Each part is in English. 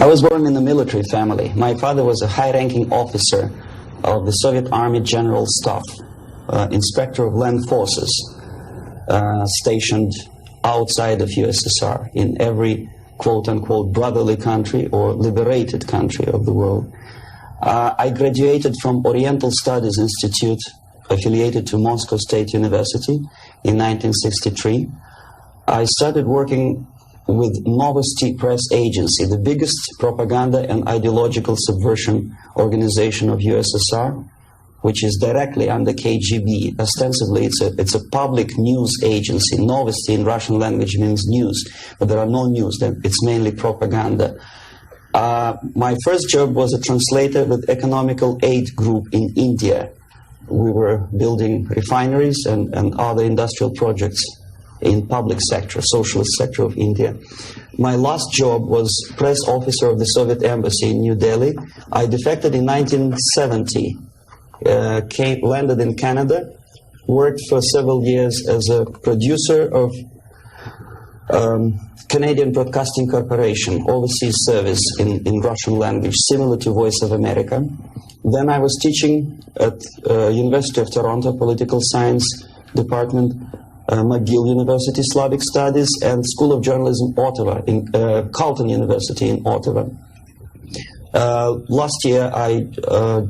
I was born in a military family. My father was a high-ranking officer of the Soviet Army General Staff, inspector of land forces, stationed outside of USSR in every quote-unquote brotherly country or liberated country of the world. I graduated from Oriental Studies Institute, affiliated to Moscow State University, in 1963. I started working with Novosti Press Agency, the biggest propaganda and ideological subversion organization of USSR, which is directly under KGB. Ostensibly, it's a public news agency. Novosti in Russian language means news, but there are no news. It's mainly propaganda. My first job was a translator with Economical Aid Group in India. We were building refineries and other industrial projects in public sector, socialist sector of India. My last job was press officer of the Soviet Embassy in New Delhi. I defected in 1970, landed in Canada, worked for several years as a producer of Canadian Broadcasting Corporation, overseas service in Russian language, similar to Voice of America. Then I was teaching at University of Toronto, Political Science Department, McGill University, Slavic Studies, and School of Journalism, Ottawa, in Carleton University in Ottawa. Last year, I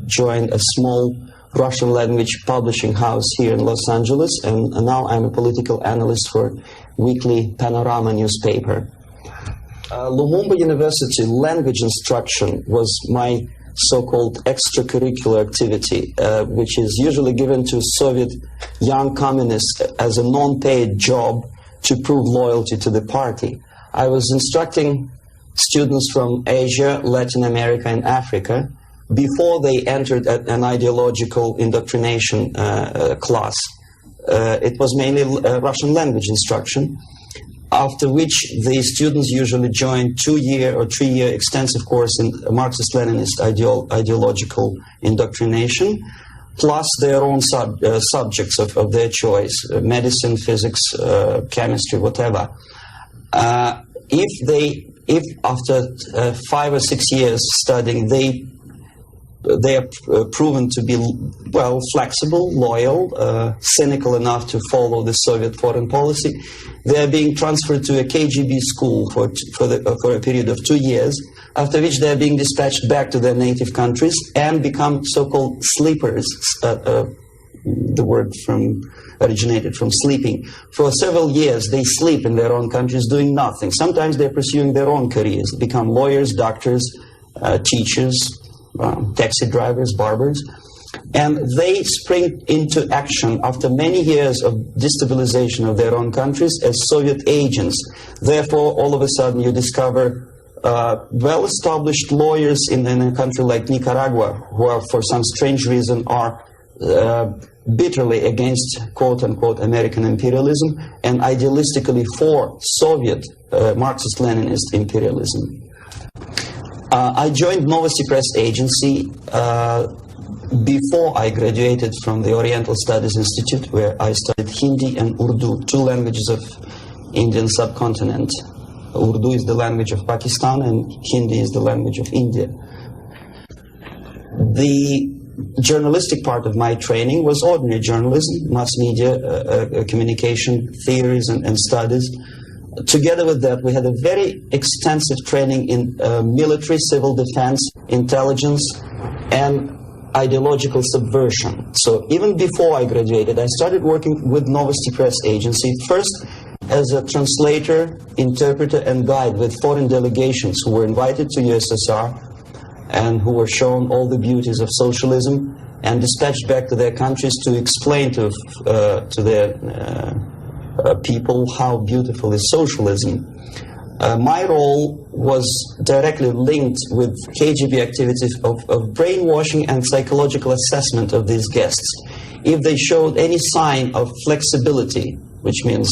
joined a small Russian language publishing house here in Los Angeles, and now I'm a political analyst for weekly Panorama newspaper. Lumumba University language instruction was my so-called extracurricular activity, which is usually given to Soviet young communists as a non-paid job to prove loyalty to the party. I was instructing students from Asia, Latin America, and Africa before they entered an ideological indoctrination class. It was mainly Russian language instruction, after which the students usually joined 2-year or 3-year extensive course in Marxist-Leninist ideological indoctrination, plus their own subjects of their choice, medicine, physics, chemistry, whatever. If after 5 or 6 years studying, they are proven to be, well, flexible, loyal, cynical enough to follow the Soviet foreign policy, they are being transferred to a KGB school for a period of 2 years, after which they are being dispatched back to their native countries and become so-called sleepers. The word originated from sleeping. For several years, they sleep in their own countries doing nothing. Sometimes they're pursuing their own careers, become lawyers, doctors, teachers, taxi drivers, barbers, and they spring into action after many years of destabilization of their own countries as Soviet agents. Therefore, all of a sudden you discover well-established lawyers in a country like Nicaragua who are, for some strange reason, are bitterly against quote-unquote American imperialism and idealistically for Soviet Marxist-Leninist imperialism. I joined Novosti Press Agency before I graduated from the Oriental Studies Institute, where I studied Hindi and Urdu, 2 languages of Indian subcontinent. Urdu is the language of Pakistan and Hindi is the language of India. The journalistic part of my training was ordinary journalism, mass media, communication theories and studies. Together with that, we had a very extensive training in military, civil defense, intelligence, and ideological subversion. So even before I graduated, I started working with Novosti Press Agency, first as a translator, interpreter, and guide with foreign delegations who were invited to USSR and who were shown all the beauties of socialism and dispatched back to their countries to explain to their people how beautiful is socialism. My role was directly linked with KGB activities of brainwashing and psychological assessment of these guests. If they showed any sign of flexibility, which means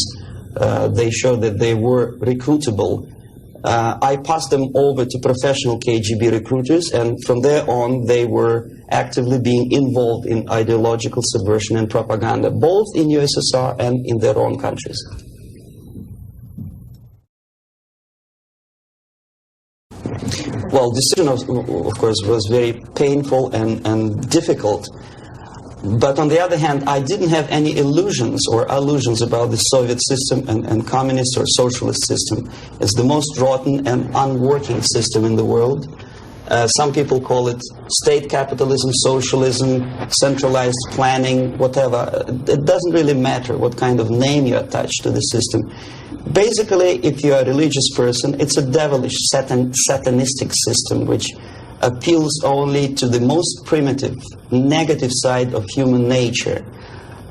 they showed that they were recruitable, I passed them over to professional KGB recruiters, and from there on they were actively being involved in ideological subversion and propaganda, both in USSR and in their own countries. Well, decision, of course, was very painful and difficult. But on the other hand, I didn't have any illusions or illusions about the Soviet system and communist or socialist system. It's the most rotten and unworking system in the world. Some people call it state capitalism, socialism, centralized planning, whatever. It doesn't really matter what kind of name you attach to the system. Basically, if you're a religious person, it's a devilish, satanistic system which appeals only to the most primitive, negative side of human nature.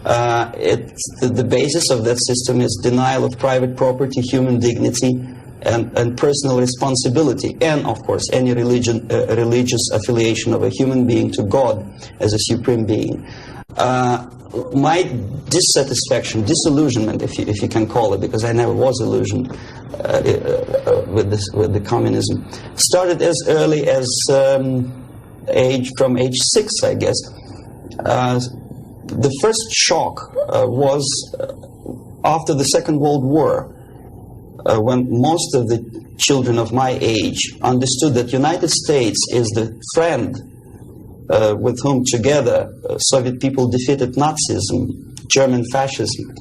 The basis of that system is denial of private property, human dignity, and personal responsibility, and of course any religious affiliation of a human being to God as a supreme being. My dissatisfaction, disillusionment, if you can call it, because I never was illusioned with the communism, started as early as from age 6, I guess. The first shock was after the Second World War, when most of the children of my age understood that United States is the friend with whom together Soviet people defeated Nazism, German fascism,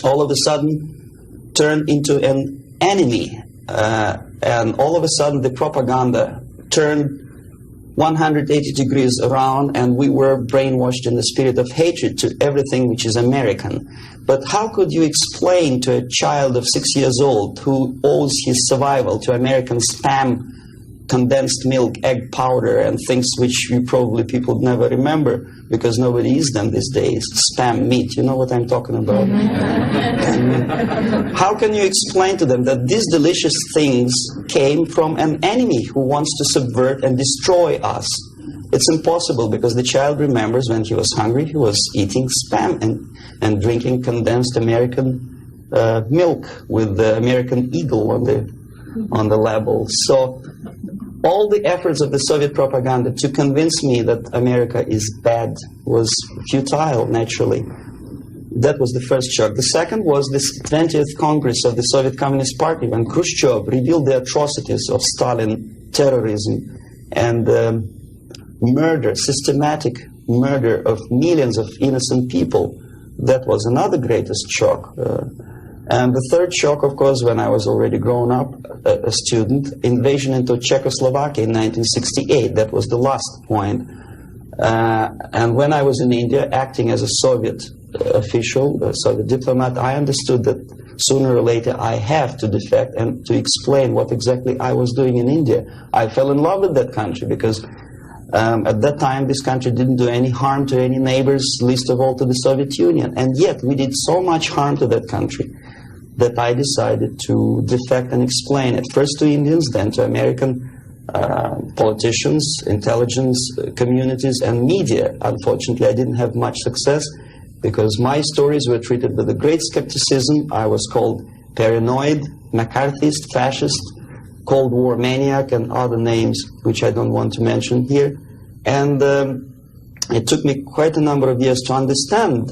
all of a sudden turned into an enemy. And all of a sudden the propaganda turned 180 degrees around, and we were brainwashed in the spirit of hatred to everything which is American. But how could you explain to a child of 6 years old who owes his survival to American spam, condensed milk, egg powder, and things which you probably people never remember because nobody eats them these days, spam meat, you know what I'm talking about? How can you explain to them that these delicious things came from an enemy who wants to subvert and destroy us? It's impossible, because the child remembers when he was hungry, he was eating spam and drinking condensed American milk with the American eagle on the label. So all the efforts of the Soviet propaganda to convince me that America is bad was futile, naturally. That was the first shock. The second was this 20th Congress of the Soviet Communist Party, when Khrushchev revealed the atrocities of Stalin, terrorism, and murder, systematic murder of millions of innocent people. That was another greatest shock. And the third shock, of course, when I was already grown up, a student, invasion into Czechoslovakia in 1968. That was the last point. And when I was in India, acting as a Soviet official, a Soviet diplomat, I understood that sooner or later I have to defect and to explain what exactly I was doing in India. I fell in love with that country because at that time this country didn't do any harm to any neighbors, least of all to the Soviet Union. And yet we did so much harm to that country that I decided to defect and explain it, first to Indians, then to American politicians, intelligence communities, and media. Unfortunately, I didn't have much success because my stories were treated with a great skepticism. I was called paranoid, McCarthyist, fascist, Cold War maniac, and other names which I don't want to mention here. And it took me quite a number of years to understand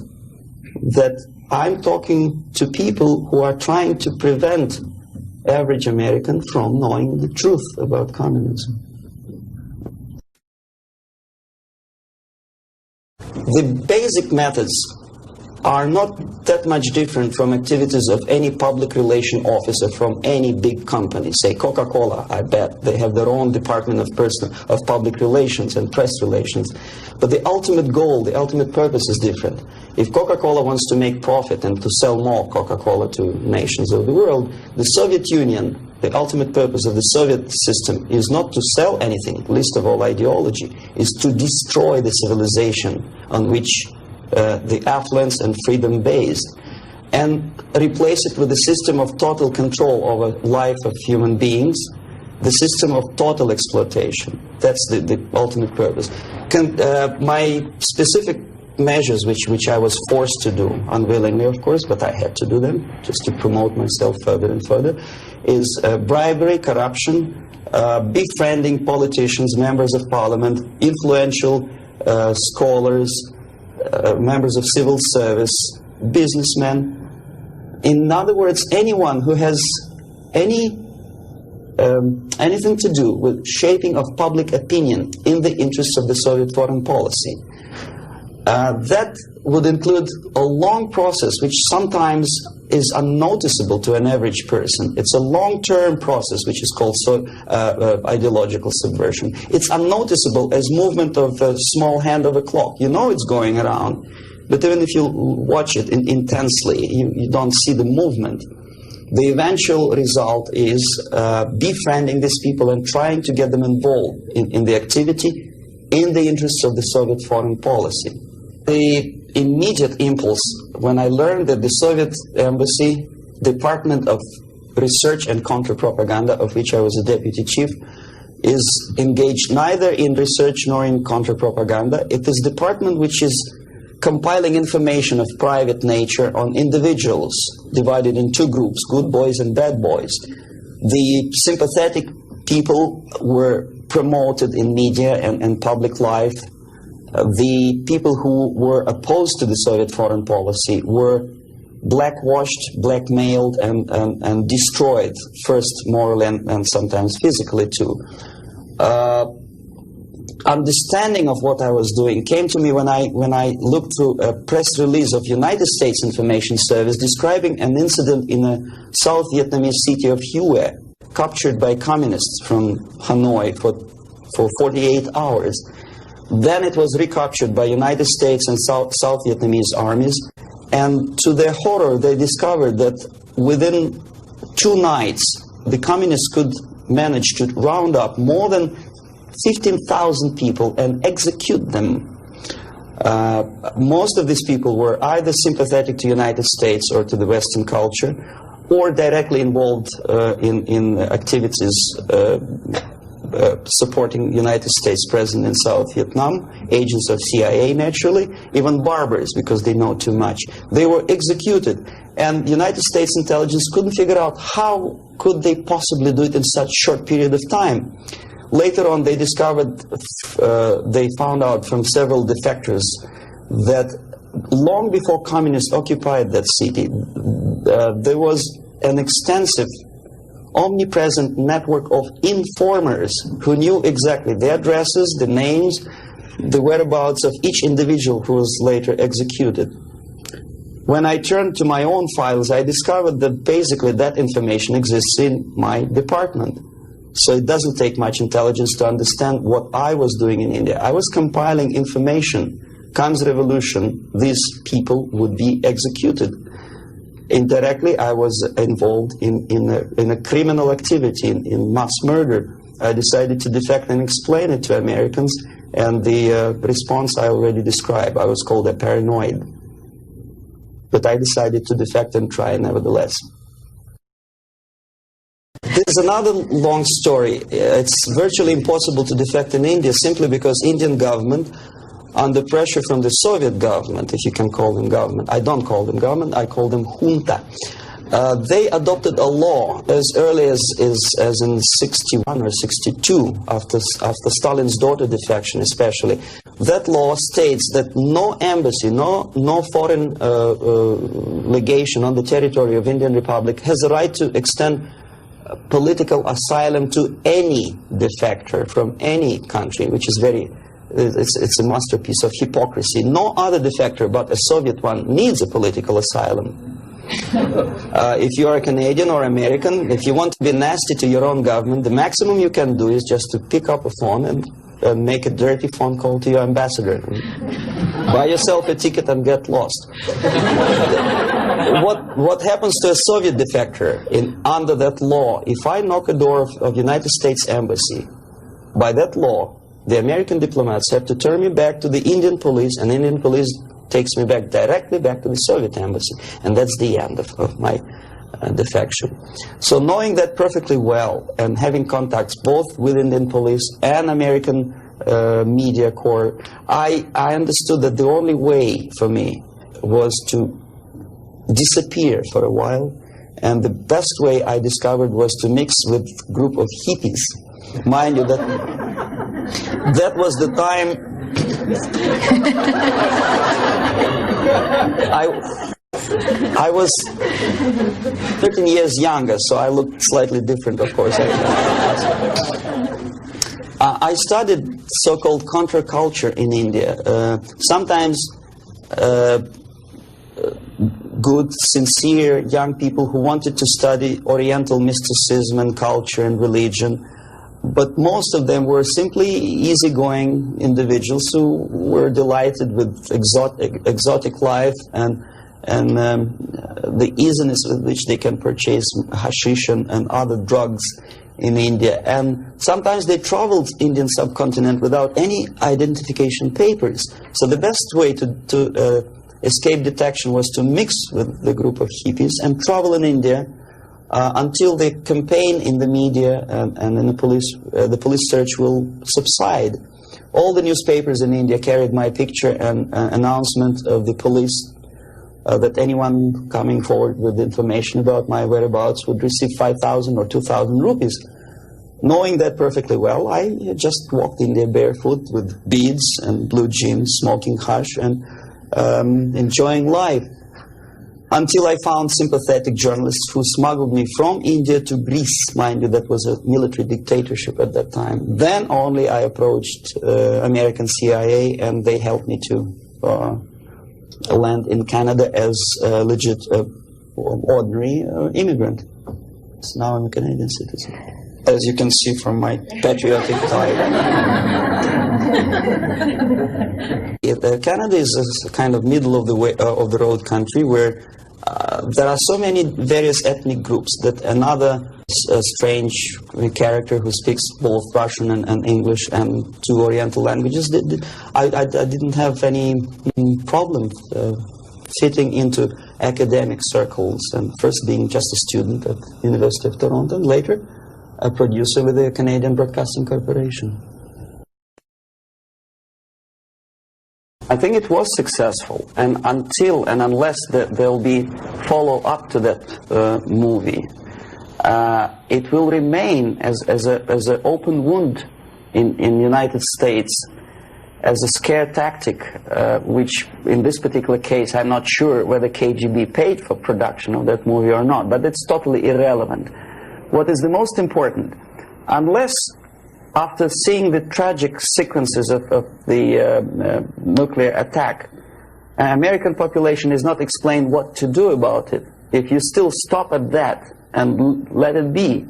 that I'm talking to people who are trying to prevent average American from knowing the truth about communism. The basic methods are not that much different from activities of any public relation officer from any big company. Say Coca-Cola, I bet they have their own department of public relations and press relations. But the ultimate goal, the ultimate purpose is different. If Coca-Cola wants to make profit and to sell more Coca-Cola to nations of the world, the Soviet Union, the ultimate purpose of the Soviet system is not to sell anything, least of all ideology, is to destroy the civilization on which the affluence and freedom based, and replace it with a system of total control over life of human beings, the system of total exploitation. That's the ultimate purpose. My specific measures, which I was forced to do, unwillingly of course, but I had to do them just to promote myself further and further, is bribery, corruption, befriending politicians, members of parliament, influential scholars, members of civil service, businessmen. In other words, anyone who has any anything to do with shaping of public opinion in the interests of the Soviet foreign policy. That would include a long process which sometimes is unnoticeable to an average person. It's a long-term process which is called ideological subversion. It's unnoticeable as movement of a small hand of a clock. You know it's going around, but even if you watch it intensely, you don't see the movement. The eventual result is befriending these people and trying to get them involved in the activity in the interests of the Soviet foreign policy. The immediate impulse when I learned that the Soviet embassy, Department of Research and Counter-Propaganda, of which I was a deputy chief, is engaged neither in research nor in counter-propaganda. It is a department which is compiling information of private nature on individuals divided in two groups, good boys and bad boys. The sympathetic people were promoted in media and public life. The people who were opposed to the Soviet foreign policy were blackwashed, blackmailed, and destroyed, first morally and sometimes physically too. Understanding of what I was doing came to me when I looked through a press release of United States Information Service describing an incident in a South Vietnamese city of Hue, captured by communists from Hanoi for 48 hours. Then it was recaptured by United States and South Vietnamese armies, and to their horror they discovered that within 2 nights the communists could manage to round up more than 15,000 people and execute them. Most of these people were either sympathetic to United States or to the Western culture, or directly involved in activities supporting United States President in South Vietnam, agents of CIA naturally, even barbers because they know too much. They were executed, and United States intelligence couldn't figure out how could they possibly do it in such short period of time. Later on they discovered, they found out from several defectors that long before communists occupied that city, there was an extensive omnipresent network of informers who knew exactly the addresses, the names, the whereabouts of each individual who was later executed. When I turned to my own files, I discovered that basically that information exists in my department. So it doesn't take much intelligence to understand what I was doing in India. I was compiling information. Comes revolution, these people would be executed. Indirectly, I was involved in a criminal activity, in mass murder. I decided to defect and explain it to Americans, and the response I already described. I was called a paranoid. But I decided to defect and try nevertheless. There's another long story. It's virtually impossible to defect in India simply because Indian government, under pressure from the Soviet government, if you can call them government. I don't call them government, I call them junta. They adopted a law as early as in 61 or 62, after Stalin's daughter defection especially. That law states that no embassy, no foreign legation on the territory of Indian Republic has a right to extend political asylum to any defector from any country, which is it's a masterpiece of hypocrisy. No other defector but a Soviet one needs a political asylum. If you are a Canadian or American, if you want to be nasty to your own government, the maximum you can do is just to pick up a phone and make a dirty phone call to your ambassador. Buy yourself a ticket and get lost. What happens to a Soviet defector under that law? If I knock a door of United States Embassy, by that law, the American diplomats have to turn me back to the Indian police, and Indian police takes me directly back to the Soviet embassy. And that's the end of my defection. So knowing that perfectly well, and having contacts both with Indian police and American media corps, I understood that the only way for me was to disappear for a while. And the best way I discovered was to mix with a group of hippies. Mind you, that was the time I was 13 years younger, so I looked slightly different, of course. I studied so-called counterculture in India. Sometimes good, sincere young people who wanted to study Oriental mysticism and culture and religion, but most of them were simply easygoing individuals who were delighted with exotic life and the easiness with which they can purchase hashish and other drugs in India. And sometimes they traveled Indian subcontinent without any identification papers. So the best way to escape detection was to mix with the group of hippies and travel in India until the campaign in the media and in the police search will subside. All the newspapers in India carried my picture and announcement of the police that anyone coming forward with information about my whereabouts would receive 5,000 or 2,000 rupees. Knowing that perfectly well, I just walked India barefoot with beads and blue jeans, smoking hash and enjoying life. Until I found sympathetic journalists who smuggled me from India to Greece. Mind you, that was a military dictatorship at that time. Then only I approached American CIA, and they helped me to land in Canada as a legit, ordinary immigrant. So now I'm a Canadian citizen, as you can see from my patriotic tie. Canada is a kind of middle of the road country where there are so many various ethnic groups that another strange character who speaks both Russian and English and two Oriental languages, I didn't have any problem fitting into academic circles, and first being just a student at the University of Toronto and later a producer with the Canadian Broadcasting Corporation. I think it was successful, and until and unless there will be follow-up to that movie, it will remain as an open wound in the United States, as a scare tactic, which in this particular case I'm not sure whether KGB paid for production of that movie or not, but it's totally irrelevant. What is the most important, unless after seeing the tragic sequences of the nuclear attack, American population is not explained what to do about it. If you still stop at that and let it be,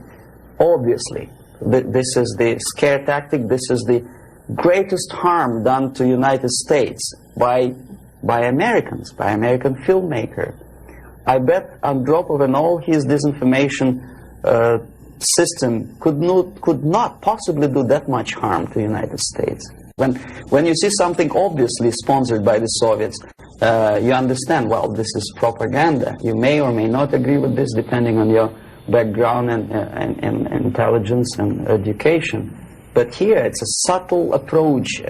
obviously, this is the scare tactic, this is the greatest harm done to United States by Americans, by American filmmaker. I bet Andropov and all his disinformation system could not possibly do that much harm to the United States. When you see something obviously sponsored by the Soviets, you understand, well, this is propaganda. You may or may not agree with this depending on your background and intelligence and education. But here it's a subtle approach,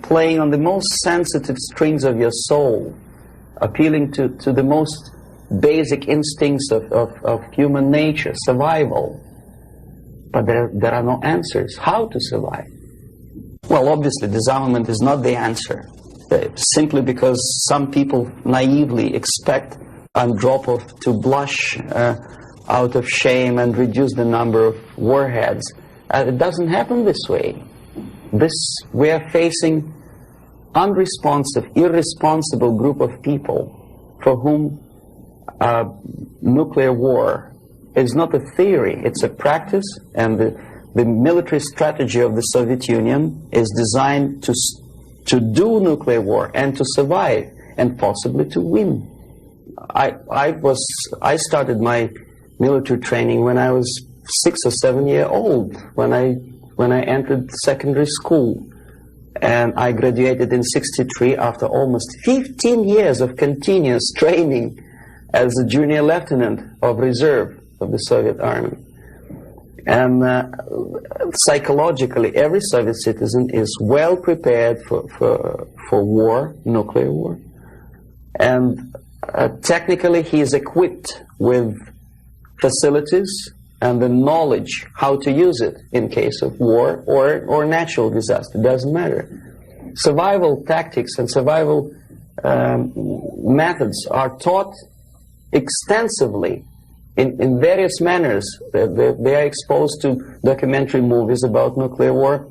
playing on the most sensitive strings of your soul, appealing to the most basic instincts of human nature, survival. But there are no answers. How to survive? Well, obviously, disarmament is not the answer. Simply because some people naively expect Andropov to blush out of shame and reduce the number of warheads. It doesn't happen this way. We are facing unresponsive, irresponsible group of people for whom nuclear war is not a theory, it's a practice, and the military strategy of the Soviet Union is designed to do nuclear war and to survive and possibly to win. I started my military training when I was 6 or 7 years old, when I entered secondary school, and I graduated in '63 after almost 15 years of continuous training as a junior lieutenant of reserve of the Soviet Army. And psychologically, every Soviet citizen is well prepared for war, nuclear war. And technically, he is equipped with facilities and the knowledge how to use it in case of war or natural disaster. Doesn't matter. Survival tactics and survival methods are taught extensively in various manners. They are exposed to documentary movies about nuclear war.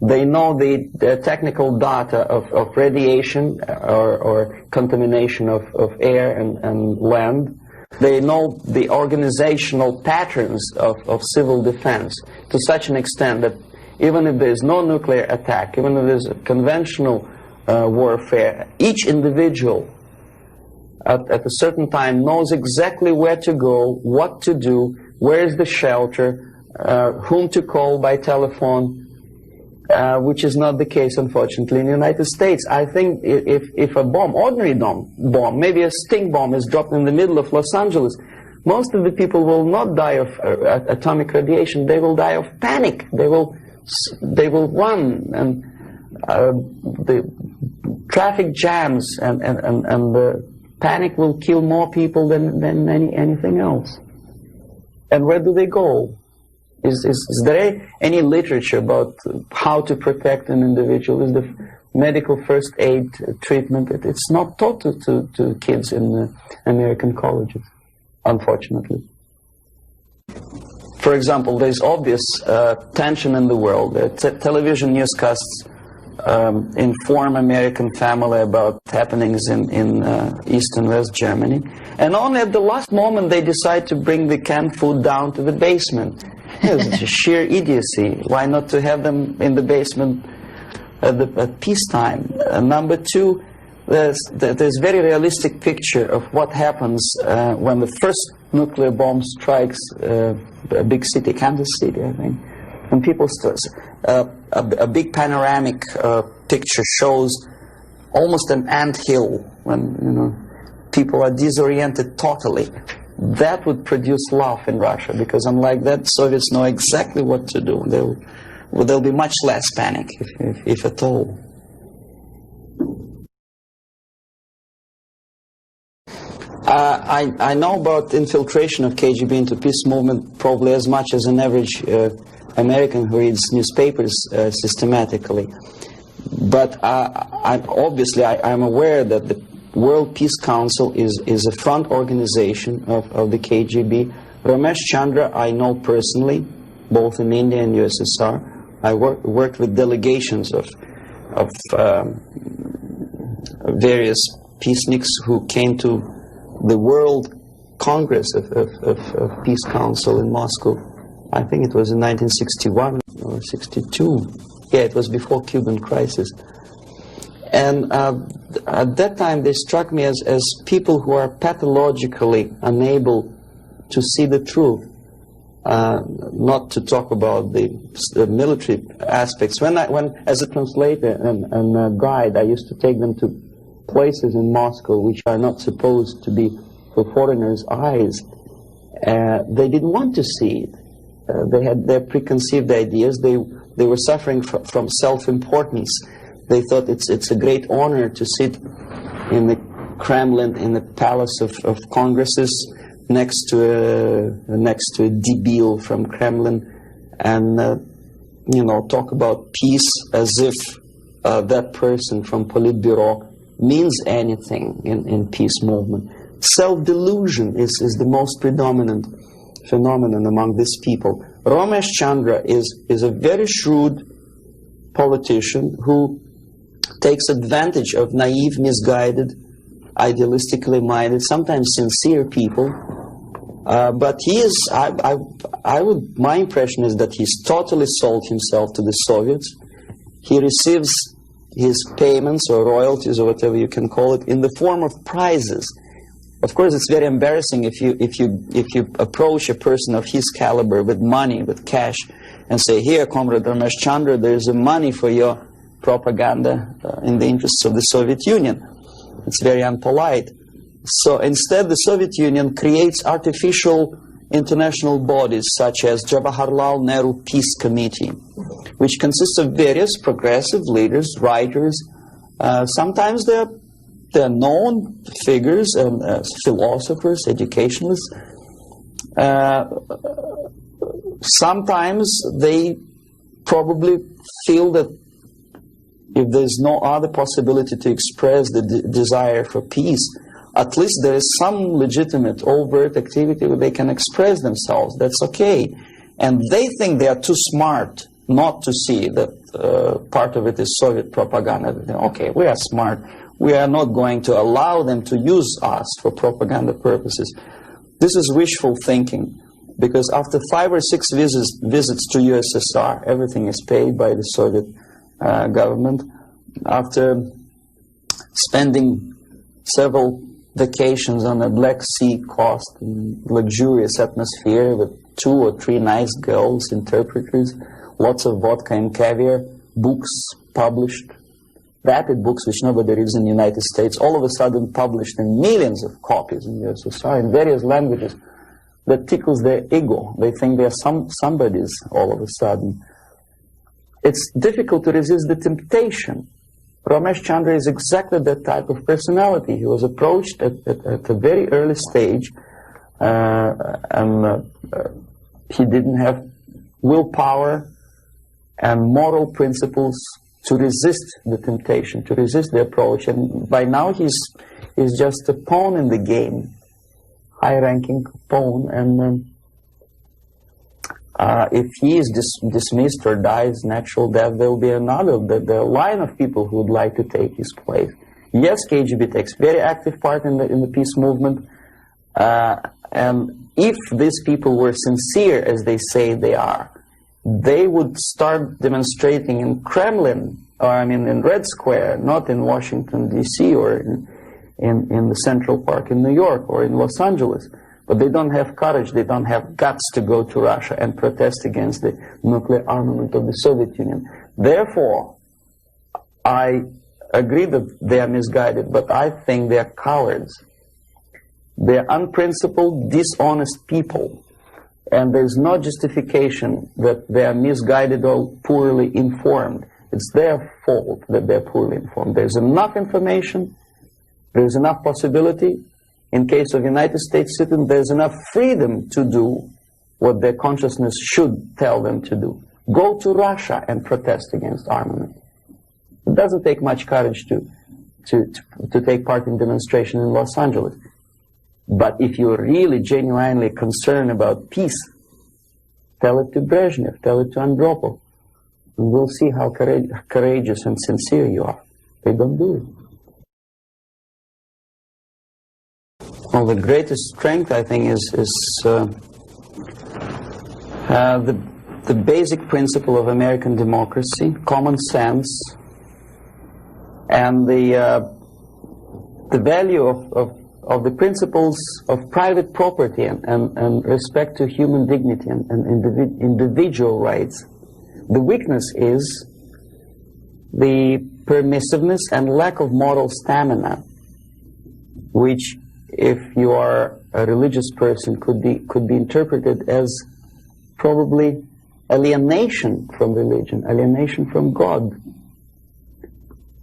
They know the technical data of radiation or contamination of air and land. They know the organizational patterns of civil defense to such an extent that even if there is no nuclear attack, even if there is conventional warfare, each individual at a certain time knows exactly where to go, what to do, where is the shelter, whom to call by telephone, which is not the case, unfortunately, in the United States. I think if a bomb, ordinary bomb, maybe a stink bomb is dropped in the middle of Los Angeles, most of the people will not die of atomic radiation. They will die of panic. They will run, and the traffic jams and the panic will kill more people than anything else. And where do they go? Is there any literature about how to protect an individual? Is the medical first aid treatment? It's not taught to kids in American colleges, unfortunately. For example, there's obvious tension in the world. Television newscasts inform American family about happenings in East and West Germany. And only at the last moment they decide to bring the canned food down to the basement. It's sheer idiocy. Why not to have them in the basement at peacetime? Number two, there's very realistic picture of what happens when the first nuclear bomb strikes a big city, Kansas City, I think. And people start, a big panoramic picture shows almost an anthill when people are disoriented totally. That would produce love in Russia, because unlike that, Soviets know exactly what to do. There'll be much less panic, if at all. I know about infiltration of KGB into peace movement probably as much as an average American who reads newspapers systematically. But obviously I'm aware that the World Peace Council is a front organization of the KGB. Ramesh Chandra I know personally, both in India and USSR. I worked with delegations of various peaceniks who came to the World Congress of Peace Council in Moscow. I think it was in 1961 or 62. Yeah, it was before Cuban crisis. And at that time they struck me as people who are pathologically unable to see the truth, not to talk about the military aspects. When as a translator and a guide, I used to take them to places in Moscow which are not supposed to be for foreigners' eyes. They didn't want to see it. They had their preconceived ideas. They were suffering from self-importance. They thought it's a great honor to sit in the Kremlin, in the Palace of Congresses, next to a debil from Kremlin, and talk about peace as if that person from Politburo means anything in peace movement. Self-delusion is the most predominant phenomenon among these people. Ramesh Chandra is a very shrewd politician who takes advantage of naive, misguided, idealistically minded, sometimes sincere people. But he is, my impression is that he's totally sold himself to the Soviets. He receives his payments or royalties or whatever you can call it in the form of prizes. Of course, it's very embarrassing if you approach a person of his caliber with money, with cash, and say, "Here, Comrade Ramesh Chandra, there's money for your propaganda in the interests of the Soviet Union." It's very unpolite. So instead, the Soviet Union creates artificial international bodies such as Jawaharlal Nehru Peace Committee, which consists of various progressive leaders, writers. Sometimes they're known figures and philosophers, educationalists. Sometimes they probably feel that if there's no other possibility to express the desire for peace, at least there is some legitimate overt activity where they can express themselves. That's okay. And they think they are too smart not to see that part of it is Soviet propaganda. Okay, we are smart. We are not going to allow them to use us for propaganda purposes. This is wishful thinking, because after 5 or 6 visits to USSR, everything is paid by the Soviet government. After spending several vacations on a Black Sea coast in luxurious atmosphere with 2 or 3 nice girls, interpreters, lots of vodka and caviar, books published, vapid books which nobody reads in the United States, all of a sudden published in millions of copies in USSR in various languages, that tickles their ego. They think they are somebodies all of a sudden. It's difficult to resist the temptation. Ramesh Chandra is exactly that type of personality. He was approached at a very early stage, and he didn't have willpower and moral principles to resist the temptation, to resist the approach. And by now he's just a pawn in the game, high-ranking pawn. And if he is dismissed or dies natural death, there will be another, the line of people who would like to take his place. Yes, KGB takes very active part in the peace movement, and if these people were sincere as they say they are, they would start demonstrating in Kremlin, or I mean in Red Square, not in Washington D.C. or in the Central Park in New York or in Los Angeles. But they don't have courage, they don't have guts to go to Russia and protest against the nuclear armament of the Soviet Union. Therefore, I agree that they are misguided, but I think they are cowards. They are unprincipled, dishonest people. And there's no justification that they are misguided or poorly informed. It's their fault that they're poorly informed. There's enough information, there's enough possibility. In case of United States citizens, there's enough freedom to do what their consciousness should tell them to do. Go to Russia and protest against armament. It doesn't take much courage to take part in demonstration in Los Angeles. But if you're really genuinely concerned about peace, tell it to Brezhnev, tell it to Andropov, and we'll see how courageous and sincere you are. They don't do it. Well, the greatest strength, I think, is the basic principle of American democracy, common sense, and the value of the principles of private property and respect to human dignity and individual rights. The weakness is the permissiveness and lack of moral stamina, which, if you are a religious person, could be interpreted as probably alienation from religion, alienation from God.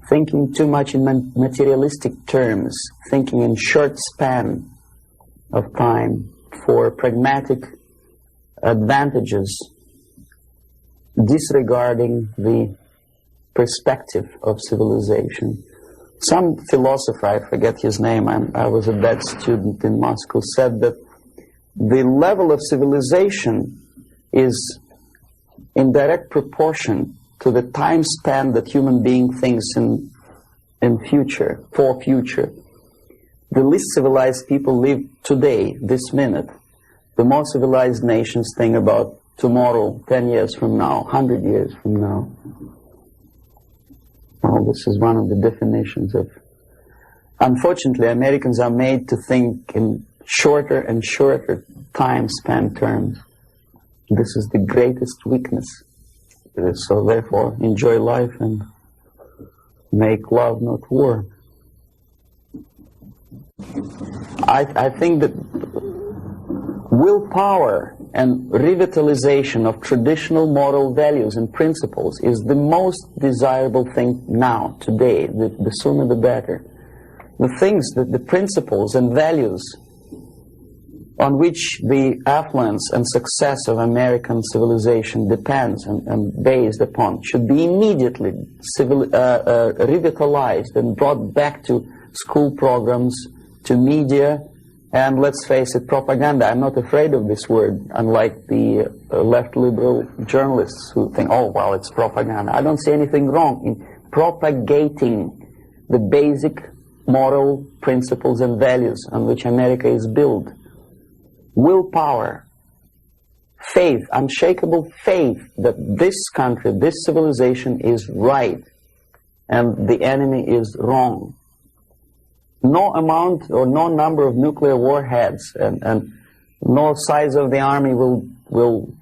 Thinking too much in materialistic terms, thinking in short span of time for pragmatic advantages, disregarding the perspective of civilization. Some philosopher, I forget his name, I was a bad student in Moscow, said that the level of civilization is in direct proportion to the time span that human being thinks in future, for future. The least civilized people live today, this minute. The more civilized nations think about tomorrow, 10 years from now, 100 years from now. Well, this is one of the definitions of... Unfortunately, Americans are made to think in shorter and shorter time span terms. This is the greatest weakness. So therefore, enjoy life and make love, not war. I think that willpower and revitalization of traditional moral values and principles is the most desirable thing now, today. The sooner the better. The things, the principles and values on which the affluence and success of American civilization depends and based upon, should be immediately revitalized and brought back to school programs, to media, and let's face it, propaganda. I'm not afraid of this word, unlike the left liberal journalists who think, oh, well, it's propaganda. I don't see anything wrong in propagating the basic moral principles and values on which America is built. Willpower, faith, unshakable faith that this country, this civilization is right and the enemy is wrong. No amount or no number of nuclear warheads and no size of the army will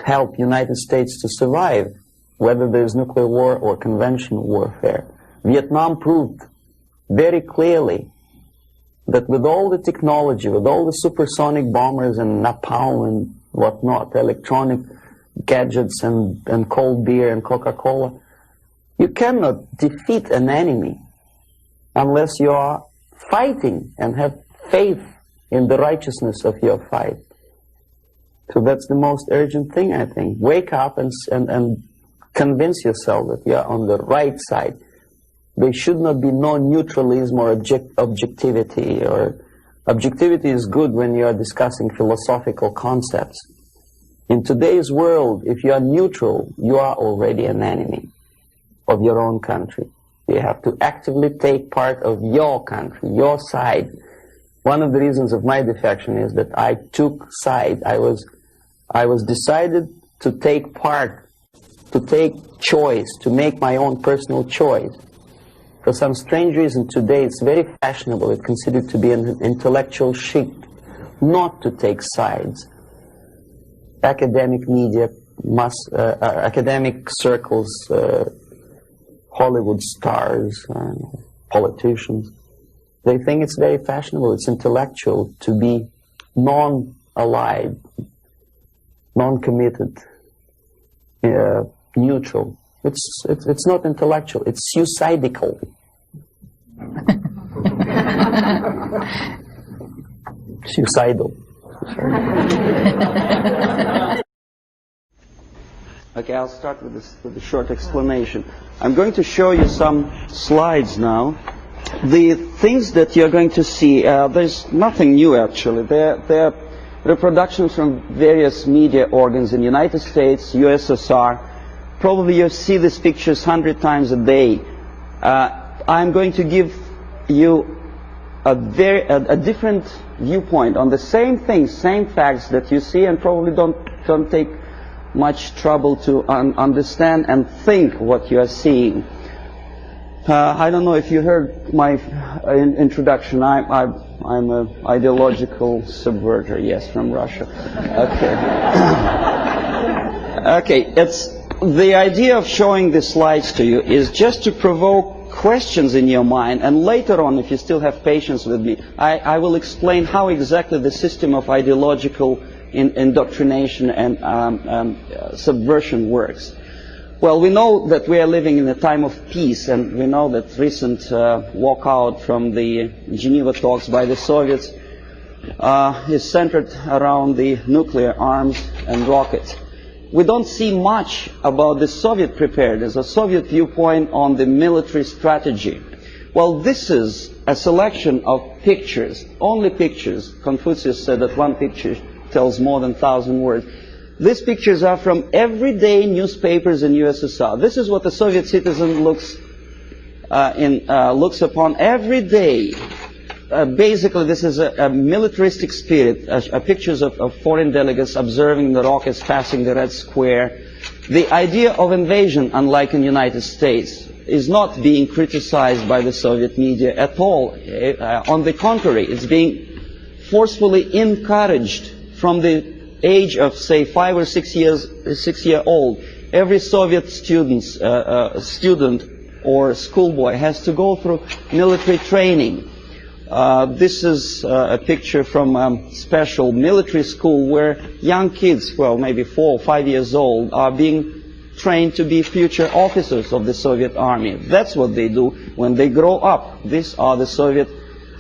help United States to survive, whether there's nuclear war or conventional warfare. Vietnam proved very clearly that with all the technology, with all the supersonic bombers and napalm and whatnot, electronic gadgets and cold beer and Coca-Cola, you cannot defeat an enemy unless you are fighting and have faith in the righteousness of your fight. So that's the most urgent thing, I think. Wake up and convince yourself that you are on the right side. There should not be no neutralism or objectivity. Or objectivity is good when you are discussing philosophical concepts. In today's world, if you are neutral, you are already an enemy of your own country. You have to actively take part of your country, your side. One of the reasons of my defection is that I took side. I was decided to take part, to take choice, to make my own personal choice. For some strange reason today it's very fashionable, it's considered to be an intellectual chic, not to take sides. Academic media, academic circles, Hollywood stars, politicians, they think it's very fashionable, it's intellectual to be non-allied, non-committed, neutral. It's not intellectual, it's suicidal. Suicidal. Okay, I'll start with a short explanation. I'm going to show you some slides now. The things that you're going to see, there's nothing new actually. They're reproductions from various media organs in the United States, USSR. Probably you see these pictures 100 times a day. I'm going to give you a different viewpoint on the same things, same facts that you see, and probably don't take much trouble to understand and think what you are seeing. I don't know if you heard my introduction. I'm an ideological subverter, yes, from Russia. Okay. Okay, the idea of showing the slides to you is just to provoke questions in your mind, and later on, if you still have patience with me, I will explain how exactly the system of ideological indoctrination and subversion works. Well, we know that we are living in a time of peace, and we know that recent walkout from the Geneva talks by the Soviets is centered around the nuclear arms and rockets. We don't see much about the Soviet preparedness, a Soviet viewpoint on the military strategy. Well, this is a selection of pictures, only pictures. Confucius said that one picture tells more than 1,000 words. These pictures are from everyday newspapers in USSR. This is what the Soviet citizen looks upon every day. Basically, this is a militaristic spirit, pictures of foreign delegates observing the rockets passing the Red Square. The idea of invasion, unlike in the United States, is not being criticized by the Soviet media at all. On the contrary, it's being forcefully encouraged from the age of, say, 5 or 6 year old. Every Soviet student or schoolboy has to go through military training. This is a picture from a special military school where young kids, well, maybe 4 or 5 years old, are being trained to be future officers of the Soviet army. That's what they do when they grow up. These are the Soviet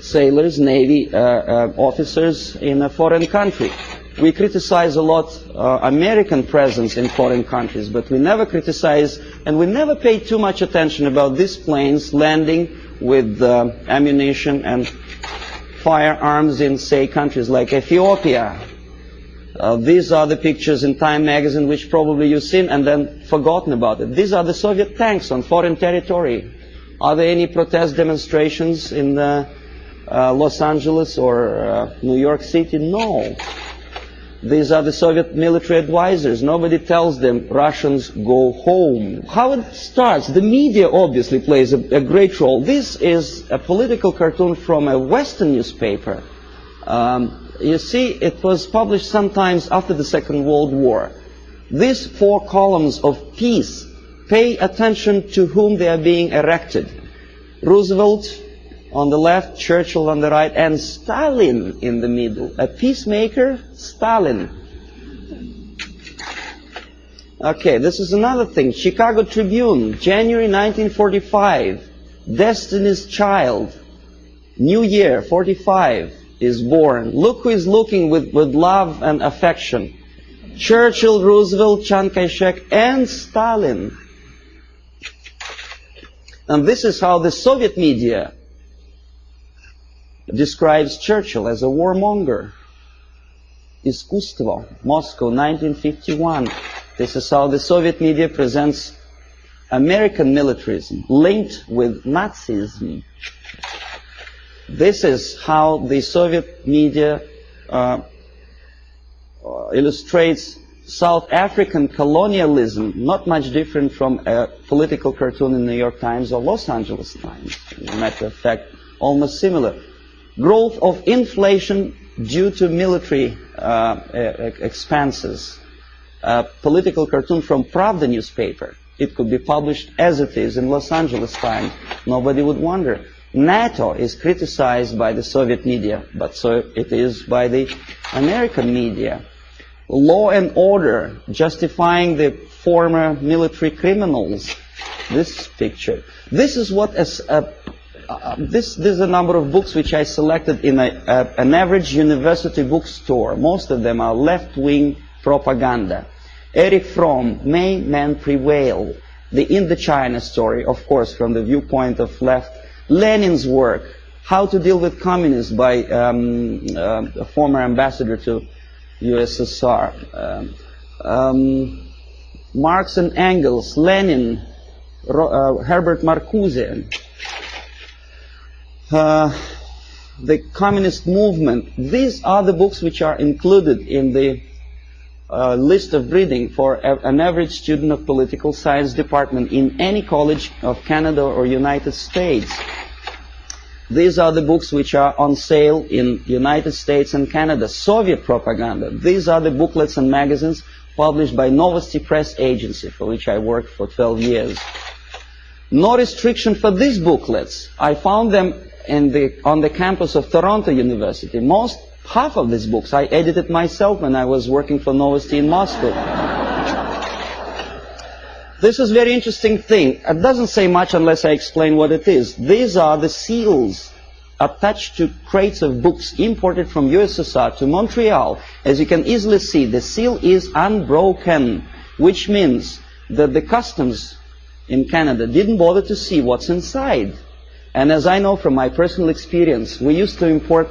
sailors, Navy officers in a foreign country. We criticize a lot American presence in foreign countries, but we never criticize and we never pay too much attention about these planes landing with ammunition and firearms in, say, countries like Ethiopia. These are the pictures in Time magazine which probably you've seen and then forgotten about it. These are the Soviet tanks on foreign territory. Are there any protest demonstrations in Los Angeles or New York City? No. These are the Soviet military advisors. Nobody tells them Russians go home. How it starts? The media obviously plays a great role. This is a political cartoon from a Western newspaper. You see, it was published sometimes after the Second World War. These 4 columns of peace, pay attention to whom they are being erected. Roosevelt on the left, Churchill on the right, and Stalin in the middle. A peacemaker, Stalin. Okay, this is another thing. Chicago Tribune, January 1945. Destiny's Child. New year, 45, is born. Look who is looking with love and affection. Churchill, Roosevelt, Chiang Kai-shek, and Stalin. And this is how the Soviet media describes Churchill as a warmonger. Искусство, Moscow, 1951. This is how the Soviet media presents American militarism linked with Nazism. This is how the Soviet media illustrates South African colonialism, not much different from a political cartoon in New York Times or Los Angeles Times. As a matter of fact, almost similar. Growth of inflation due to military expenses. A political cartoon from Pravda newspaper. It could be published as it is in Los Angeles Times. Nobody would wonder. NATO is criticized by the Soviet media, but so it is by the American media. Law and order, justifying the former military criminals. This picture. This is what this is a number of books which I selected in an average university bookstore. Most of them are left-wing propaganda. Erich Fromm, May Men Prevail. The Indochina story, of course, from the viewpoint of left. Lenin's work, How to Deal with Communists, by a former ambassador to USSR. Marx and Engels, Lenin, Herbert Marcuse. The communist movement. These are the books which are included in the list of reading for an average student of political science department in any college of Canada or United States. These are the books which are on sale in United States and Canada. Soviet propaganda. These are the booklets and magazines published by Novosti Press Agency, for which I worked for 12 years. No restriction for these booklets. I found them on the campus of Toronto University. Half of these books I edited myself when I was working for Novosti in Moscow. This is a very interesting thing. It doesn't say much unless I explain what it is. These are the seals attached to crates of books imported from USSR to Montreal. As you can easily see, the seal is unbroken, which means that the customs in Canada didn't bother to see what's inside. And as I know from my personal experience, we used to import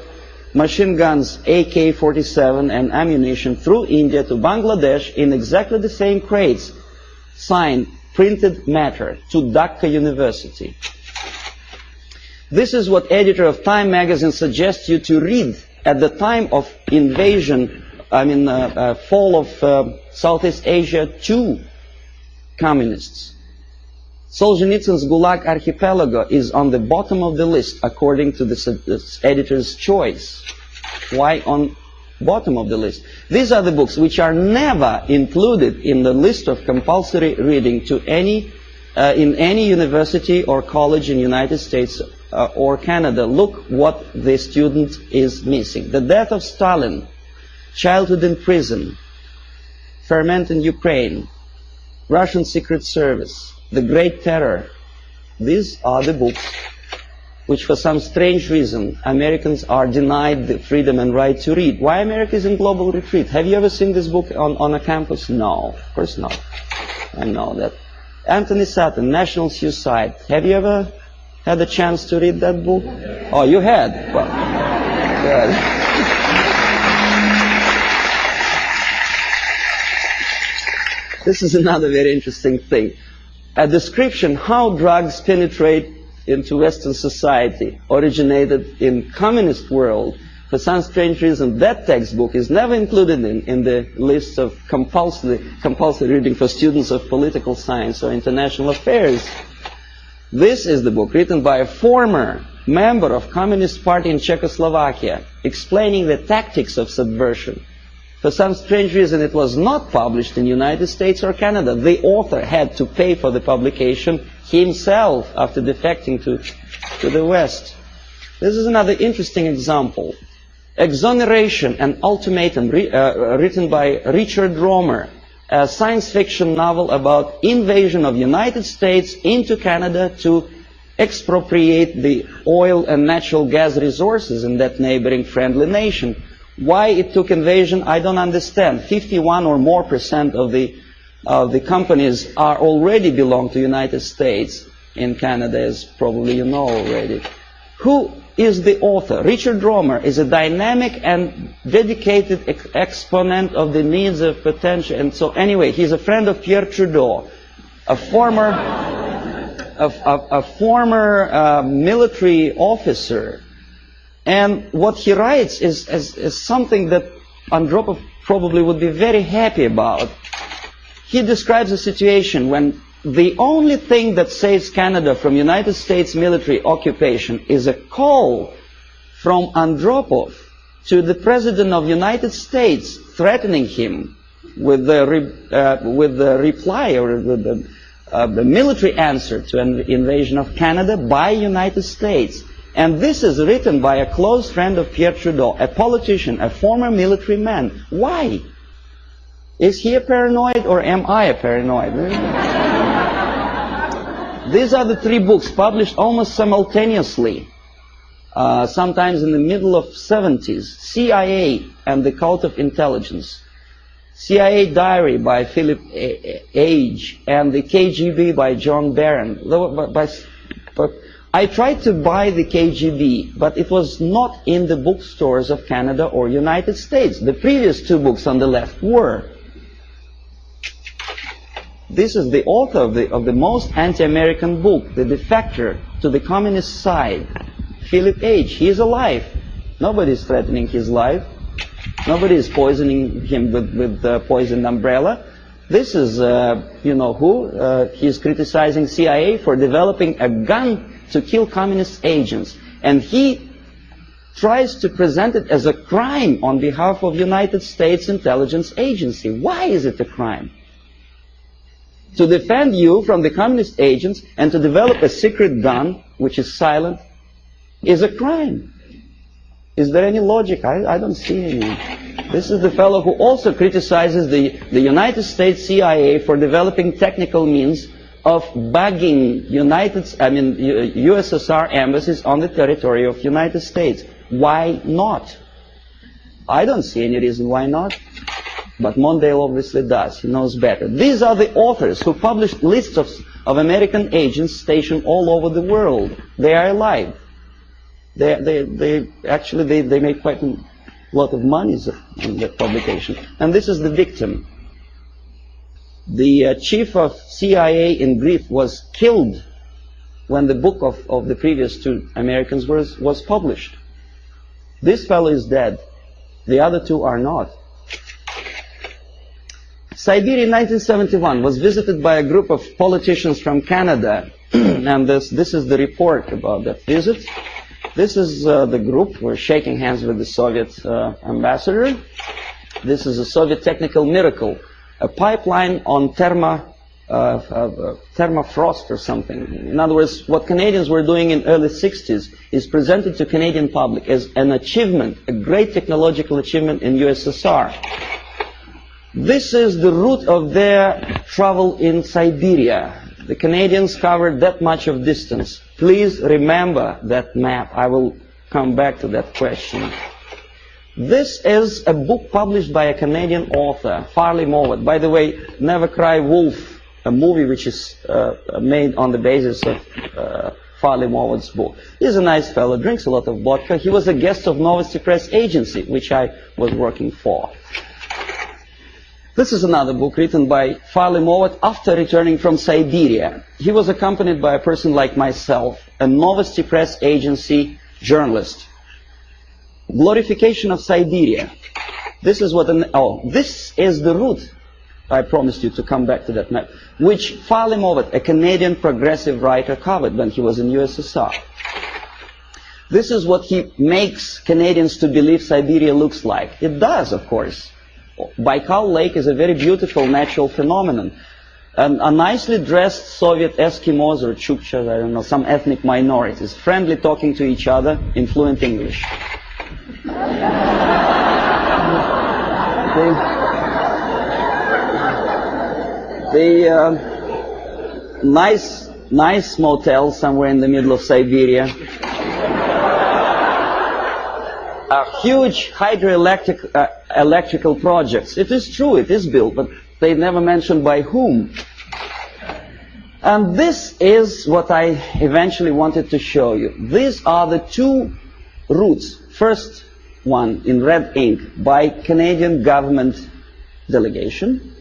machine guns, AK-47 and ammunition through India to Bangladesh in exactly the same crates, signed printed matter to Dhaka University. This is what editor of Time magazine suggests you to read at the time of invasion, fall of Southeast Asia to communists. Solzhenitsyn's Gulag Archipelago is on the bottom of the list according to the editor's choice. Why on bottom of the list? These are the books which are never included in the list of compulsory reading to in any university or college in the United States or Canada. Look what the student is missing. The Death of Stalin, Childhood in Prison, Ferment in Ukraine, Russian Secret Service, The Great Terror. These are the books which for some strange reason Americans are denied the freedom and right to read. Why America is in global retreat? Have you ever seen this book on a campus? No, of course not. I know that. Anthony Sutton, National Suicide. Have you ever had a chance to read that book? Oh, you had? Well, good. This is another very interesting thing. A description how drugs penetrate into Western society originated in communist world. For some strange reason, that textbook is never included in the list of compulsory reading for students of political science or international affairs. This is the book written by a former member of Communist Party in Czechoslovakia, explaining the tactics of subversion. For some strange reason, it was not published in the United States or Canada. The author had to pay for the publication himself after defecting to the West. This is another interesting example. Exoneration and Ultimatum, written by Richard Romer, a science fiction novel about invasion of the United States into Canada to expropriate the oil and natural gas resources in that neighboring friendly nation. Why it took invasion, I don't understand. 51% or more of the companies are already belong to the United States. In Canada, as probably you know already. Who is the author? Richard Romer is a dynamic and dedicated exponent of the needs of potential. And so anyway, he's a friend of Pierre Trudeau, a former military officer. And what he writes is something that Andropov probably would be very happy about. He describes a situation when the only thing that saves Canada from United States military occupation is a call from Andropov to the President of the United States threatening him with the reply or with the military answer to an invasion of Canada by United States. And this is written by a close friend of Pierre Trudeau, a politician, a former military man. Why? Is he a paranoid or am I a paranoid? These are the three books published almost simultaneously, sometimes in the middle of 70s. CIA and the Cult of Intelligence. CIA Diary by Philip Age and the KGB by John Barron. I tried to buy the KGB, but it was not in the bookstores of Canada or United States. The previous two books on the left were. This is the author of the most anti-American book, The Defector to the Communist Side, Philip Age. He is alive. Nobody is threatening his life. Nobody is poisoning him with the poisoned umbrella. This is, you know who? He is criticizing CIA for developing a gun to kill communist agents. And he tries to present it as a crime on behalf of United States Intelligence Agency. Why is it a crime? To defend you from the communist agents and to develop a secret gun, which is silent, is a crime. Is there any logic? I don't see any. This is the fellow who also criticizes the United States CIA for developing technical means of bugging USSR embassies on the territory of United States. Why not? I don't see any reason why not. But Mondale obviously does. He knows better. These are the authors who published lists of American agents stationed all over the world. They are alive. They actually make quite a lot of money on that publication. And this is the victim. The chief of CIA in Greece was killed when the book of the previous two Americans was published. This fellow is dead. The other two are not. Siberia in 1971 was visited by a group of politicians from Canada. And this is the report about that visit. This is the group. We're shaking hands with the Soviet ambassador. This is a Soviet technical miracle. A pipeline on thermofrost or something. In other words, what Canadians were doing in early 60s is presented to Canadian public as an achievement, a great technological achievement in USSR. This is the route of their travel in Siberia. The Canadians covered that much of distance. Please remember that map. I will come back to that question. This is a book published by a Canadian author, Farley Mowat. By the way, Never Cry Wolf, a movie which is made on the basis of Farley Mowat's book. He's a nice fellow, drinks a lot of vodka. He was a guest of Novosti Press Agency, which I was working for. This is another book written by Farley Mowat after returning from Siberia. He was accompanied by a person like myself, a Novosti Press Agency journalist. Glorification of Siberia. This is what this is the route, I promised you to come back to that map, which Farley Mowat, a Canadian progressive writer, covered when he was in USSR. This is what he makes Canadians to believe Siberia looks like. It does, of course. Baikal Lake is a very beautiful natural phenomenon. A nicely dressed Soviet Eskimos or Chukchas, I don't know, some ethnic minorities, friendly talking to each other in fluent English. The nice motel somewhere in the middle of Siberia. Huge hydroelectrical projects. It is true, it is built, but they never mentioned by whom. And this is what I eventually wanted to show you. These are the two routes. First one in red ink by Canadian government delegation.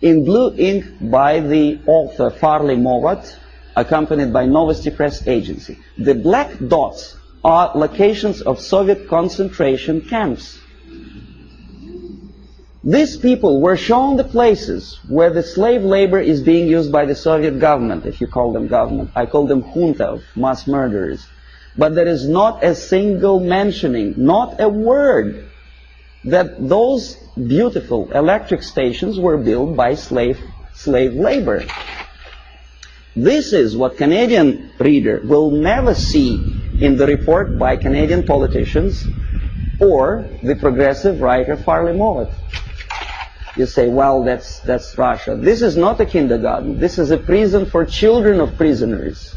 In blue ink by the author Farley Mowat, accompanied by Novosti Press Agency. The black dots are locations of Soviet concentration camps. These people were shown the places where the slave labor is being used by the Soviet government, if you call them government. I call them junta of mass murderers. But there is not a single mentioning, not a word, that those beautiful electric stations were built by slave labor. This is what Canadian reader will never see in the report by Canadian politicians or the progressive writer Farley Mowat. You say, well, that's Russia. This is not a kindergarten. This is a prison for children of prisoners.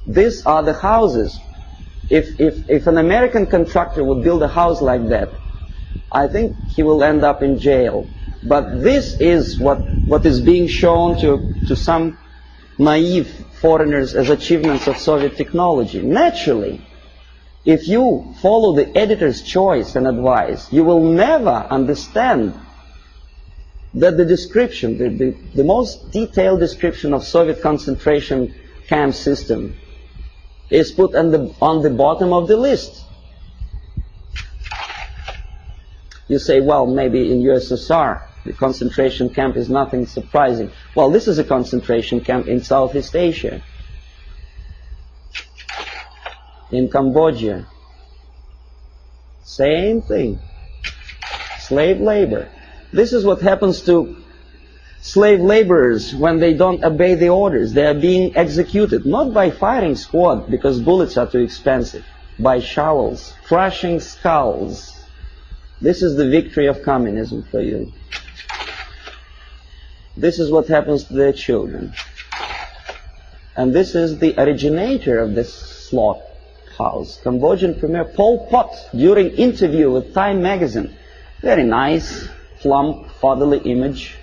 These are the houses. If an American contractor would build a house like that, I think he will end up in jail. But this is what is being shown to some naive foreigners as achievements of Soviet technology. Naturally, if you follow the editor's choice and advice, you will never understand that the description, the most detailed description of Soviet concentration camp system is put on the bottom of the list. You say, well, maybe in USSR, the concentration camp is nothing surprising. Well, this is a concentration camp in Southeast Asia, in Cambodia. Same thing. Slave labor. This is what happens to slave laborers when they don't obey the orders. They are being executed, not by firing squad, because bullets are too expensive, by shovels, crushing skulls. This is the victory of communism for you. This is what happens to their children. And this is the originator of this slaughterhouse, Cambodian Premier Pol Pot, during interview with Time magazine. Very nice, plump, fatherly image.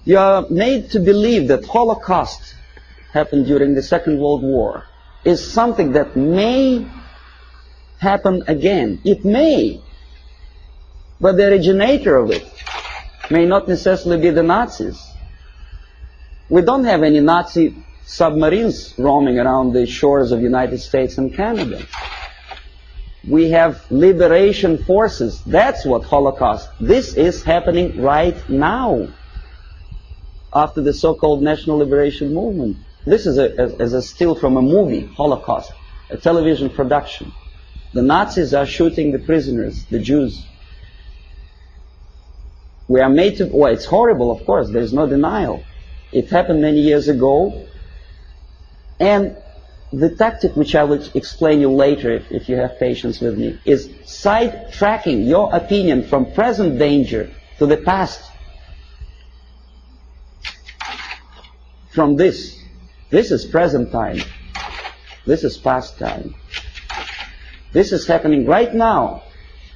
You are made to believe that Holocaust happened during the Second World War is something that may happen again. It may. But the originator of it may not necessarily be the Nazis. We don't have any Nazi submarines roaming around the shores of the United States and Canada. We have liberation forces. That's what Holocaust. This is happening right now, after the so-called National Liberation Movement. This is a still from a movie, Holocaust, a television production. The Nazis are shooting the prisoners, the Jews. We are made to, well, it's horrible, of course, there's no denial. It happened many years ago, and the tactic which I will explain you later if you have patience with me is side-tracking your opinion from present danger to the past. From this is present time. This is past time. This is happening right now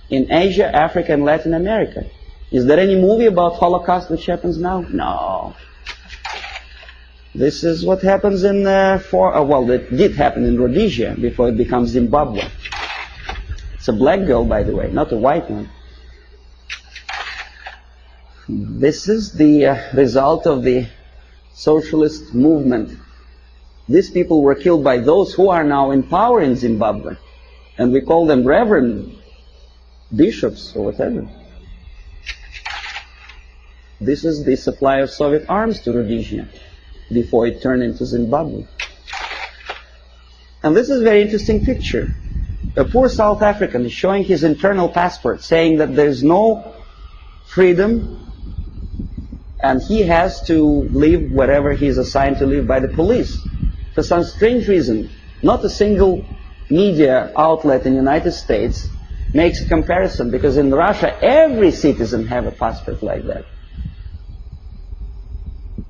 in Asia, Africa, and Latin America. Is there any movie about Holocaust which happens now? No. This is what happens in, well, it did happen in Rhodesia before it becomes Zimbabwe. It's a black girl, by the way, not a white one. This is the result of the socialist movement. These people were killed by those who are now in power in Zimbabwe. And we call them reverend bishops or whatever. This is the supply of Soviet arms to Rhodesia before it turned into Zimbabwe. And this is a very interesting picture. A poor South African is showing his internal passport, saying that there's no freedom and he has to live wherever he's assigned to live by the police. For some strange reason, not a single media outlet in the United States makes a comparison, because in Russia every citizen has a passport like that.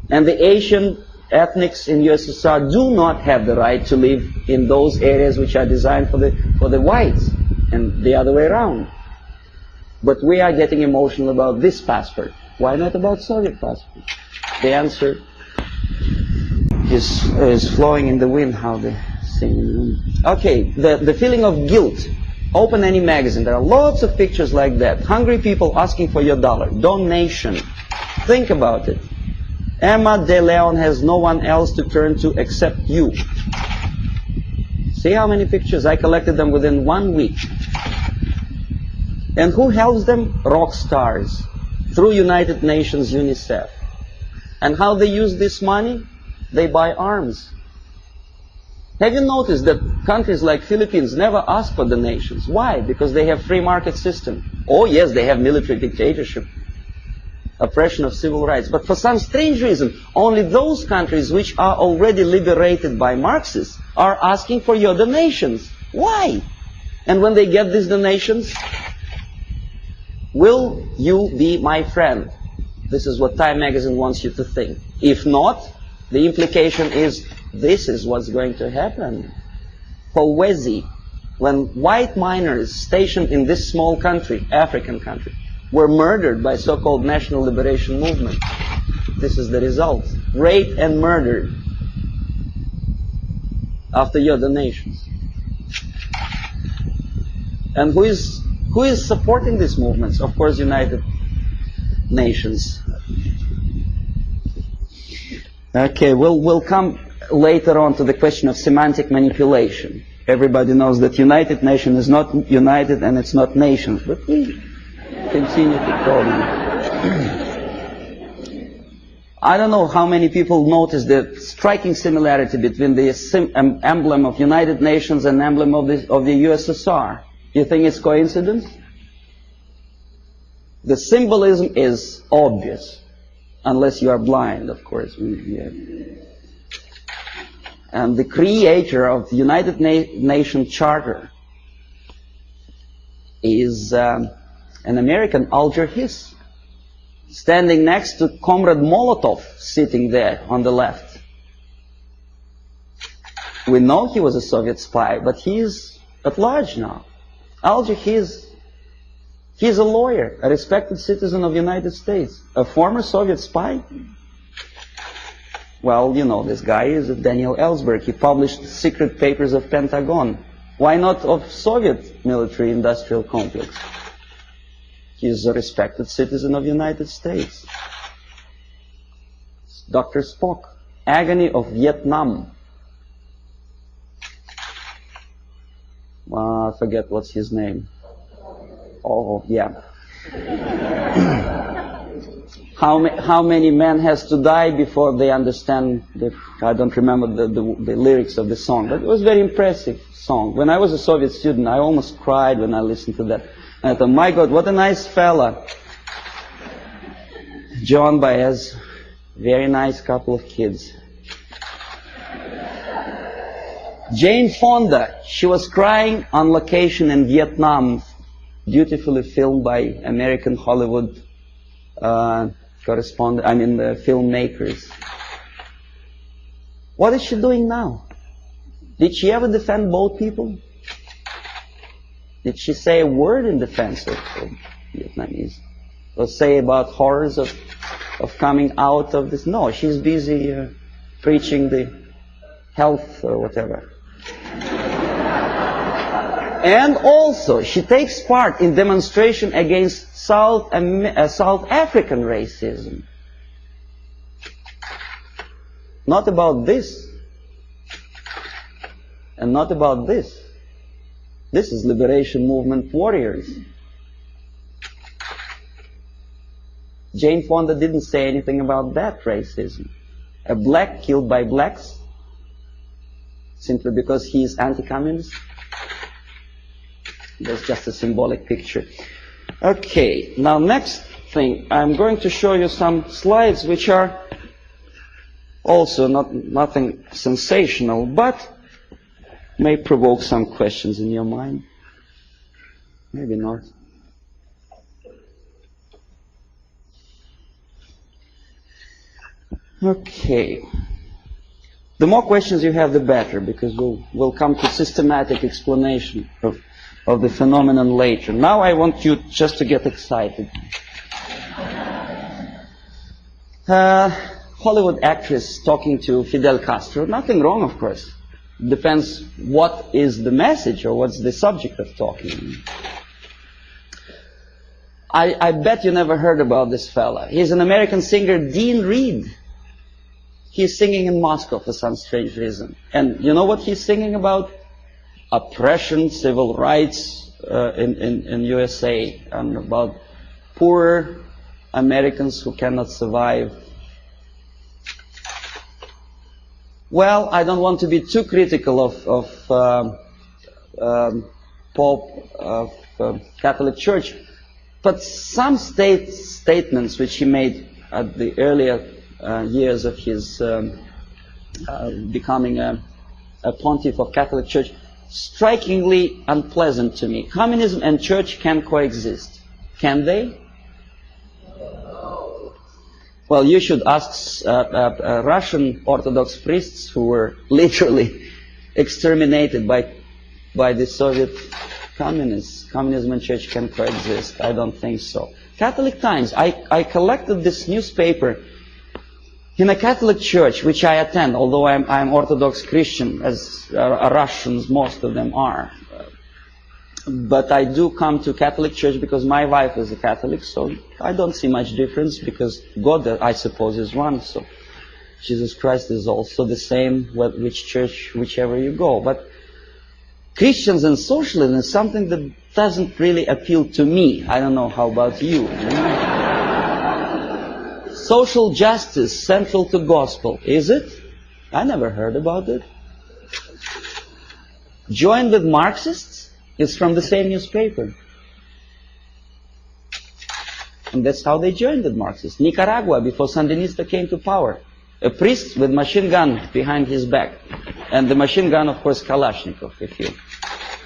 And the Asian ethnics in USSR do not have the right to live in those areas which are designed for the whites, and the other way around. But we are getting emotional about this passport. Why not about Soviet passport? The answer is flowing in the wind, how they sing in the wind. Okay, the feeling of guilt. Open any magazine. There are lots of pictures like that. Hungry people asking for your dollar. Donation. Think about it. Emma De Leon has no one else to turn to except you. See how many pictures? I collected them within 1 week. And who helps them? Rock stars. Through United Nations, UNICEF. And how they use this money? They buy arms. Have you noticed that countries like Philippines never ask for donations? Why? Because they have free market system. Oh yes, they have military dictatorship, oppression of civil rights. But for some strange reason, only those countries which are already liberated by Marxists are asking for your donations. Why? And when they get these donations, will you be my friend? This is what Time magazine wants you to think. If not, the implication is this is what's going to happen. Powezi, when white miners stationed in this small country, African country, were murdered by so-called National Liberation Movement. This is the result. Raped and murdered after your donations. And who is supporting these movements? Of course, United Nations. Okay, we'll come later on to the question of semantic manipulation. Everybody knows that United Nations is not united and it's not nations, but we continue to call them. I don't know how many people notice the striking similarity between the emblem of United Nations and emblem of the USSR. You think it's coincidence? The symbolism is obvious, unless you are blind, of course. Yeah. And the creator of the United Nations Charter is an American, Alger Hiss, standing next to Comrade Molotov, sitting there on the left. We know he was a Soviet spy, but he is at large now. Alger Hiss, he's a lawyer, a respected citizen of the United States, a former Soviet spy. Well, you know, this guy is Daniel Ellsberg. He published secret papers of Pentagon. Why not of Soviet military-industrial complex? He's a respected citizen of the United States. Dr. Spock, Agony of Vietnam. I forget what's his name. Oh, yeah. How many men has to die before they understand I don't remember the lyrics of the song, but it was a very impressive song. When I was a Soviet student, I almost cried when I listened to that. And I thought, my God, what a nice fella. John Baez, very nice couple of kids. Jane Fonda, she was crying on location in Vietnam, beautifully filmed by American Hollywood filmmakers. What is she doing now? Did she ever defend both people? Did she say a word in defense of Vietnamese? Or say about horrors of coming out of this? No, she's busy preaching the health or whatever. And also, she takes part in demonstration against South African racism. Not about this. And not about this. This is liberation movement warriors. Jane Fonda didn't say anything about that racism. A black killed by blacks simply because he is anti-communist. That's just a symbolic picture. Okay, now next thing, I'm going to show you some slides which are also nothing sensational, but may provoke some questions in your mind. Maybe not. Okay. The more questions you have, the better, because we'll come to systematic explanation of the phenomenon later. Now I want you just to get excited. Hollywood actress talking to Fidel Castro. Nothing wrong, of course. Depends what is the message or what's the subject of talking. I bet you never heard about this fella. He's an American singer, Dean Reed. He's singing in Moscow for some strange reason. And you know what he's singing about? Oppression, civil rights in USA, and about poor Americans who cannot survive. Well, I don't want to be too critical of Pope of Catholic Church, but some statements which he made at the earlier years of his becoming a pontiff of Catholic Church, strikingly unpleasant to me. Communism and church can coexist. Can they? Well, you should ask Russian Orthodox priests who were literally exterminated by the Soviet communists. Communism and church can coexist. I don't think so. Catholic Times. I collected this newspaper in a Catholic church which I attend, although I'm Orthodox Christian, as Russians, most of them are. But I do come to Catholic church because my wife is a Catholic, so I don't see much difference, because God, I suppose, is one, so Jesus Christ is also the same which church, whichever you go. But Christians and socialism is something that doesn't really appeal to me. I don't know, how about you? Social justice central to gospel, is it? I never heard about it. Join with Marxists? It's from the same newspaper. And that's how they joined with Marxists. Nicaragua, before Sandinista came to power. A priest with machine gun behind his back. And the machine gun, of course, Kalashnikov, if you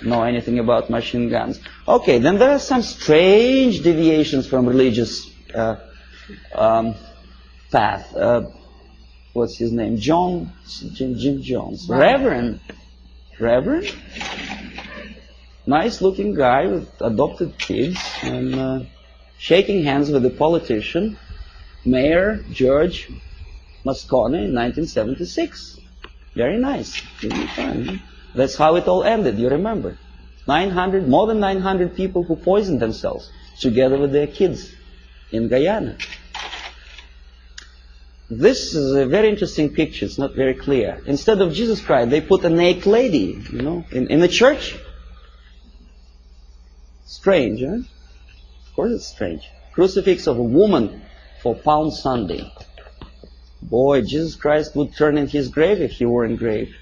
know anything about machine guns. Okay, then there are some strange deviations from religious path. What's his name? Jim Jones. Reverend? Nice looking guy with adopted kids, and shaking hands with the politician, Mayor George Moscone in 1976. Very nice. That's how it all ended, you remember. More than 900 people who poisoned themselves together with their kids in Guyana. This is a very interesting picture. It's not very clear. Instead of Jesus Christ, they put a naked lady, in the church. Strange, huh? Of course it's strange. Crucifix of a woman for Palm Sunday. Boy, Jesus Christ would turn in his grave if he were engraved.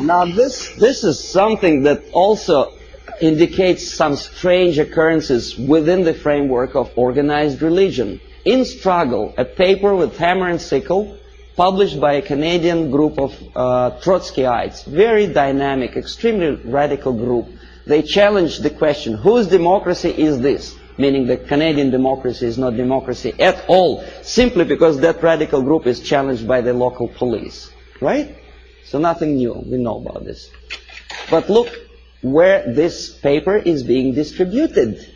Now this is something that also indicates some strange occurrences within the framework of organized religion. In Struggle, a paper with hammer and sickle, published by a Canadian group of Trotskyites, very dynamic, extremely radical group. They challenged the question, whose democracy is this? Meaning that Canadian democracy is not democracy at all, simply because that radical group is challenged by the local police. Right? So nothing new, we know about this. But look where this paper is being distributed.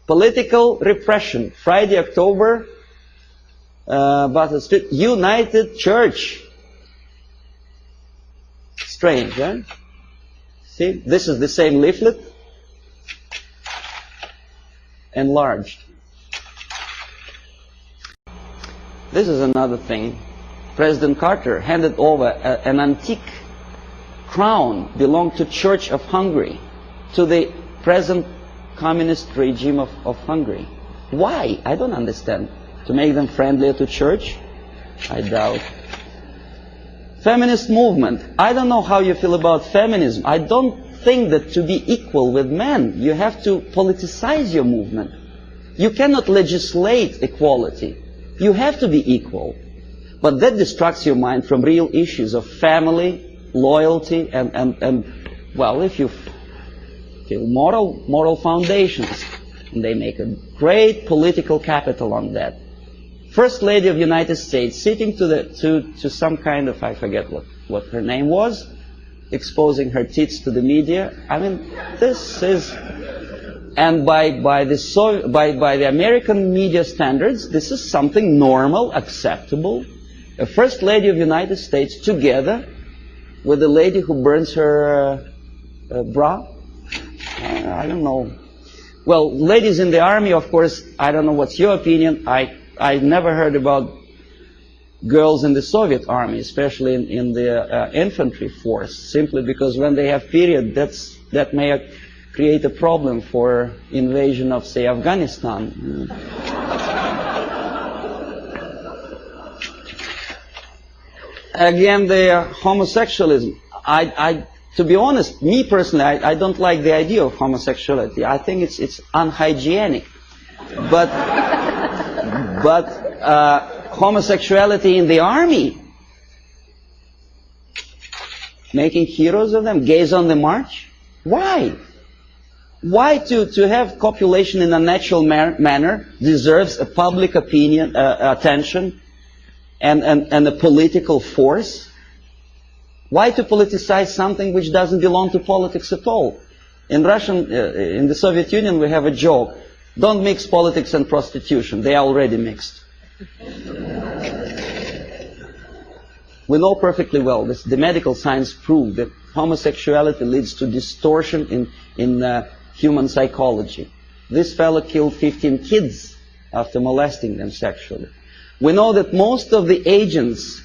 Political repression, Friday, October, Bathurst Street, United Church. Strange, huh? See, this is the same leaflet, enlarged. This is another thing. President Carter handed over an antique crown belonged to Church of Hungary to the present communist regime of Hungary. Why? I don't understand. To make them friendlier to church? I doubt. Feminist movement. I don't know how you feel about feminism. I don't think that to be equal with men, you have to politicize your movement. You cannot legislate equality. You have to be equal. But that distracts your mind from real issues of family, loyalty, and well, if you feel moral foundations, and they make a great political capital on that. First Lady of the United States sitting to some kind of, I forget what her name was, exposing her tits to the media. I mean, this is, and by the American media standards, this is something normal, acceptable. A First Lady of the United States together with a lady who burns her bra. I don't know. Well, ladies in the army, of course, I don't know what's your opinion. I never heard about girls in the Soviet army, especially in the infantry force, simply because when they have period, that may create a problem for invasion of, say, Afghanistan. Again, the homosexualism. To be honest, me personally, I don't like the idea of homosexuality. I think it's unhygienic. But homosexuality in the army, making heroes of them, gays on the march. Why? Why to have copulation in a natural manner deserves a public opinion, attention, and a political force? Why to politicize something which doesn't belong to politics at all? In the Soviet Union, we have a joke. Don't mix politics and prostitution. They are already mixed. We know perfectly well, the medical science proved that homosexuality leads to distortion in human psychology. This fellow killed 15 kids after molesting them sexually. We know that most of the agents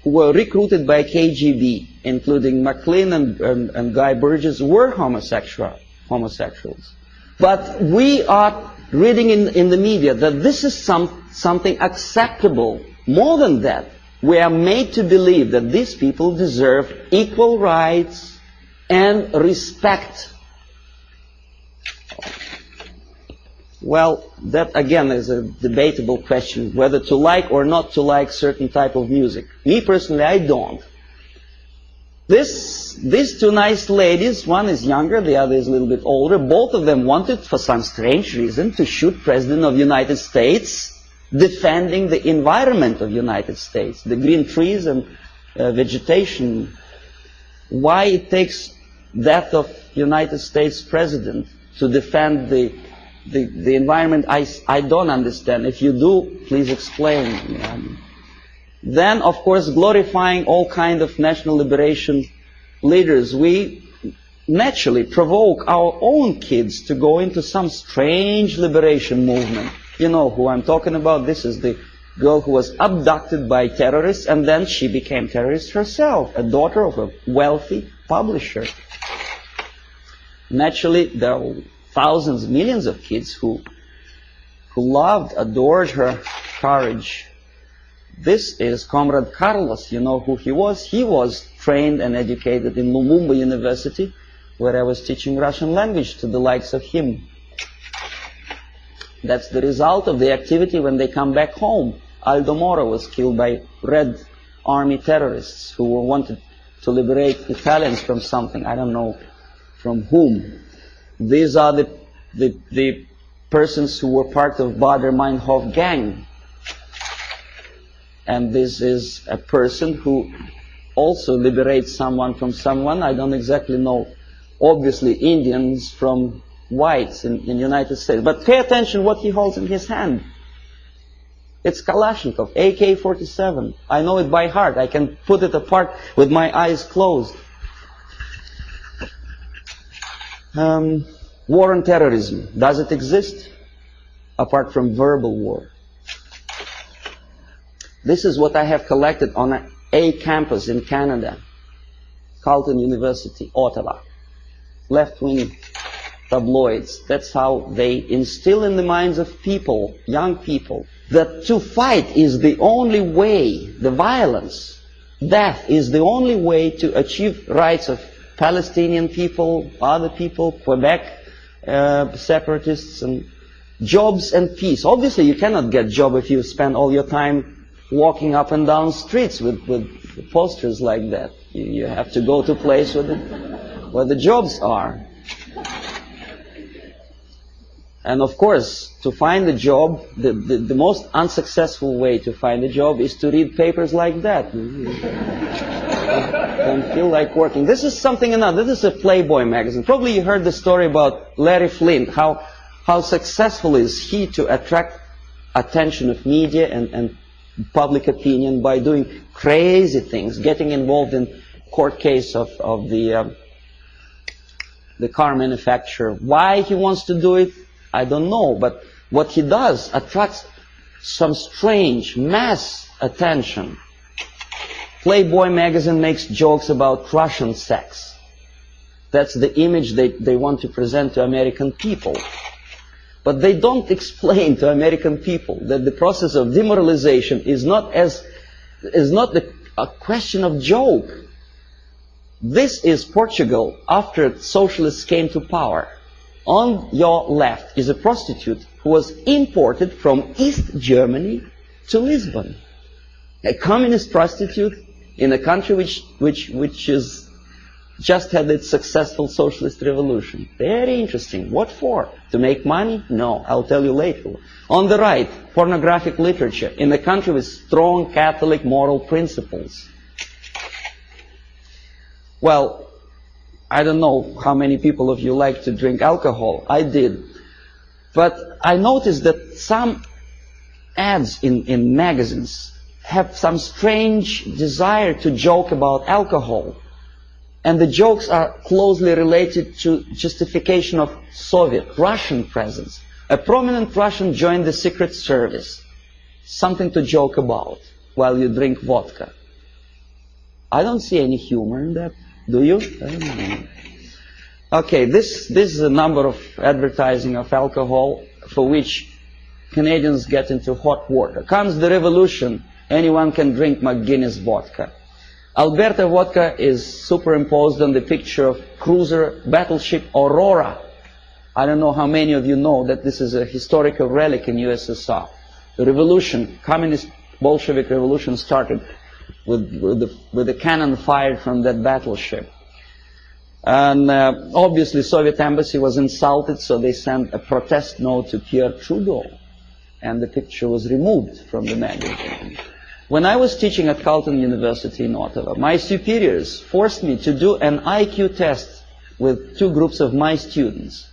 who were recruited by KGB, including McLean and Guy Burgess, were homosexuals. But we are reading in the media that this is something acceptable. More than that, we are made to believe that these people deserve equal rights and respect. Well, that again is a debatable question, whether to like or not to like certain type of music. Me personally, I don't. These two nice ladies, one is younger, the other is a little bit older, both of them wanted, for some strange reason, to shoot President of the United States, defending the environment of the United States, the green trees and vegetation. Why it takes death of United States President to defend the environment, I don't understand. If you do, please explain. Then, of course, glorifying all kind of national liberation leaders, we naturally provoke our own kids to go into some strange liberation movement. You know who I'm talking about. This is the girl who was abducted by terrorists, and then she became terrorist herself, a daughter of a wealthy publisher. Naturally, there are thousands, millions of kids who loved, adored her courage. This is Comrade Carlos. You know who he was? He was trained and educated in Lumumba University, where I was teaching Russian language to the likes of him. That's the result of the activity when they come back home. Aldo Moro was killed by Red Army terrorists who were wanted to liberate Italians from something. I don't know from whom. These are the persons who were part of Baader-Meinhof gang. And this is a person who also liberates someone from someone. I don't exactly know. Obviously, Indians from whites in the United States. But pay attention what he holds in his hand. It's Kalashnikov, AK-47. I know it by heart. I can put it apart with my eyes closed. War on terrorism. Does it exist? Apart from verbal war. This is what I have collected on a campus in Canada. Carleton University, Ottawa. Left-wing tabloids. That's how they instill in the minds of people, young people, that to fight is the only way, the violence, death is the only way to achieve rights of Palestinian people, other people, Quebec separatists, and jobs and peace. Obviously, you cannot get job if you spend all your time walking up and down streets with posters like that. You have to go to a place where the jobs are. And of course, to find a job, the most unsuccessful way to find a job is to read papers like that. Don't feel like working. This is something another. This is a Playboy magazine. Probably you heard the story about Larry Flint, how successful is he to attract attention of media and public opinion by doing crazy things, getting involved in court case of the car manufacturer. Why he wants to do it, I don't know, but what he does attracts some strange mass attention. Playboy magazine makes jokes about Russian sex. That's the image they want to present to American people. But they don't explain to American people that the process of demoralization is not a question of joke. This is Portugal after socialists came to power. On your left is a prostitute who was imported from East Germany to Lisbon. A communist prostitute in a country which is just had its successful socialist revolution. Very interesting. What for? To make money? No, I'll tell you later. On the right, pornographic literature in a country with strong Catholic moral principles. Well, I don't know how many people of you like to drink alcohol. I did. But I noticed that some ads in magazines have some strange desire to joke about alcohol. And the jokes are closely related to justification of Soviet, Russian presence. A prominent Russian joined the secret service. Something to joke about while you drink vodka. I don't see any humor in that. Do you? I don't know. Okay, this is a number of advertising of alcohol for which Canadians get into hot water. Comes the revolution, anyone can drink McGuinness vodka. Alberta vodka is superimposed on the picture of cruiser battleship Aurora. I don't know how many of you know that this is a historical relic in USSR. The revolution, communist Bolshevik revolution started with the cannon fired from that battleship. And obviously Soviet embassy was insulted, so they sent a protest note to Pierre Trudeau. And the picture was removed from the magazine. When I was teaching at Carleton University in Ottawa, my superiors forced me to do an IQ test with two groups of my students.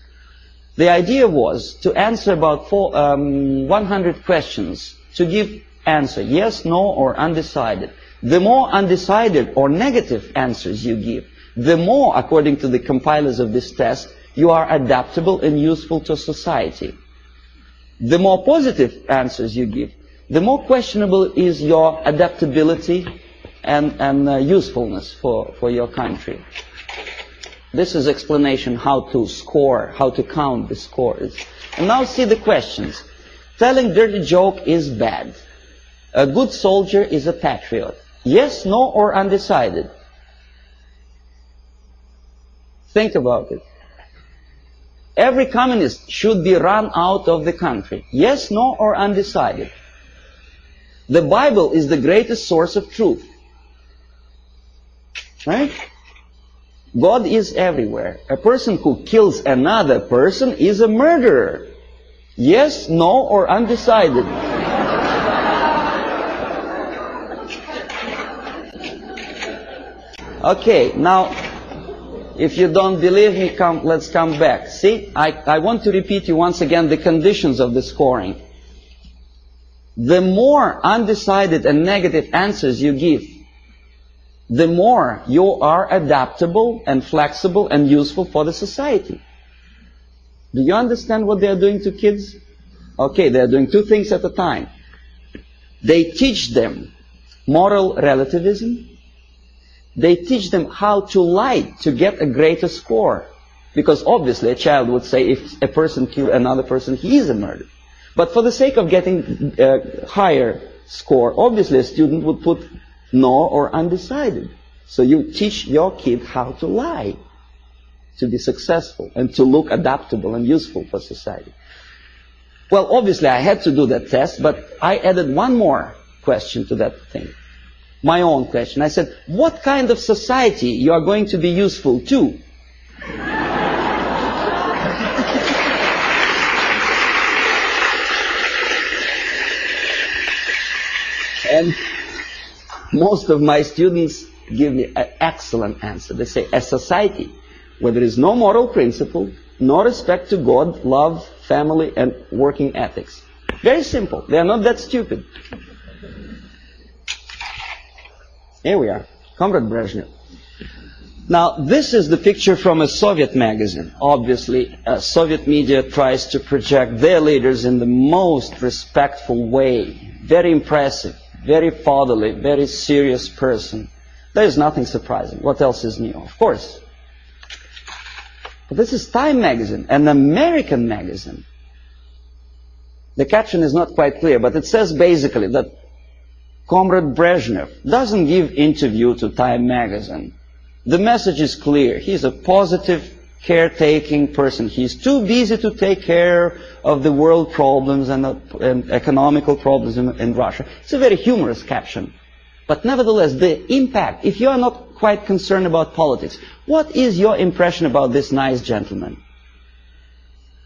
The idea was to answer about 100 questions, to give answer yes, no, or undecided. The more undecided or negative answers you give, the more, according to the compilers of this test, you are adaptable and useful to society. The more positive answers you give, the more questionable is your adaptability and usefulness for your country. This is explanation how to score, how to count the scores. And now see the questions. Telling dirty joke is bad. A good soldier is a patriot. Yes, no, or undecided? Think about it. Every communist should be run out of the country. Yes, no, or undecided? The Bible is the greatest source of truth. Right? God is everywhere. A person who kills another person is a murderer. Yes, no, or undecided? Okay, now, if you don't believe me, let's come back. See, I want to repeat you once again the conditions of the scoring. The more undecided and negative answers you give, the more you are adaptable and flexible and useful for the society. Do you understand what they are doing to kids? Okay, they are doing two things at a time. They teach them moral relativism. They teach them how to lie to get a greater score. Because obviously a child would say if a person kills another person, he is a murderer. But for the sake of getting a higher score, obviously a student would put no or undecided. So you teach your kid how to lie to be successful and to look adaptable and useful for society. Well, obviously I had to do that test, but I added one more question to that thing. My own question. I said, what kind of society you are going to be useful to? And most of my students give me an excellent answer. They say, a society where there is no moral principle, no respect to God, love, family, and working ethics. Very simple. They are not that stupid. Here we are, Comrade Brezhnev. Now, this is the picture from a Soviet magazine. Obviously, Soviet media tries to project their leaders in the most respectful way. Very impressive, very fatherly, very serious person. There is nothing surprising. What else is new? Of course. But this is Time magazine, an American magazine. The caption is not quite clear, but it says basically that Comrade Brezhnev doesn't give interview to Time magazine. The message is clear. He's a positive, caretaking person. He's too busy to take care of the world problems and economical problems in Russia. It's a very humorous caption. But nevertheless, the impact, if you are not quite concerned about politics, what is your impression about this nice gentleman?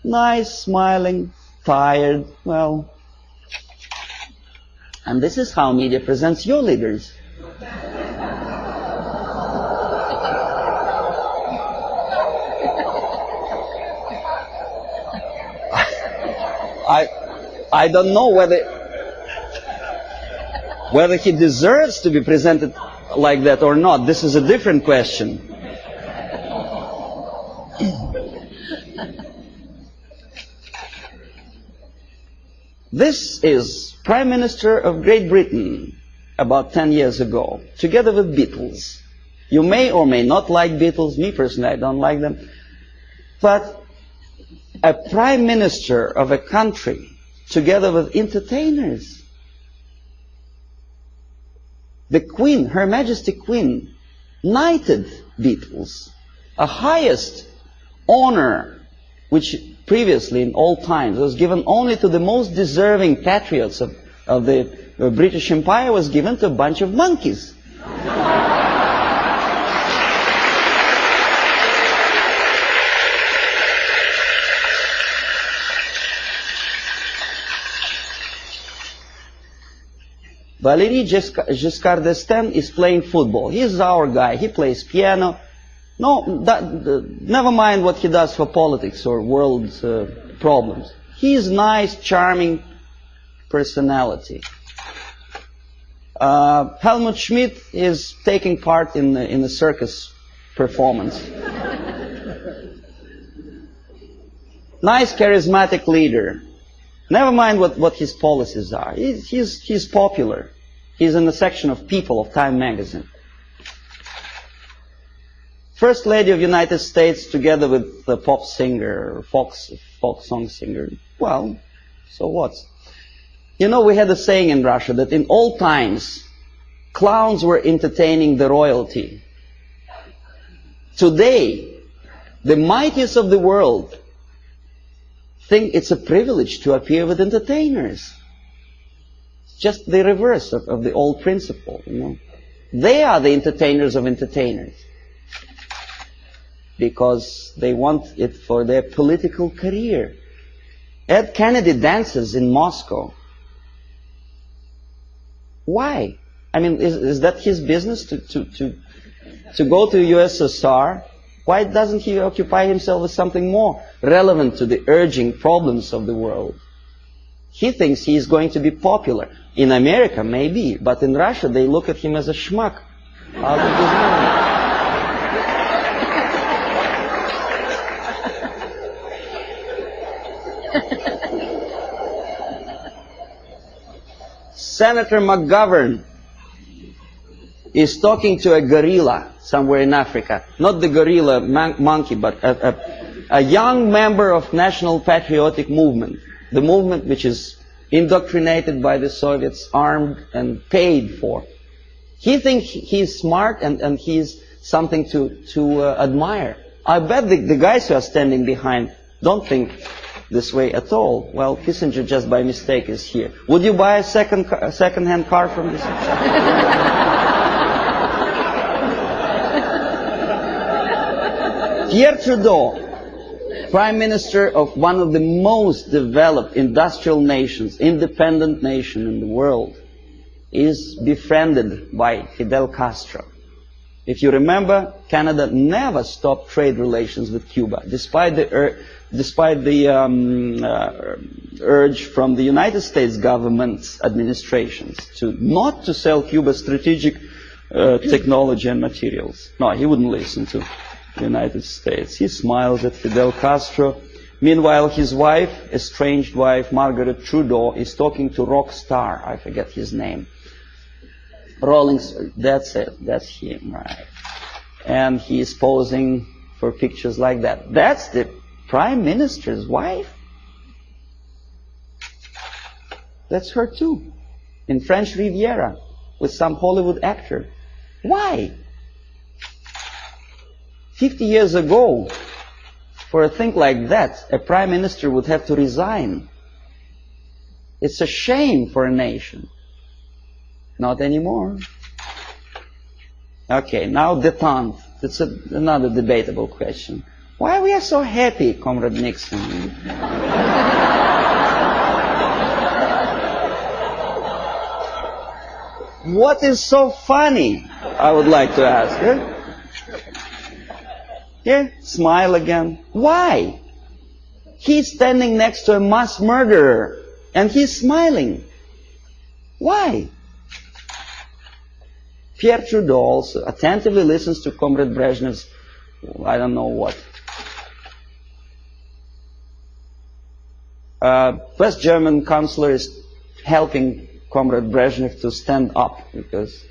Nice, smiling, tired, well. And this is how media presents your leaders. I don't know whether he deserves to be presented like that or not. This is a different question. This is Prime Minister of Great Britain about 10 years ago, together with Beatles. You may or may not like Beatles. Me personally, I don't like them. But a Prime Minister of a country together with entertainers. The Queen, Her Majesty Queen, knighted Beatles, a highest honor which previously in all times was given only to the most deserving patriots of the British Empire, was given to a bunch of monkeys. Valéry Giscard d'Estaing is playing football. He's our guy. He plays piano. No, never mind what he does for politics or world problems. He's nice, charming personality. Helmut Schmidt is taking part in a circus performance. Nice, charismatic leader. Never mind what his policies are. He's popular. He's in the section of People of Time magazine. First Lady of the United States together with the pop singer, folk song singer. Well, so what? You know, we had a saying in Russia that in old times, clowns were entertaining the royalty. Today, the mightiest of the world think it's a privilege to appear with entertainers. It's just the reverse of the old principle, you know. They are the entertainers of entertainers because they want it for their political career. Ed Kennedy dances in Moscow. Why? I mean, is that his business to go to USSR? Why doesn't he occupy himself with something more relevant to the urging problems of the world? He thinks he is going to be popular. In America, maybe, but in Russia, they look at him as a schmuck out of his mind. Senator McGovern is talking to a gorilla somewhere in Africa. Not the gorilla monkey, but a young member of National Patriotic Movement. The movement which is indoctrinated by the Soviets, armed and paid for. He thinks he's smart and he's something to admire. I bet the guys who are standing behind don't think this way at all. Well, Kissinger just by mistake is here. Would you buy a second-hand car from this? Pierre Trudeau, Prime Minister of one of the most developed industrial nations, independent nation in the world, is befriended by Fidel Castro. If you remember, Canada never stopped trade relations with Cuba, despite the urge from the United States government's administrations not to sell Cuba strategic technology and materials. No, he wouldn't listen to the United States. He smiles at Fidel Castro. Meanwhile, his wife, estranged wife, Margaret Trudeau, is talking to rock star. I forget his name. That's it. That's him, right? And he is posing for pictures like that. That's the Prime Minister's wife? That's her too. In French Riviera, with some Hollywood actor. Why? 50 years ago, for a thing like that, a Prime Minister would have to resign. It's a shame for a nation. Not anymore. Okay, now détente. That's another debatable question. Why we are so happy, Comrade Nixon? What is so funny? I would like to ask. Yeah, smile again. Why? He's standing next to a mass murderer and he's smiling. Why? Pierre Trudeau also attentively listens to Comrade Brezhnev's, I don't know what. West German chancellor is helping Comrade Brezhnev to stand up because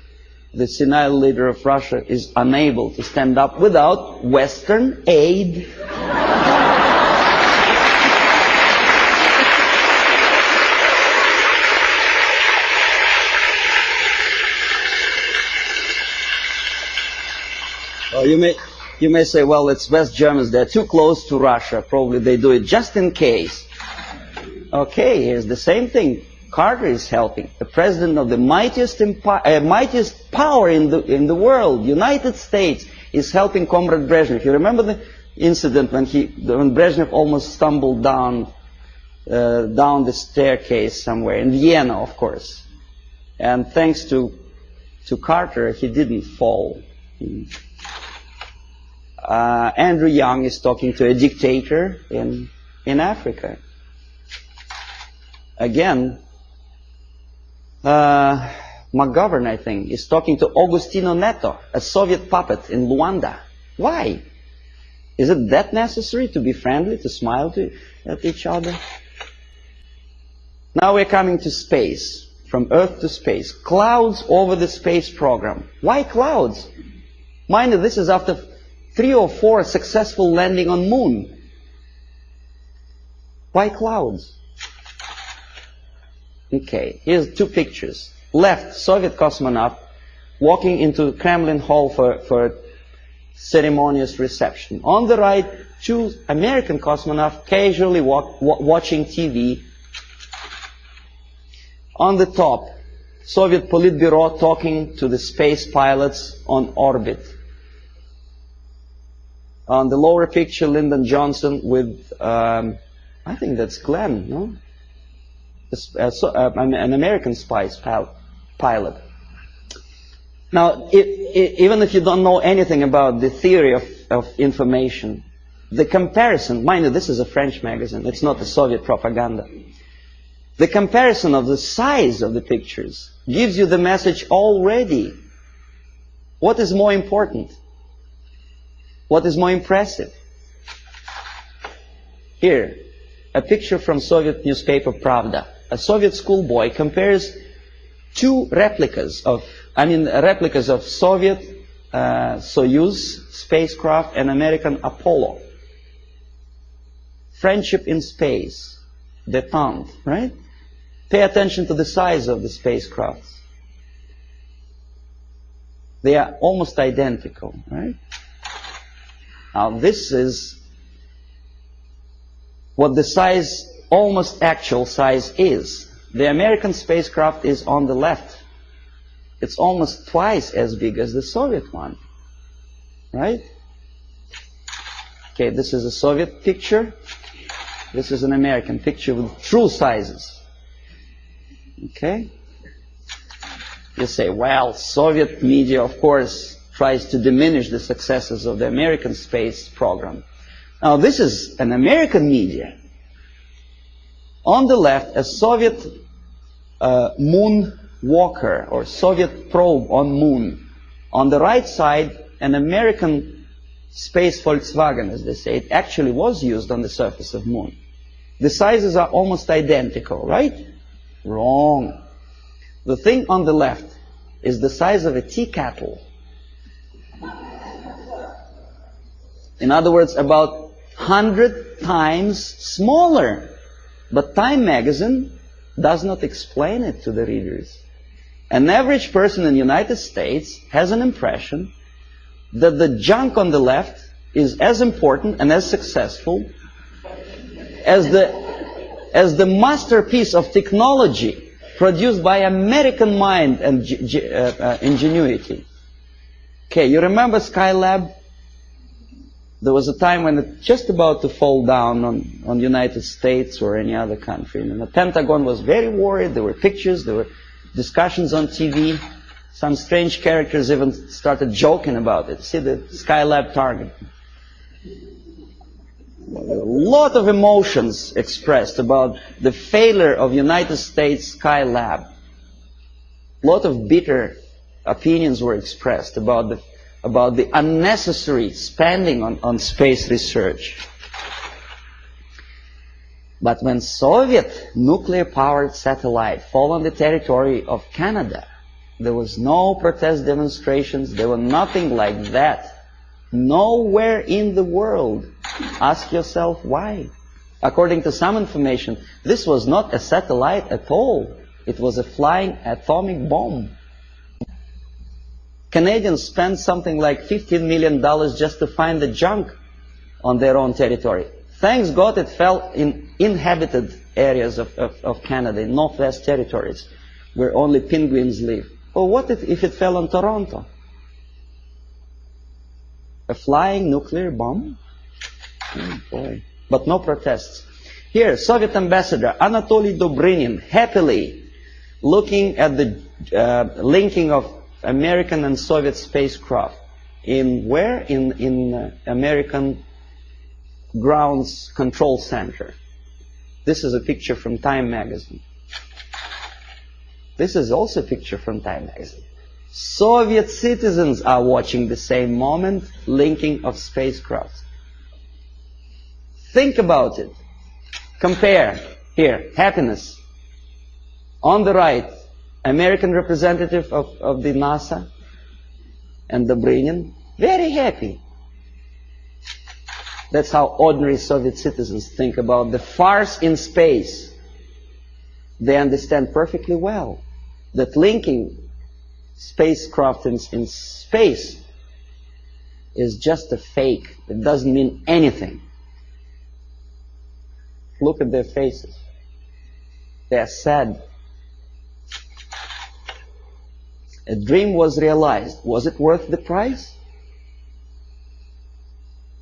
the senile leader of Russia is unable to stand up without Western aid. You may say, well, it's West Germans, they're too close to Russia, probably they do it just in case. Okay, here's the same thing. Carter is helping. The president of the mightiest power in the world, United States, is helping Comrade Brezhnev. You remember the incident when Brezhnev almost stumbled down the staircase somewhere in Vienna, of course. And thanks to Carter, he didn't fall. Andrew Young is talking to a dictator in Africa. Again, McGovern, I think, is talking to Agostino Neto, a Soviet puppet in Luanda. Why? Is it that necessary to be friendly, to smile at each other? Now we're coming to space, from Earth to space. Clouds over the space program. Why clouds? Mind you, this is after 3 or 4 successful landing on Moon. Why clouds? Okay, here's two pictures. Left, Soviet cosmonaut walking into Kremlin Hall for ceremonious reception. On the right, two American cosmonauts casually watching TV. On the top, Soviet Politburo talking to the space pilots on orbit. On the lower picture, Lyndon Johnson with, I think that's Glenn, no? An American space pilot. Now, even if you don't know anything about the theory of information, the comparison, mind you, this is a French magazine, it's not a Soviet propaganda. The comparison of the size of the pictures gives you the message already. What is more important? What is more impressive? Here, a picture from Soviet newspaper Pravda. A Soviet schoolboy compares two replicas of Soviet Soyuz spacecraft and American Apollo. Friendship in space, détente, right? Pay attention to the size of the spacecrafts. They are almost identical, right? Now this is what the size, almost actual size is. The American spacecraft is on the left. It's almost twice as big as the Soviet one, right? Okay, this is a Soviet picture. This is an American picture with true sizes. Okay? You say, well, Soviet media, of course, tries to diminish the successes of the American space program. Now, this is an American media. On the left, a Soviet moon walker or Soviet probe on moon. On the right side, an American space Volkswagen, as they say. It actually was used on the surface of moon. The sizes are almost identical, right? Wrong. The thing on the left is the size of a tea kettle. In other words, about 100 times smaller. But Time magazine does not explain it to the readers. An average person in the United States has an impression that the junk on the left is as important and as successful as the masterpiece of technology produced by American mind and ingenuity. Okay, you remember Skylab? There was a time when it was just about to fall down on the United States or any other country. And the Pentagon was very worried. There were pictures, there were discussions on TV. Some strange characters even started joking about it. See the Skylab target. A lot of emotions expressed about the failure of United States Skylab. A lot of bitter opinions were expressed about the unnecessary spending on space research. But when Soviet nuclear-powered satellite fell on the territory of Canada, there was no protest demonstrations, there were nothing like that. Nowhere in the world. Ask yourself why. According to some information, this was not a satellite at all. It was a flying atomic bomb. Canadians spent something like $15 million just to find the junk on their own territory. Thanks God it fell in inhabited areas of Canada, in Northwest Territories, where only penguins live. Or what if it fell on Toronto? A flying nuclear bomb? Oh boy. But no protests. Here, Soviet ambassador Anatoly Dobrinin happily looking at the linking of American and Soviet spacecraft. In where? In American Grounds Control Center. This is a picture from Time magazine. This is also a picture from Time magazine. Soviet citizens are watching the same moment, linking of spacecraft. Think about it. Compare. Here, happiness. On the right, American representative of the NASA and Dobrinin, very happy. That's how ordinary Soviet citizens think about the farce in space. They understand perfectly well that linking spacecraft in space is just a fake. It doesn't mean anything. Look at their faces. They are sad. A dream was realized. Was it worth the price?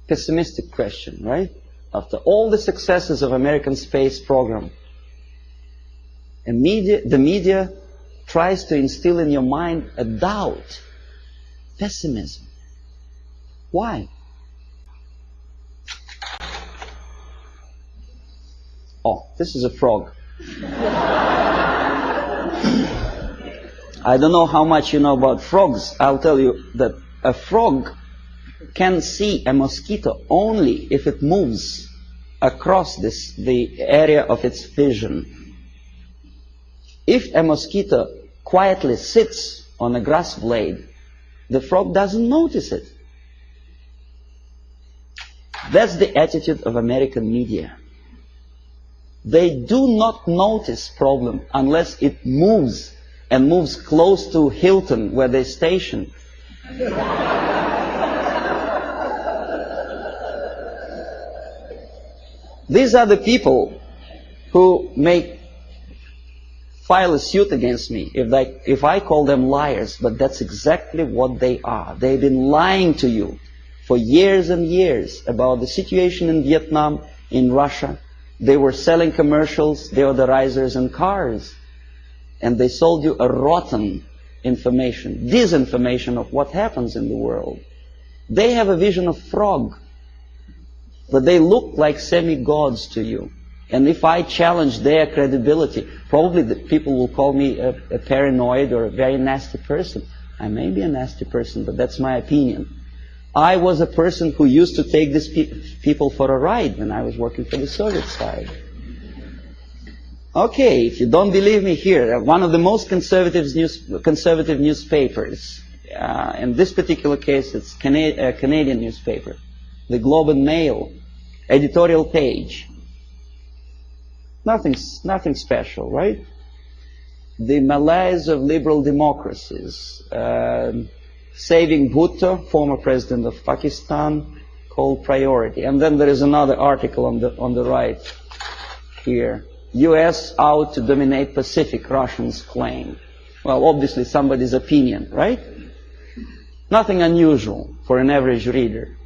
Pessimistic question, right? After all the successes of American space program, the media tries to instill in your mind a doubt, pessimism. Why? Oh, this is a frog. I don't know how much you know about frogs. I'll tell you that a frog can see a mosquito only if it moves across the area of its vision. If a mosquito quietly sits on a grass blade, the frog doesn't notice it. That's the attitude of American media. They do not notice problem unless it moves, and moves close to Hilton where they station. These are the people who may file a suit against me if I call them liars, but that's exactly what they are. They've been lying to you for years and years about the situation in Vietnam, in Russia. They were selling commercials, deodorizers and cars. And they sold you a rotten information, disinformation of what happens in the world. They have a vision of frog, but they look like semi-gods to you. And if I challenge their credibility, probably the people will call me a paranoid or a very nasty person. I may be a nasty person, but that's my opinion. I was a person who used to take these people for a ride when I was working for the Soviet side. Okay, if you don't believe me, here, one of the most conservative newspapers, in this particular case it's a Canadian newspaper, the Globe and Mail, editorial page. Nothing special, right? The malaise of liberal democracies. Saving Bhutto, former president of Pakistan, called priority. And then there is another article on the right here. US out to dominate Pacific, Russians claim. Well, obviously somebody's opinion, right? Nothing unusual for an average reader.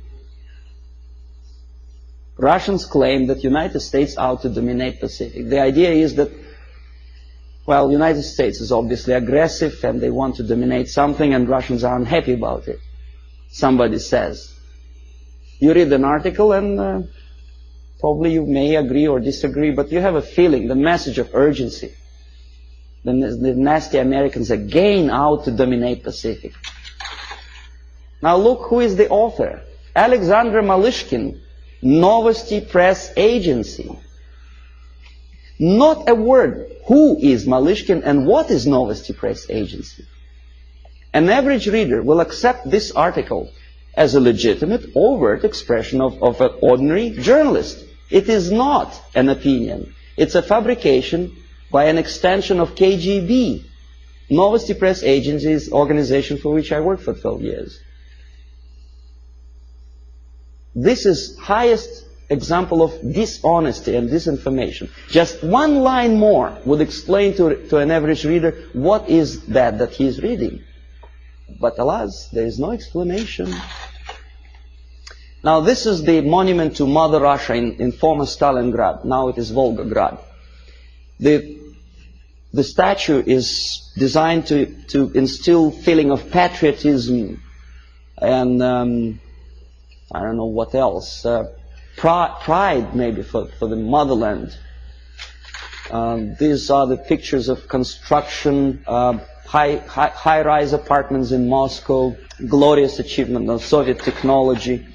Russians claim that United States out to dominate Pacific. The idea is that, well, United States is obviously aggressive and they want to dominate something and Russians are unhappy about it. Somebody says. You read an article and probably you may agree or disagree, but you have a feeling, the message of urgency. The nasty Americans again out to dominate Pacific. Now look who is the author. Alexander Malishkin, Novosti Press Agency. Not a word. Who is Malishkin and what is Novosti Press Agency? An average reader will accept this article as a legitimate, overt expression of an ordinary journalist. It is not an opinion. It's a fabrication by an extension of KGB. Novosti Press Agency is an organization for which I worked for 12 years. This is highest example of dishonesty and disinformation. Just one line more would explain to an average reader what is that he is reading. But alas, there is no explanation. Now this is the monument to Mother Russia in former Stalingrad. Now it is Volgograd. The statue is designed to instill feeling of patriotism and I don't know what else. Pride maybe for the motherland. These are the pictures of construction, high-rise apartments in Moscow, glorious achievement of Soviet technology,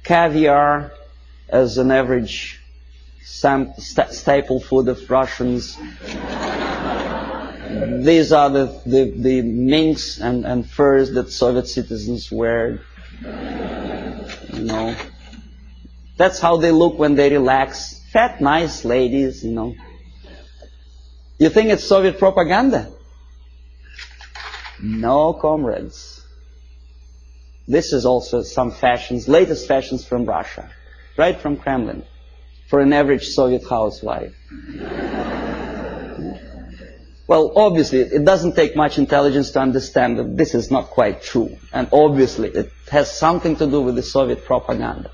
caviar as an average staple food of Russians. These are the minks and furs that Soviet citizens wear. You know, that's how they look when they relax. Fat, nice ladies, you know. You think it's Soviet propaganda? No, comrades. This is also some fashions, latest fashions from Russia, right from Kremlin, for an average Soviet housewife. Well, obviously, it doesn't take much intelligence to understand that this is not quite true. And obviously, it has something to do with the Soviet propaganda.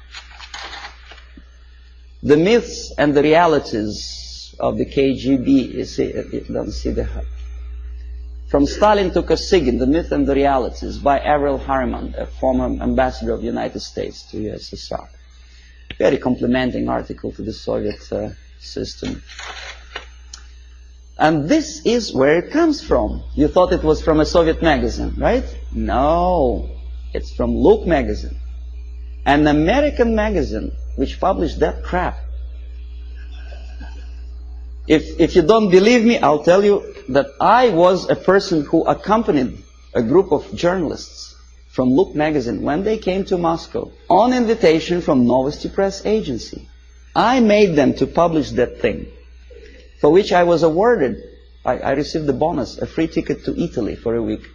The myths and the realities of the KGB, you don't see the... From Stalin to Kosygin, The Myth and the Realities, by Avril Harriman, a former ambassador of the United States to USSR. Very complimenting article to the Soviet system. And this is where it comes from. You thought it was from a Soviet magazine, right? No, it's from Look magazine. An American magazine which published that crap. If you don't believe me, I'll tell you that I was a person who accompanied a group of journalists from Look magazine when they came to Moscow on invitation from Novosti Press Agency. I made them to publish that thing, for which I was awarded, I received the bonus, a free ticket to Italy for a week.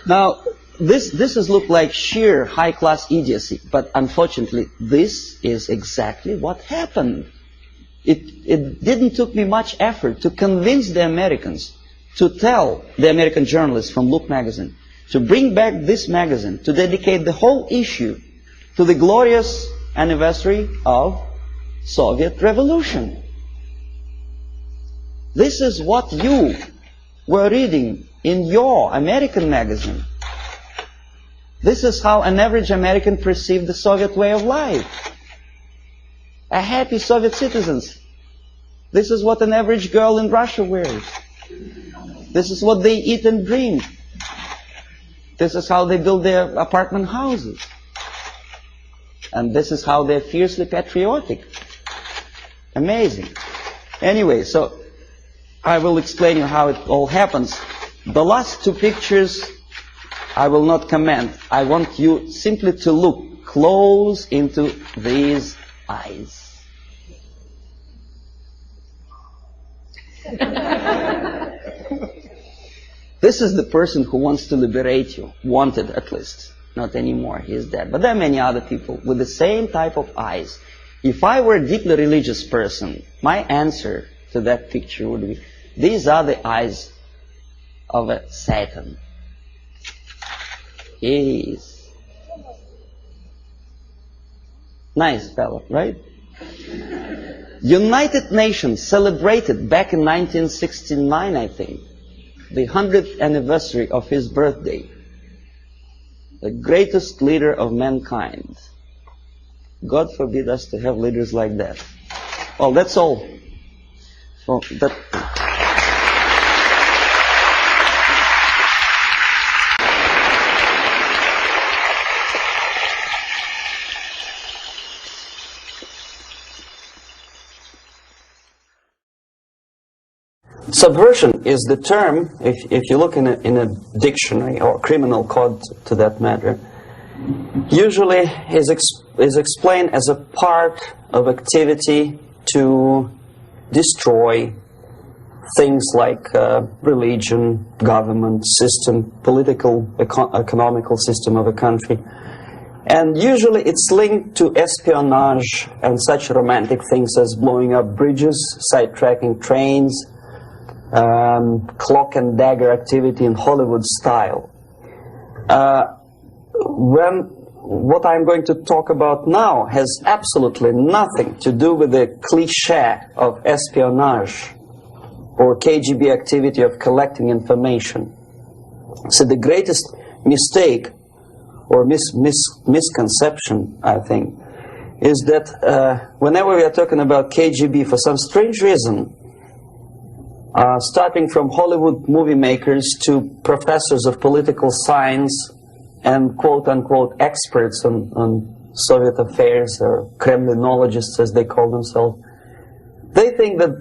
Now, this is look like sheer high-class idiocy, but unfortunately, this is exactly what happened. It didn't took me much effort to convince the Americans to tell the American journalists from Look magazine to bring back this magazine, to dedicate the whole issue to the glorious anniversary of Soviet Revolution. This is what you were reading in your American magazine. This is how an average American perceived the Soviet way of life. A happy Soviet citizens. This is what an average girl in Russia wears. This is what they eat and drink. This is how they build their apartment houses. And this is how they're fiercely patriotic. Amazing. Anyway, so I will explain you how it all happens. The last two pictures I will not comment. I want you simply to look close into these eyes. This is the person who wants to liberate you, wanted at least. Not anymore, he is dead. But there are many other people with the same type of eyes. If I were a deeply religious person, my answer to that picture would be, these are the eyes of a Satan. He is nice fellow, right? United Nations celebrated back in 1969, I think, the 100th anniversary of his birthday. The greatest leader of mankind. God forbid us to have leaders like that. Well, that's all. Well, Subversion is the term, if you look in a dictionary or criminal code to that matter, usually is explained as a part of activity to destroy things like religion, government, system, political, economical system of a country. And usually it's linked to espionage and such romantic things as blowing up bridges, sidetracking trains, cloak and dagger activity in Hollywood style. What I'm going to talk about now has absolutely nothing to do with the cliché of espionage or KGB activity of collecting information. So the greatest mistake or misconception, I think, is that whenever we are talking about KGB, for some strange reason, starting from Hollywood movie makers to professors of political science and quote-unquote experts on Soviet affairs, or Kremlinologists as they call themselves, they think that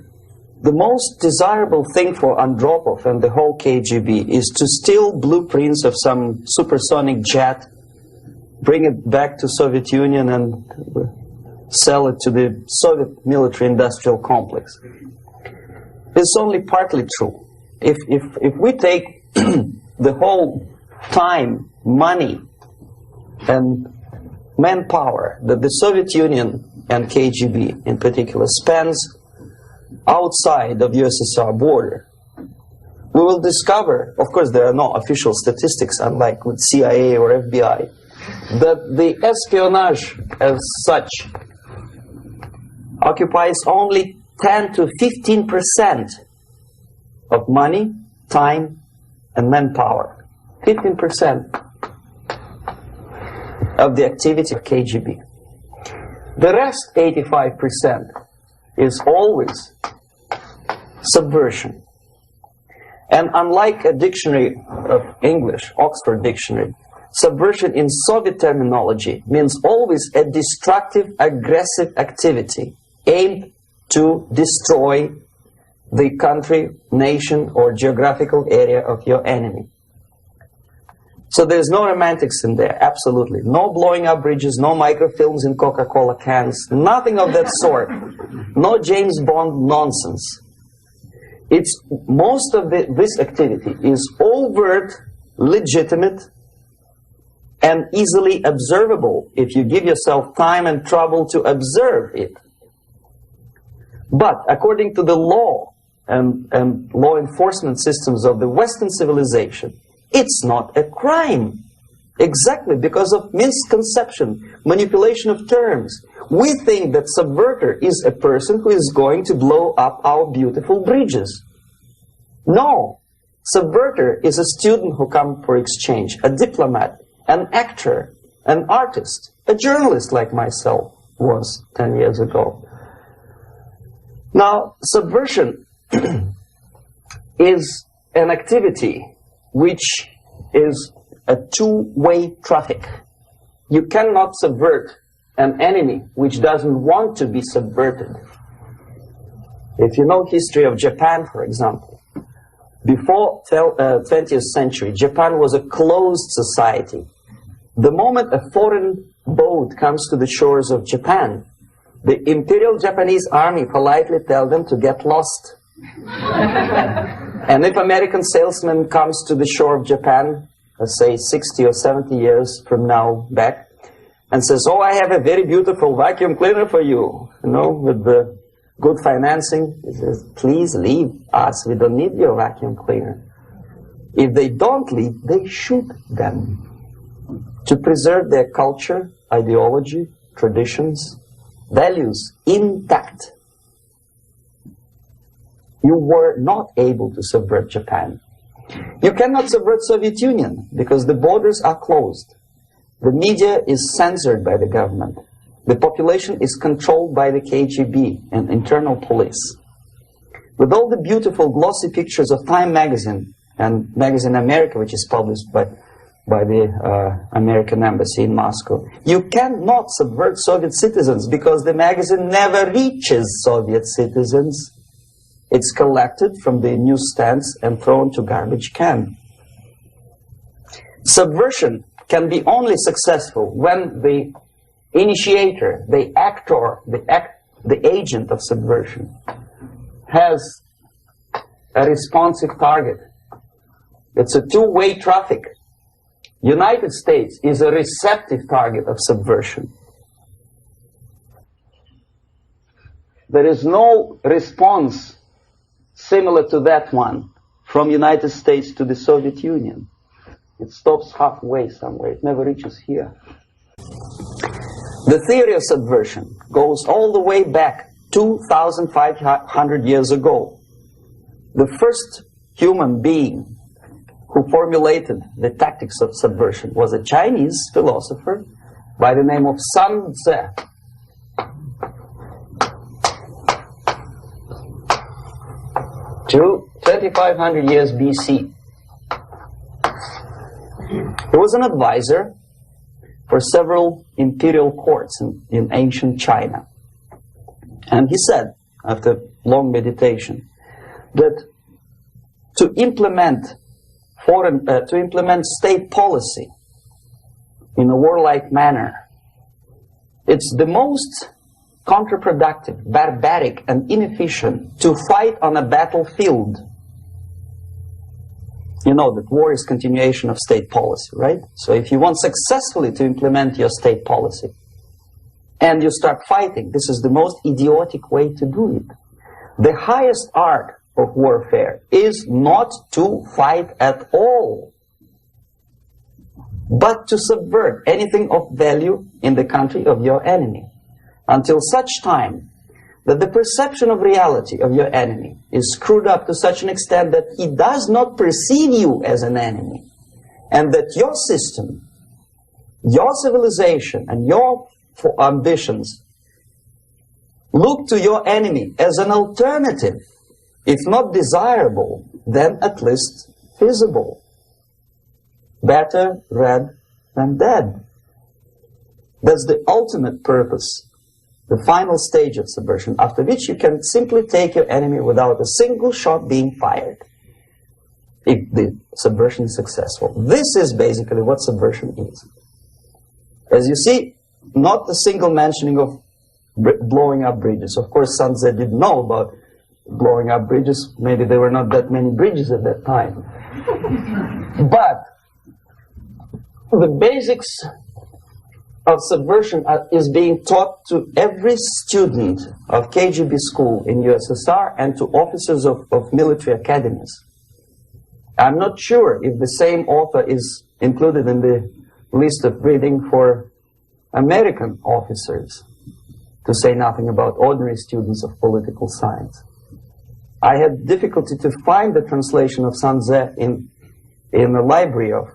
the most desirable thing for Andropov and the whole KGB is to steal blueprints of some supersonic jet bring it back to Soviet Union and sell it to the Soviet military-industrial complex. It's only partly true. If we take the whole time, money, and manpower that the Soviet Union and KGB in particular spends outside of USSR border, we will discover, of course there are no official statistics unlike with CIA or FBI, that the espionage as such occupies only 10 to 15% of money, time, and manpower. 15% of the activity of KGB. The rest, 85%, is always subversion. And unlike a dictionary of English, Oxford Dictionary, subversion in Soviet terminology means always a destructive, aggressive activity aimed to destroy the country, nation, or geographical area of your enemy. So there's no romantics in there, absolutely. No blowing up bridges, no microfilms in Coca-Cola cans, nothing of that sort. No James Bond nonsense. It's most of this activity is overt, legitimate, and easily observable if you give yourself time and trouble to observe it. But according to the law and law enforcement systems of the Western civilization, it's not a crime. Exactly because of misconception, manipulation of terms. We think that subverter is a person who is going to blow up our beautiful bridges. No. Subverter is a student who comes for exchange, a diplomat, an actor, an artist, a journalist like myself was 10 years ago. Now, subversion is an activity which is a two-way traffic. You cannot subvert an enemy which doesn't want to be subverted. If you know history of Japan, for example, before 20th century, Japan was a closed society. The moment a foreign boat comes to the shores of Japan, the Imperial Japanese Army politely tells them to get lost. And if American salesman comes to the shore of Japan, let's say 60 or 70 years from now back, and says, oh, I have a very beautiful vacuum cleaner for you, you know, with the good financing, he says, please leave us, we don't need your vacuum cleaner. If they don't leave, they shoot them to preserve their culture, ideology, traditions, values intact. You were not able to subvert Japan. You cannot subvert Soviet Union because the borders are closed. The media is censored by the government. The population is controlled by the KGB and internal police. With all the beautiful glossy pictures of Time magazine and Magazine America, which is published by the American embassy in Moscow, you cannot subvert Soviet citizens because the magazine never reaches Soviet citizens. It's collected from the newsstands and thrown to garbage can. Subversion can be only successful when the initiator, the actor, the agent of subversion has a responsive target. It's a two-way traffic. United States is a receptive target of subversion. There is no response similar to that one from United States to the Soviet Union. It stops halfway somewhere. It never reaches here. The theory of subversion goes all the way back 2,500 years ago. The first human being who formulated the tactics of subversion was a Chinese philosopher by the name of Sun Tzu. To 2,500 years BC. He was an advisor for several imperial courts in ancient China. And he said, after long meditation, that to implement state policy in a warlike manner. It's the most counterproductive, barbaric, and inefficient to fight on a battlefield. You know that war is continuation of state policy, right? So if you want successfully to implement your state policy, and you start fighting, this is the most idiotic way to do it. The highest art of warfare is not to fight at all, but to subvert anything of value in the country of your enemy, until such time that the perception of reality of your enemy is screwed up to such an extent that he does not perceive you as an enemy, and that your system, your civilization, and your ambitions look to your enemy as an alternative, if not desirable, then at least feasible. Better red than dead. That's the ultimate purpose, the final stage of subversion, after which you can simply take your enemy without a single shot being fired, if the subversion is successful. This is basically what subversion is. As you see, not a single mentioning of blowing up bridges. Of course, Sun Tzu didn't know about blowing up bridges. Maybe there were not that many bridges at that time. But the basics of subversion is being taught to every student of KGB school in USSR and to officers of military academies. I'm not sure if the same author is included in the list of reading for American officers, to say nothing about ordinary students of political science. I had difficulty to find the translation of Sun Tzu in the library of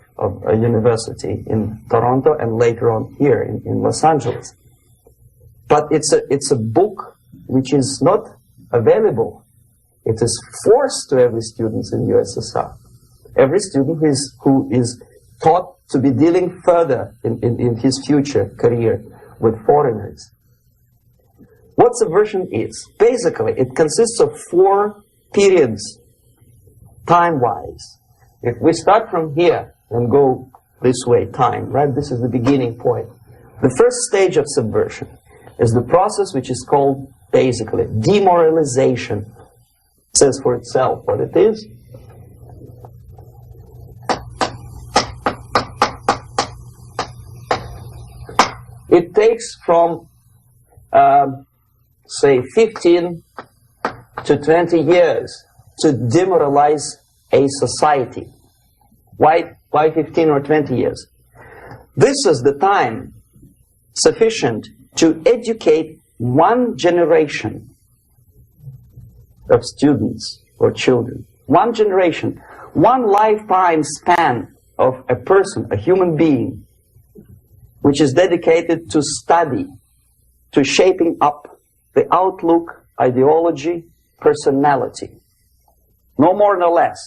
a university in Toronto and later on here in Los Angeles. But it's a book which is not available. It is forced to every student in USSR. Every student who is taught to be dealing further in his future career with foreigners. What subversion is? Basically, it consists of 4 periods, time-wise. If we start from here and go this way, time, right? This is the beginning point. The first stage of subversion is the process which is called, basically, demoralization. It says for itself what it is. It takes from, say, 15 to 20 years to demoralize a society. Why 15 or 20 years? This is the time sufficient to educate one generation of students or children. One generation, one lifetime span of a person, a human being, which is dedicated to study, to shaping up the outlook, ideology, personality. No more, no less.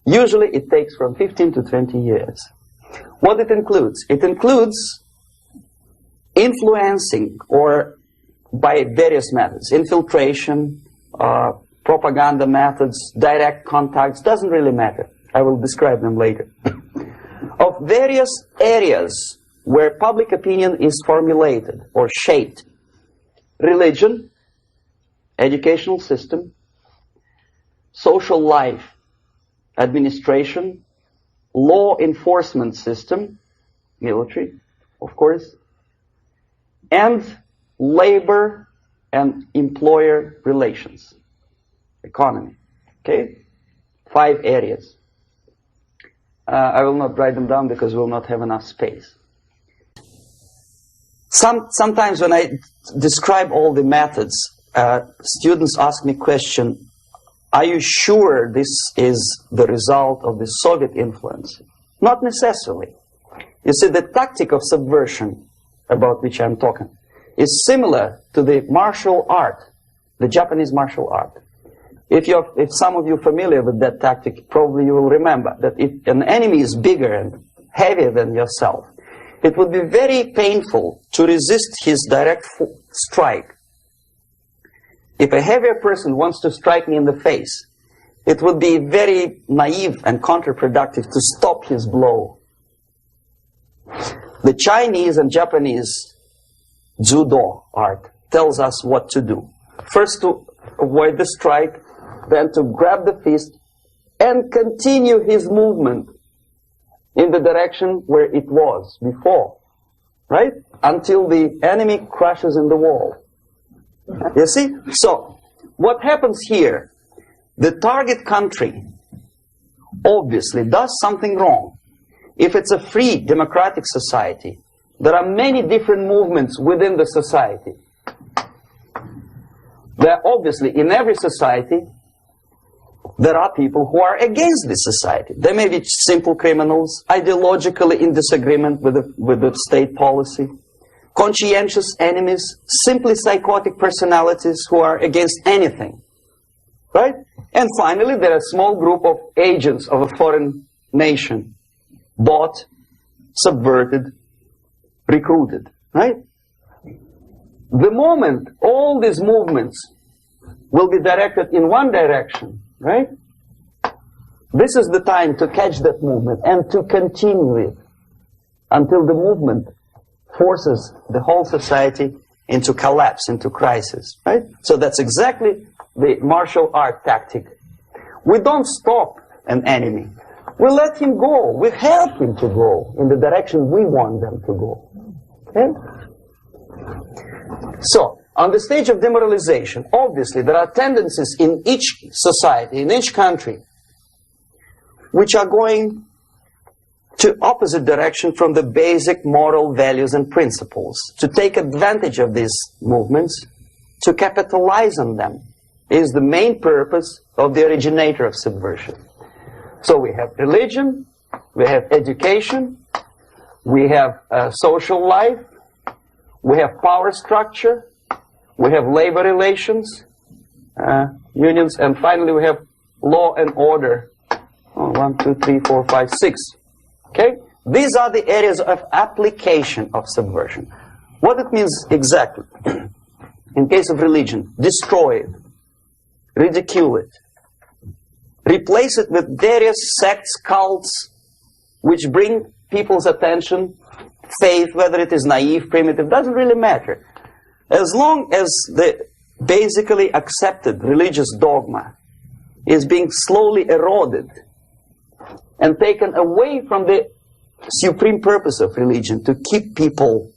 Usually it takes from 15 to 20 years. What it includes? It includes influencing, or by various methods, infiltration, propaganda methods, direct contacts, doesn't really matter. I will describe them later. Of various areas where public opinion is formulated or shaped. Religion, educational system, social life, administration, law enforcement system, military, of course, and labor and employer relations, economy. Okay? 5 areas. I will not write them down because we will not have enough space. Sometimes when I describe all the methods, students ask me question, are you sure this is the result of the Soviet influence? Not necessarily. You see, the tactic of subversion, about which I'm talking, is similar to the martial art, the Japanese martial art. If some of you are familiar with that tactic, probably you will remember that if an enemy is bigger and heavier than yourself, it would be very painful to resist his direct strike. If a heavier person wants to strike me in the face, it would be very naive and counterproductive to stop his blow. The Chinese and Japanese judo art tells us what to do. First to avoid the strike, then to grab the fist and continue his movement in the direction where it was before, right? Until the enemy crashes in the wall. You see? So, what happens here? The target country obviously does something wrong. If it's a free democratic society, there are many different movements within the society. There are obviously, in every society, there are people who are against this society. They may be simple criminals, ideologically in disagreement with the state policy, conscientious enemies, simply psychotic personalities who are against anything. Right? And finally, there are a small group of agents of a foreign nation, bought, subverted, recruited. Right? The moment all these movements will be directed in one direction, right? This is the time to catch that movement and to continue it until the movement forces the whole society into collapse, into crisis, right? So that's exactly the martial art tactic. We don't stop an enemy. We let him go. We help him to go in the direction we want them to go. Okay? So, on the stage of demoralization, obviously there are tendencies in each society, in each country, which are going to opposite direction from the basic moral values and principles. To take advantage of these movements, to capitalize on them, is the main purpose of the originator of subversion. So we have religion, we have education, we have social life, we have power structure, we have labor relations, unions, and finally we have law and order. 1, 2, 3, 4, 5, 6. Okay? These are the areas of application of subversion. What it means exactly? In case of religion, destroy it, ridicule it, replace it with various sects, cults, which bring people's attention, faith, whether it is naive, primitive, doesn't really matter. As long as the basically accepted religious dogma is being slowly eroded and taken away from the supreme purpose of religion, to keep people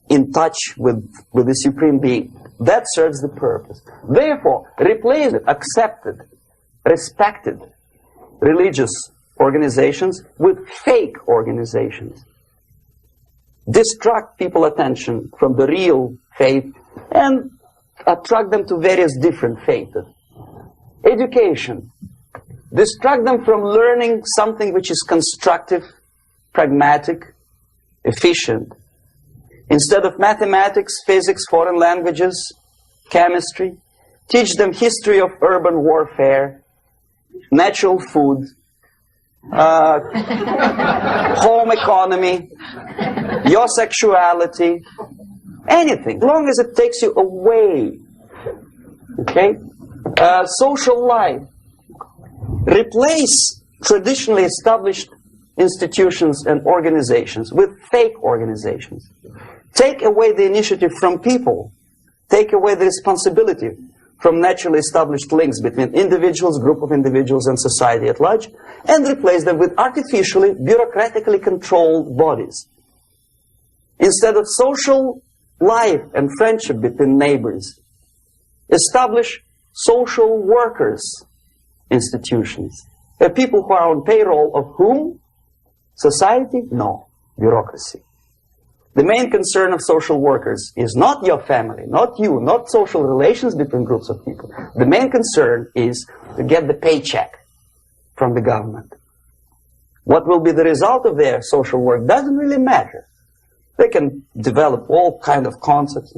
in touch with the supreme being, that serves the purpose. Therefore, replace it, accepted, respected religious organizations with fake organizations. Distract people's attention from the real faith and attract them to various different faiths. Education. Distract them from learning something which is constructive, pragmatic, efficient. Instead of mathematics, physics, foreign languages, chemistry, teach them history of urban warfare, natural food, home economy, your sexuality, anything, as long as it takes you away. Okay? Social life. Replace traditionally established institutions and organizations with fake organizations. Take away the initiative from people. Take away the responsibility from naturally established links between individuals, group of individuals, and society at large, and replace them with artificially, bureaucratically controlled bodies. Instead of social life and friendship between neighbors, establish social workers institutions. People who are on payroll of whom? Society? No. Bureaucracy. The main concern of social workers is not your family, not you, not social relations between groups of people. The main concern is to get the paycheck from the government. What will be the result of their social work doesn't really matter. They can develop all kind of concepts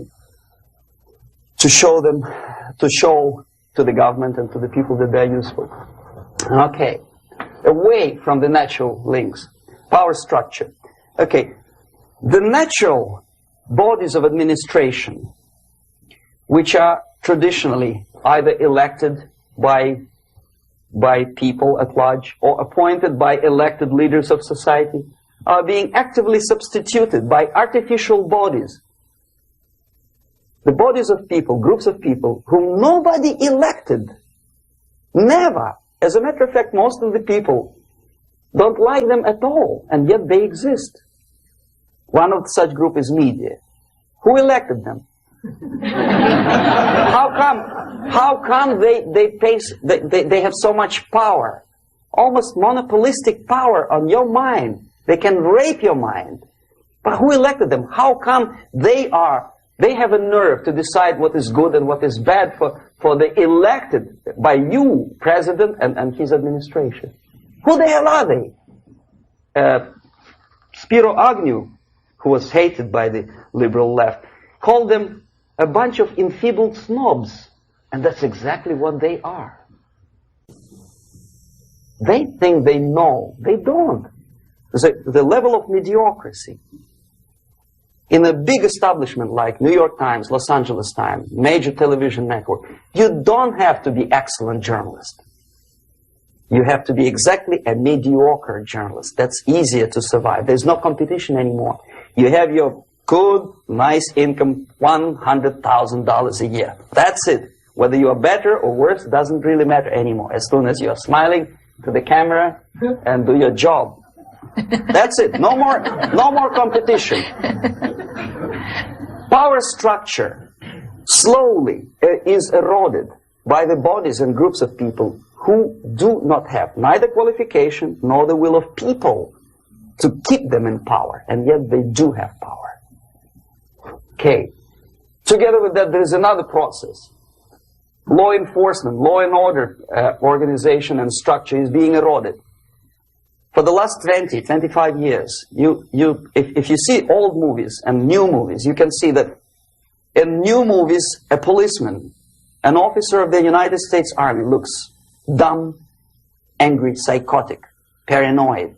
to show to the government and to the people that they're useful. Okay. Away from the natural links. Power structure. Okay. The natural bodies of administration, which are traditionally either elected by people at large or appointed by elected leaders of society, are being actively substituted by artificial bodies. The bodies of people, groups of people, whom nobody elected. Never. As a matter of fact, most of the people don't like them at all, and yet they exist. One of such group is media. Who elected them? How come they have so much power? Almost monopolistic power on your mind. They can rape your mind. But who elected them? How come they have a nerve to decide what is good and what is bad for the elected by you, president, and his administration? Who the hell are they? Spiro Agnew, who was hated by the liberal left, called them a bunch of enfeebled snobs. And that's exactly what they are. They think they know. They don't. The level of mediocrity in a big establishment like New York Times, Los Angeles Times, major television network, you don't have to be excellent journalist. You have to be exactly a mediocre journalist. That's easier to survive. There's no competition anymore. You have your good, nice income, $100,000 a year. That's it. Whether you are better or worse doesn't really matter anymore. As soon as you are smiling to the camera and do your job. That's it. No more competition. Power structure slowly is eroded by the bodies and groups of people who do not have neither qualification nor the will of people to keep them in power, and yet they do have power. Okay. Together with that, there is another process. Law enforcement, law and order organization and structure is being eroded. For the last 20, 25 years, if you see old movies and new movies, you can see that in new movies, a policeman, an officer of the United States Army looks dumb, angry, psychotic, paranoid.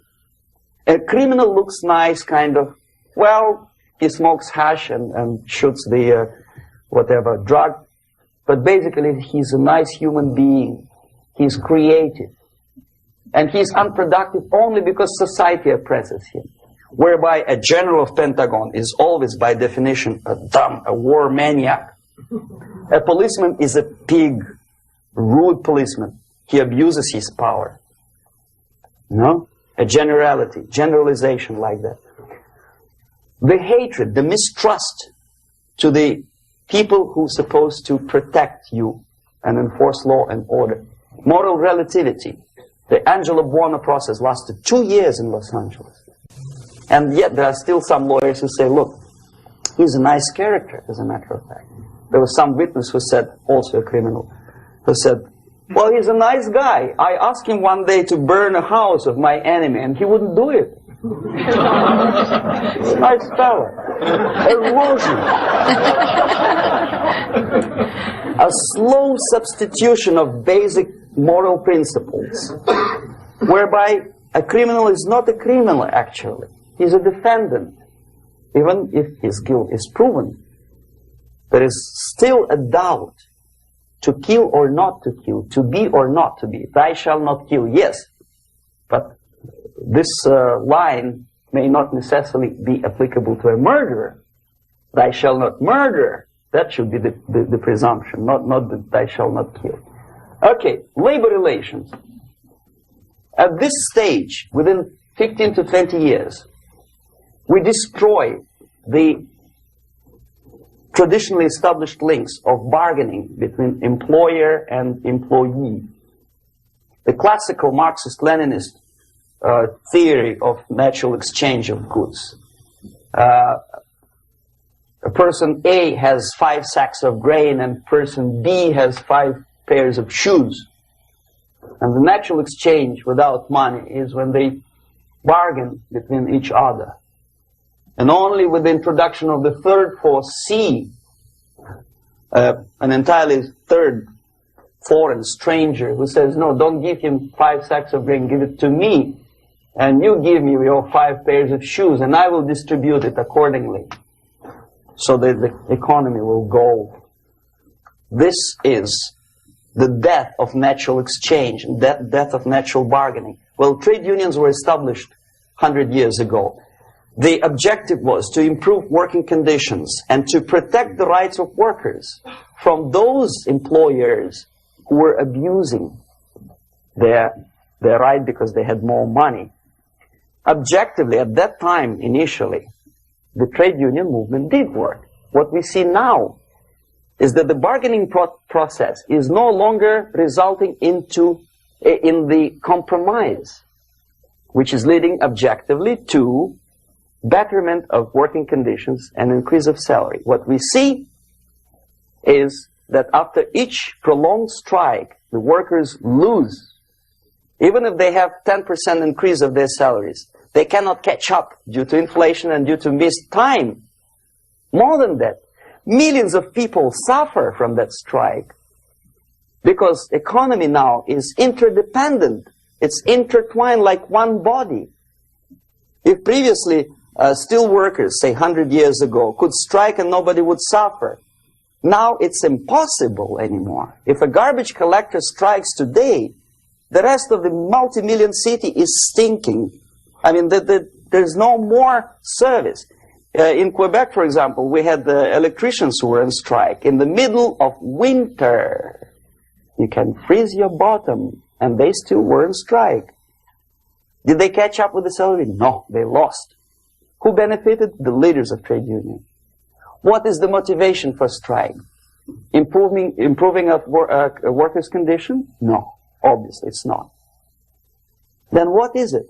A criminal looks nice, kind of, well, he smokes hash and shoots the whatever drug, but basically he's a nice human being. He's creative. And he's unproductive only because society oppresses him. Whereby a general of Pentagon is always, by definition, a war maniac. A policeman is a pig, rude policeman. He abuses his power. No? A generalization like that. The hatred, the mistrust to the people who are supposed to protect you and enforce law and order. Moral relativity. The Angelo Buono process lasted 2 years in Los Angeles. And yet there are still some lawyers who say, look, he's a nice character, as a matter of fact. There was some witness who said, also a criminal, who said, well, he's a nice guy. I asked him one day to burn a house of my enemy, and he wouldn't do it. He's a nice fella. Erosion. A slow substitution of basic moral principles, whereby a criminal is not a criminal, actually. He's a defendant. Even if his guilt is proven, there is still a doubt to kill or not to kill, to be or not to be. Thou shalt not kill, yes. But this line may not necessarily be applicable to a murderer. Thou shalt not murder. That should be the presumption, not that thou shalt not kill. Okay, labor relations. At this stage, within 15 to 20 years, we destroy the traditionally established links of bargaining between employer and employee. The classical Marxist-Leninist theory of natural exchange of goods. A person A has 5 sacks of grain and person B has 5 pairs of shoes. And the natural exchange without money is when they bargain between each other. And only with the introduction of the third force, C, an entirely third foreign stranger who says, no, don't give him 5 sacks of grain, give it to me. And you give me your 5 pairs of shoes, and I will distribute it accordingly. So that the economy will go. This is the death of natural exchange, death of natural bargaining. Well, trade unions were established 100 years ago. The objective was to improve working conditions and to protect the rights of workers from those employers who were abusing their right because they had more money. Objectively, at that time, initially, the trade union movement did work. What we see now is that the bargaining process is no longer resulting in the compromise, which is leading objectively to betterment of working conditions and increase of salary. What we see is that after each prolonged strike, the workers lose. Even if they have 10% increase of their salaries, they cannot catch up due to inflation and due to missed time. More than that, millions of people suffer from that strike because economy now is interdependent. It's intertwined like one body. If previously steel workers, say 100 years ago, could strike and nobody would suffer, now it's impossible anymore. If a garbage collector strikes today, the rest of the multi-million city is stinking. I mean, there's no more service. In Quebec, for example, we had the electricians who were on strike in the middle of winter. You can freeze your bottom, and they still were on strike. Did they catch up with the salary? No, they lost. Who benefited? The leaders of trade union. What is the motivation for strike? Improving of workers' condition? No, obviously it's not. Then what is it?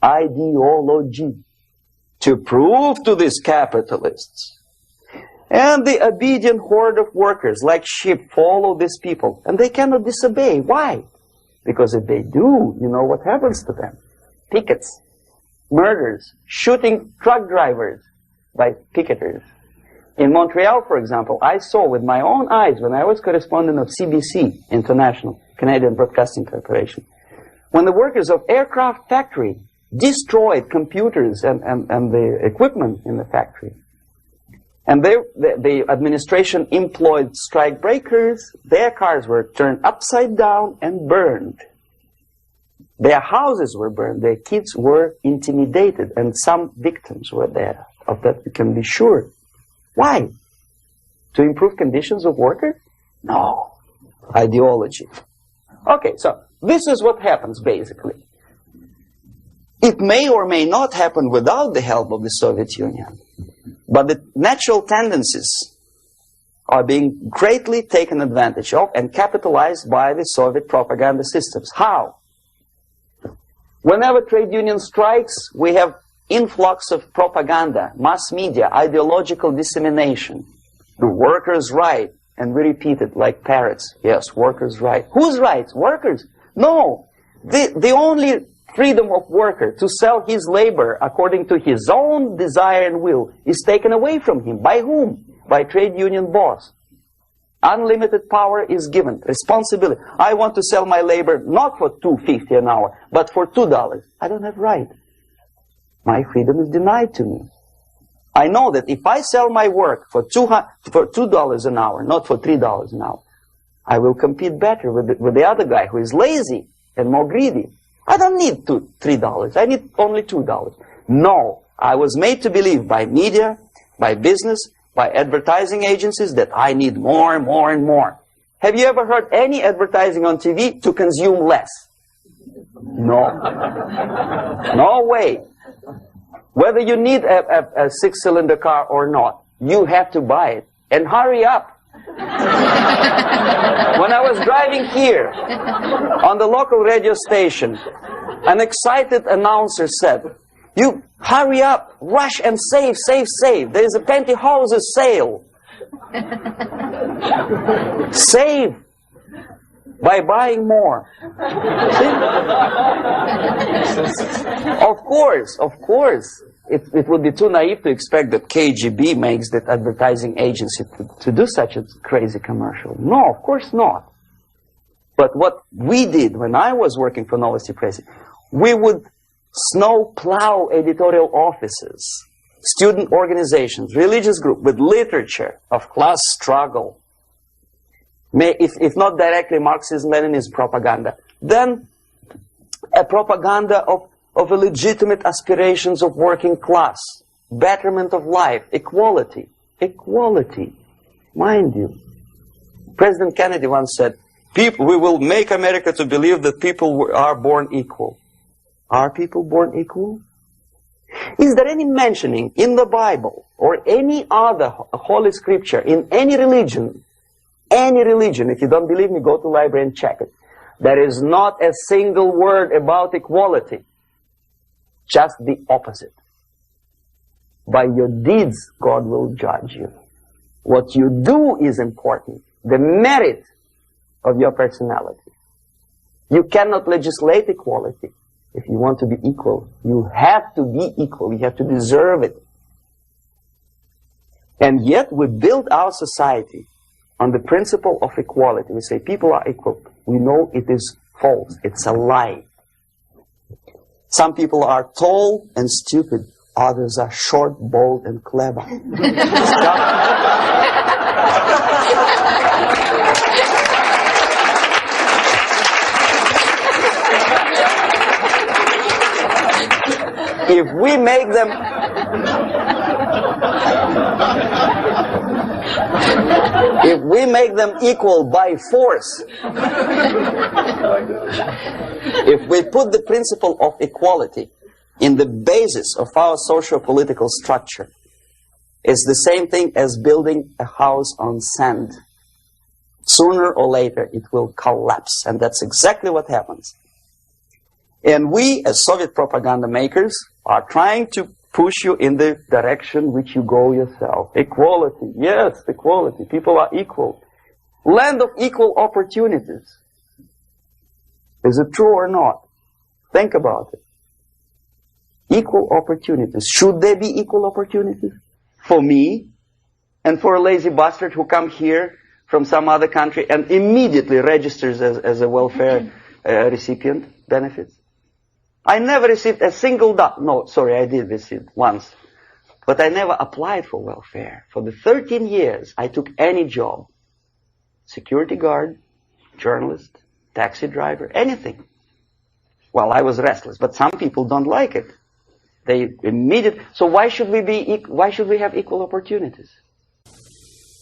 Ideology. To prove to these capitalists. And the obedient horde of workers, like sheep, follow these people. And they cannot disobey. Why? Because if they do, you know what happens to them? Pickets, murders, shooting truck drivers by picketers. In Montreal, for example, I saw with my own eyes when I was correspondent of CBC International, Canadian Broadcasting Corporation, when the workers of aircraft factory destroyed computers and the equipment in the factory. And the administration employed strike breakers. Their cars were turned upside down and burned. Their houses were burned. Their kids were intimidated. And some victims were there. Of that we can be sure. Why? To improve conditions of workers? No. Ideology. Okay, so this is what happens basically. It may or may not happen without the help of the Soviet Union. But the natural tendencies are being greatly taken advantage of and capitalized by the Soviet propaganda systems. How? Whenever trade union strikes, we have influx of propaganda, mass media, ideological dissemination. The workers' right, and we repeat it like parrots. Yes, workers' right. Whose rights? Workers? No. The only freedom of worker to sell his labor according to his own desire and will is taken away from him. By whom? By trade union boss. Unlimited power is given. Responsibility. I want to sell my labor not for $2.50 an hour, but for $2. I don't have right. My freedom is denied to me. I know that if I sell my work for $2 an hour, not for $3 an hour, I will compete better with the other guy who is lazy and more greedy. I don't need $3. I need only $2. No, I was made to believe by media, by business, by advertising agencies that I need more and more and more. Have you ever heard any advertising on TV to consume less? No. No way. Whether you need a six-cylinder car or not, you have to buy it. And hurry up. When I was driving here, on the local radio station, an excited announcer said, "You hurry up, rush and save, save, save. There is a pantyhose sale." Save by buying more. Of course. It would be too naive to expect that KGB makes that advertising agency to do such a crazy commercial. No, of course not. But what we did when I was working for Novosti Press, we would snow plow editorial offices, student organizations, religious groups with literature of class struggle. If not directly Marxism, Leninism propaganda, then a propaganda of the legitimate aspirations of working class, betterment of life, equality. Equality, mind you. President Kennedy once said, we will make America to believe that people are born equal. Are people born equal? Is there any mentioning in the Bible or any other holy scripture in any religion, if you don't believe me, go to the library and check it. There is not a single word about equality. Just the opposite. By your deeds, God will judge you. What you do is important. The merit of your personality. You cannot legislate equality. If you want to be equal, you have to be equal. You have to deserve it. And yet we build our society on the principle of equality. We say people are equal. We know it is false. It's a lie. Some people are tall and stupid. Others are short, bold, and clever. If we make them equal by force, if we put the principle of equality in the basis of our socio-political structure, it's the same thing as building a house on sand. Sooner or later it will collapse, and that's exactly what happens. And we, as Soviet propaganda makers, are trying to push you in the direction which you go yourself. Equality, yes, equality. People are equal. Land of equal opportunities. Is it true or not? Think about it. Equal opportunities. Should there be equal opportunities? For me and for a lazy bastard who comes here from some other country and immediately registers as a welfare recipient benefits? I never received a single dollar. No, sorry, I did receive once. But I never applied for welfare. For the 13 years, I took any job. Security guard, journalist, taxi driver, anything. Well, I was restless, but some people don't like it. They immediately. So why should we have equal opportunities?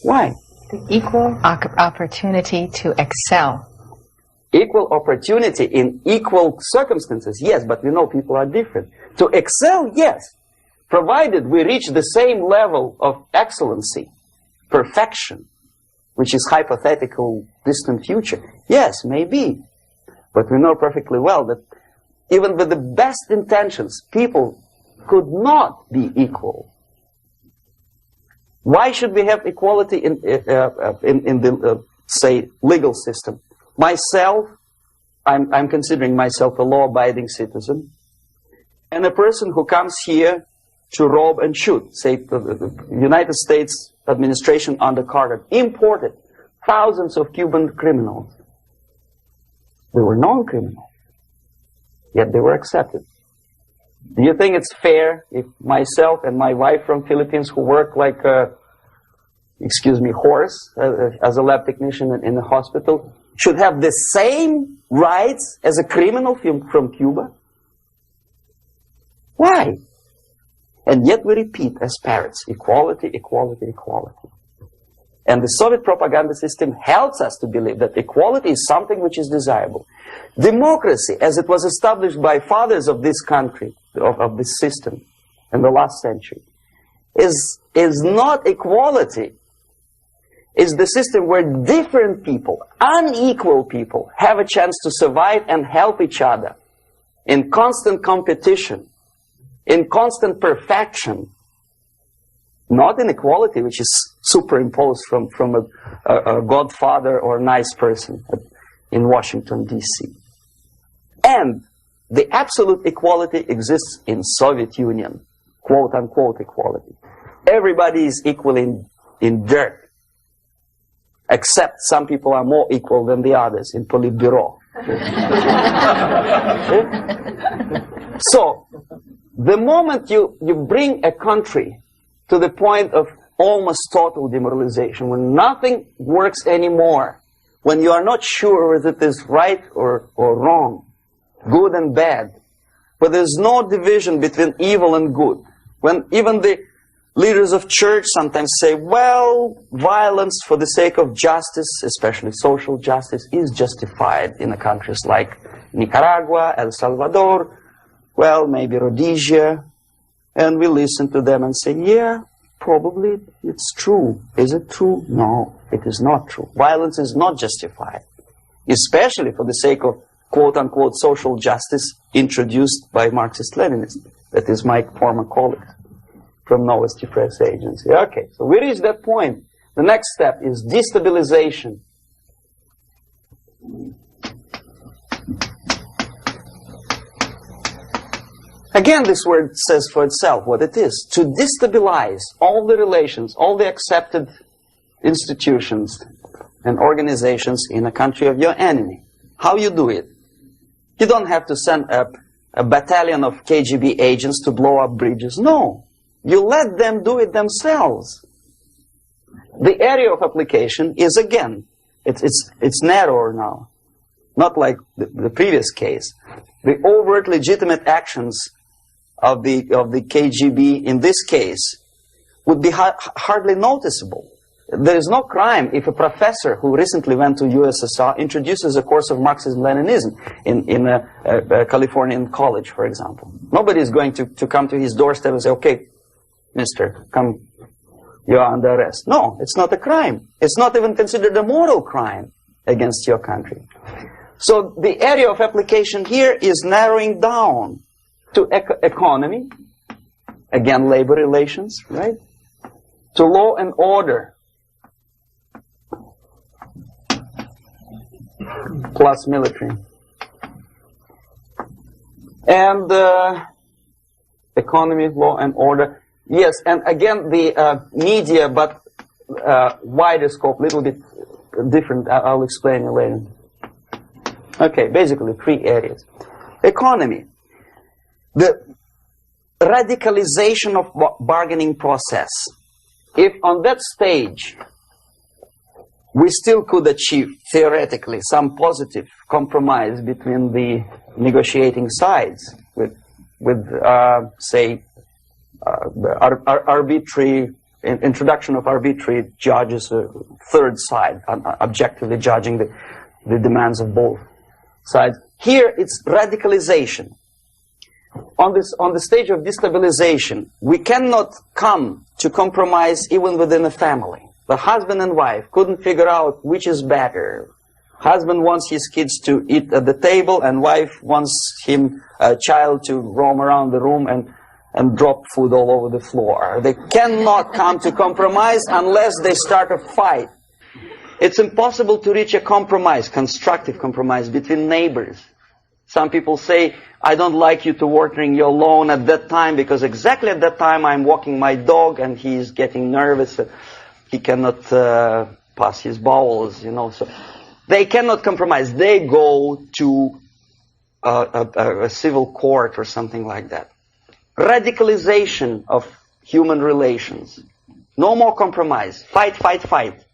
Why? The equal opportunity to excel. Equal opportunity in equal circumstances, yes, but we know people are different. To excel, yes, provided we reach the same level of excellency, perfection, which is hypothetical, distant future. Yes, maybe. But we know perfectly well that even with the best intentions, people could not be equal. Why should we have equality in the, say, legal system? Myself, I'm considering myself a law-abiding citizen, and a person who comes here to rob and shoot, say, the United States administration under Carter imported thousands of Cuban criminals. They were non-criminals, yet they were accepted. Do you think it's fair if myself and my wife from Philippines, who work like a, horse as a lab technician in the hospital, should have the same rights as a criminal from Cuba? Why? And yet we repeat as parrots, equality, equality, equality. And the Soviet propaganda system helps us to believe that equality is something which is desirable. Democracy, as it was established by fathers of this country, of this system in the last century, is not equality. Is the system where different people, unequal people, have a chance to survive and help each other in constant competition, in constant perfection, not in equality, which is superimposed from a godfather or nice person in Washington, D.C. And the absolute equality exists in Soviet Union, quote-unquote equality. Everybody is equal in dirt. Except some people are more equal than the others in Politburo. So, the moment you bring a country to the point of almost total demoralization, when nothing works anymore, when you are not sure whether it is right or wrong, good and bad, where there's no division between evil and good, when even the leaders of church sometimes say, well, violence for the sake of justice, especially social justice, is justified in countries like Nicaragua, El Salvador, well, maybe Rhodesia, and we listen to them and say, yeah, probably it's true. Is it true? No, it is not true. Violence is not justified, especially for the sake of quote-unquote social justice introduced by Marxist-Leninists. That is my former colleague from Novosti Press Agency. Okay, so we reach that point. The next step is destabilization. Again, this word says for itself what it is. To destabilize all the relations, all the accepted institutions and organizations in a country of your enemy. How you do it? You don't have to send a battalion of KGB agents to blow up bridges. No. You let them do it themselves. The area of application is, again, it's narrower now. Not like the previous case. The overt legitimate actions of the KGB in this case would be hardly noticeable. There is no crime if a professor who recently went to USSR introduces a course of Marxism-Leninism in a Californian college, for example. Nobody is going to come to his doorstep and say, okay, mister, come, you are under arrest. No, it's not a crime. It's not even considered a moral crime against your country. So the area of application here is narrowing down to economy, again, labor relations, right? To law and order, plus military. And economy, law and order. Yes, and again, the media, but wider scope, little bit different. I'll explain it later. Okay, basically 3 areas. Economy. The radicalization of bargaining process. If on that stage we still could achieve, theoretically, some positive compromise between the negotiating sides with say, arbitrary introduction of arbitrary judges, a third side, objectively judging the demands of both sides. Here it's radicalization. On the stage of destabilization, we cannot come to compromise even within a family. The husband and wife couldn't figure out which is better. Husband wants his kids to eat at the table, and wife wants a child to roam around the room and drop food all over the floor. They cannot come to compromise unless they start a fight. It's impossible to reach a compromise, constructive compromise, between neighbors. Some people say, I don't like you to watering your lawn at that time because exactly at that time I'm walking my dog and he's getting nervous. He cannot pass his bowels, you know. So they cannot compromise. They go to a civil court or something like that. Radicalization of human relations. No more compromise. Fight, fight, fight.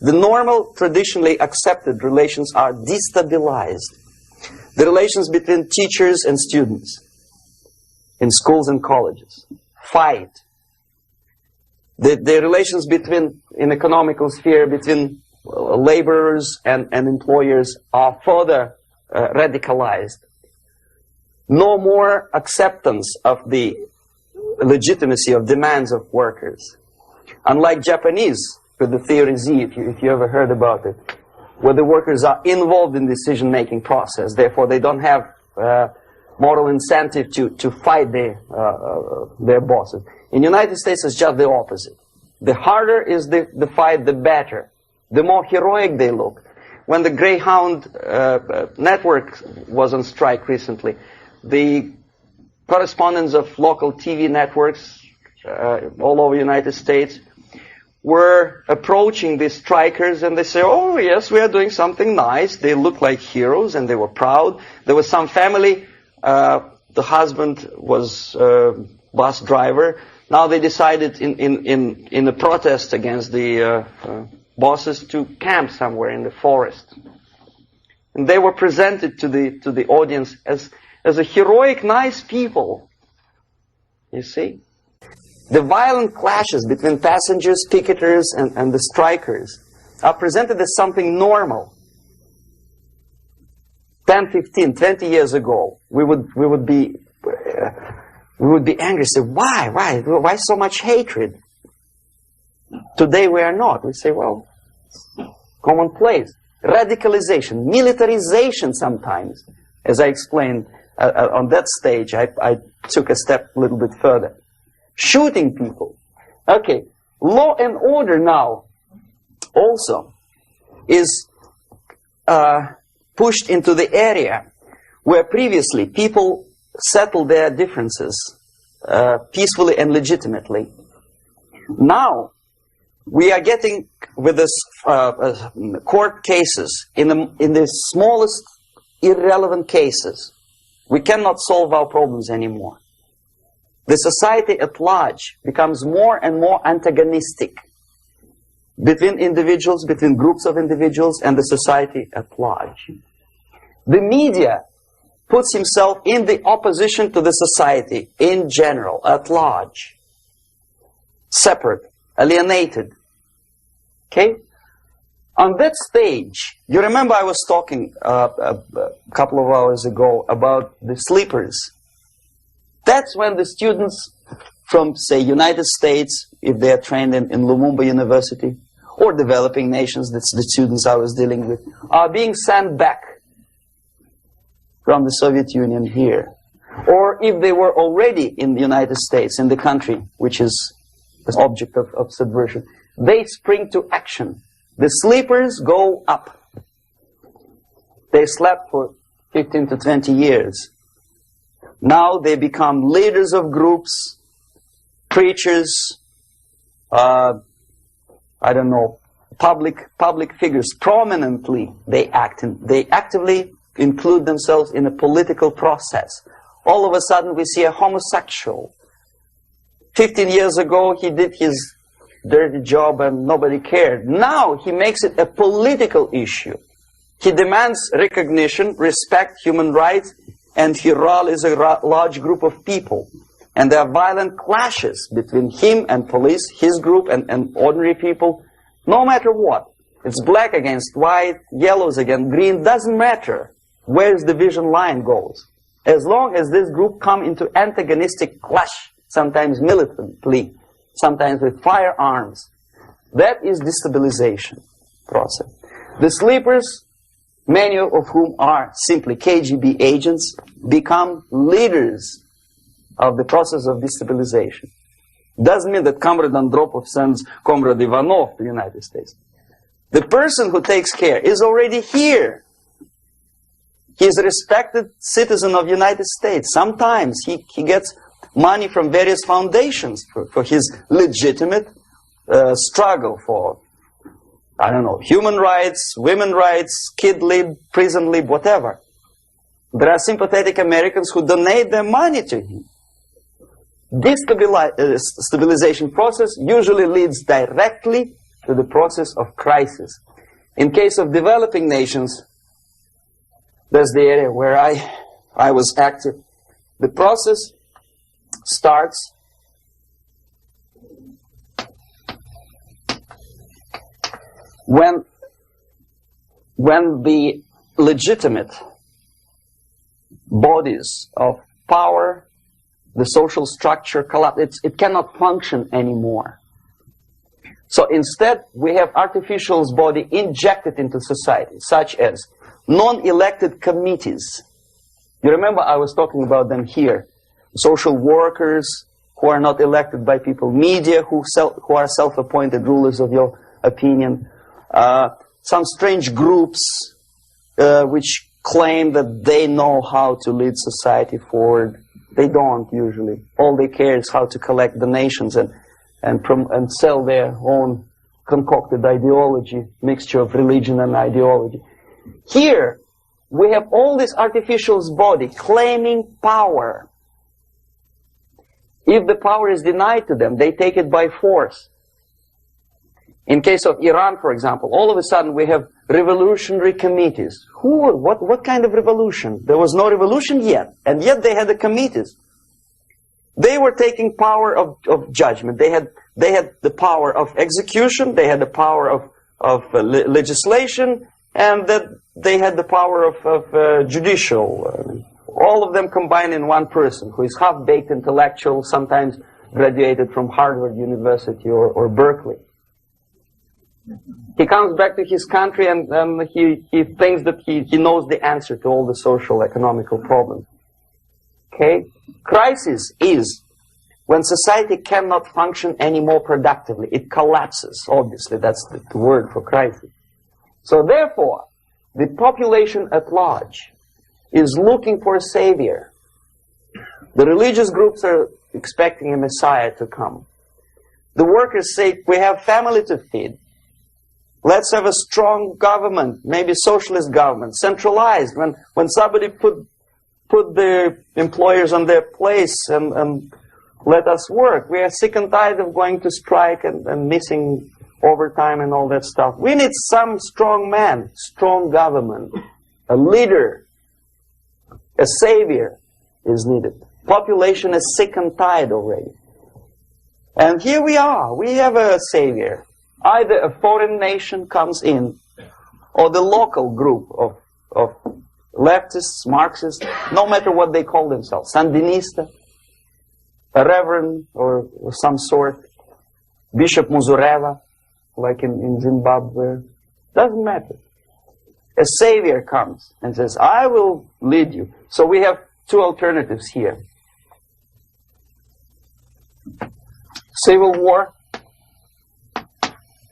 The normal, traditionally accepted relations are destabilized. The relations between teachers and students in schools and colleges. Fight. The relations in economical sphere between laborers and employers are further radicalized. No more acceptance of the legitimacy of demands of workers. Unlike Japanese, with the theory Z, if you ever heard about it, where the workers are involved in decision-making process, therefore they don't have moral incentive to fight their bosses. In the United States, it's just the opposite. The harder is the fight, the better. The more heroic they look. When the Greyhound network was on strike recently, the correspondents of local TV networks all over the United States were approaching the strikers, and they say, oh yes, we are doing something nice. They look like heroes and they were proud. There was some family, the husband was a bus driver. Now they decided in a protest against the bosses to camp somewhere in the forest. And they were presented to the audience as as a heroic, nice people. You see? The violent clashes between passengers, picketers, and the strikers are presented as something normal. 10, 15, 20 years ago, we would be angry, say, why so much hatred? Today we are not. We say, well, commonplace. Radicalization, militarization sometimes. As I explained on that stage, I took a step a little bit further. Shooting people. Okay, law and order now also is pushed into the area where previously people settled their differences peacefully and legitimately. Now we are getting with this court cases in the smallest irrelevant cases. We cannot solve our problems anymore. The society at large becomes more and more antagonistic between individuals, between groups of individuals, and the society at large. The media puts himself in the opposition to the society in general, at large. Separate, alienated. Okay? On that stage, you remember I was talking a couple of hours ago about the sleepers. That's when the students from, say, United States, if they are trained in Lumumba University, or developing nations, that's the students I was dealing with, are being sent back from the Soviet Union here. Or if they were already in the United States, in the country, which is the object of subversion, they spring to action. The sleepers go up. They slept for 15 to 20 years. Now they become leaders of groups, preachers, I don't know, public figures. Prominently they actively include themselves in a political process. All of a sudden we see a homosexual. 15 years ago he did his dirty job and nobody cared. Now he makes it a political issue. He demands recognition, respect, human rights, and he rallies a large group of people. And there are violent clashes between him and police, his group and ordinary people, no matter what. It's black against white, yellows against green, doesn't matter where the division line goes. As long as this group come into antagonistic clash, sometimes militantly, sometimes with firearms, that is destabilization process. The sleepers, many of whom are simply KGB agents, become leaders of the process of destabilization. Doesn't mean that Comrade Andropov sends Comrade Ivanov to the United States. The person who takes care is already here. He is a respected citizen of the United States. Sometimes he gets money from various foundations for his legitimate struggle for, I don't know, human rights, women's rights, kid lib, prison lib, whatever. There are sympathetic Americans who donate their money to him. This stabilization process usually leads directly to the process of crisis. In case of developing nations, that's the area where I was active. The process starts when the legitimate bodies of power, the social structure collapse. It cannot function anymore. So instead, we have artificial's body injected into society, such as non-elected committees. You remember I was talking about them here. Social workers who are not elected by people, media who are self-appointed rulers of your opinion, some strange groups which claim that they know how to lead society forward. They don't usually. All they care is how to collect donations and sell their own concocted ideology, mixture of religion and ideology. Here, we have all this artificial's body claiming power. If the power is denied to them, they take it by force. In case of Iran, for example, all of a sudden we have revolutionary committees. What kind of revolution? There was no revolution yet, and yet they had the committees. They were taking power of judgment. They had the power of execution, they had the power of legislation, and that they had the power of judicial. All of them combined in one person, who is half-baked intellectual, sometimes graduated from Harvard University or Berkeley. He comes back to his country and he thinks that he knows the answer to all the social, economical problems. Okay? Crisis is when society cannot function any more productively. It collapses, obviously. That's the word for crisis. So therefore, the population at large is looking for a savior. The religious groups are expecting a Messiah to come. The workers say, we have family to feed. Let's have a strong government, maybe socialist government, centralized. When somebody put the employers on their place and let us work. We are sick and tired of going to strike and missing overtime and all that stuff. We need some strong man, strong government, a leader, a savior is needed. Population is sick and tired already. And here we are. We have a savior. Either a foreign nation comes in, or the local group of leftists, Marxists, no matter what they call themselves, Sandinista, a reverend or some sort, Bishop Muzureva, like in Zimbabwe, doesn't matter. A savior comes and says, I will lead you. So we have two alternatives here. Civil war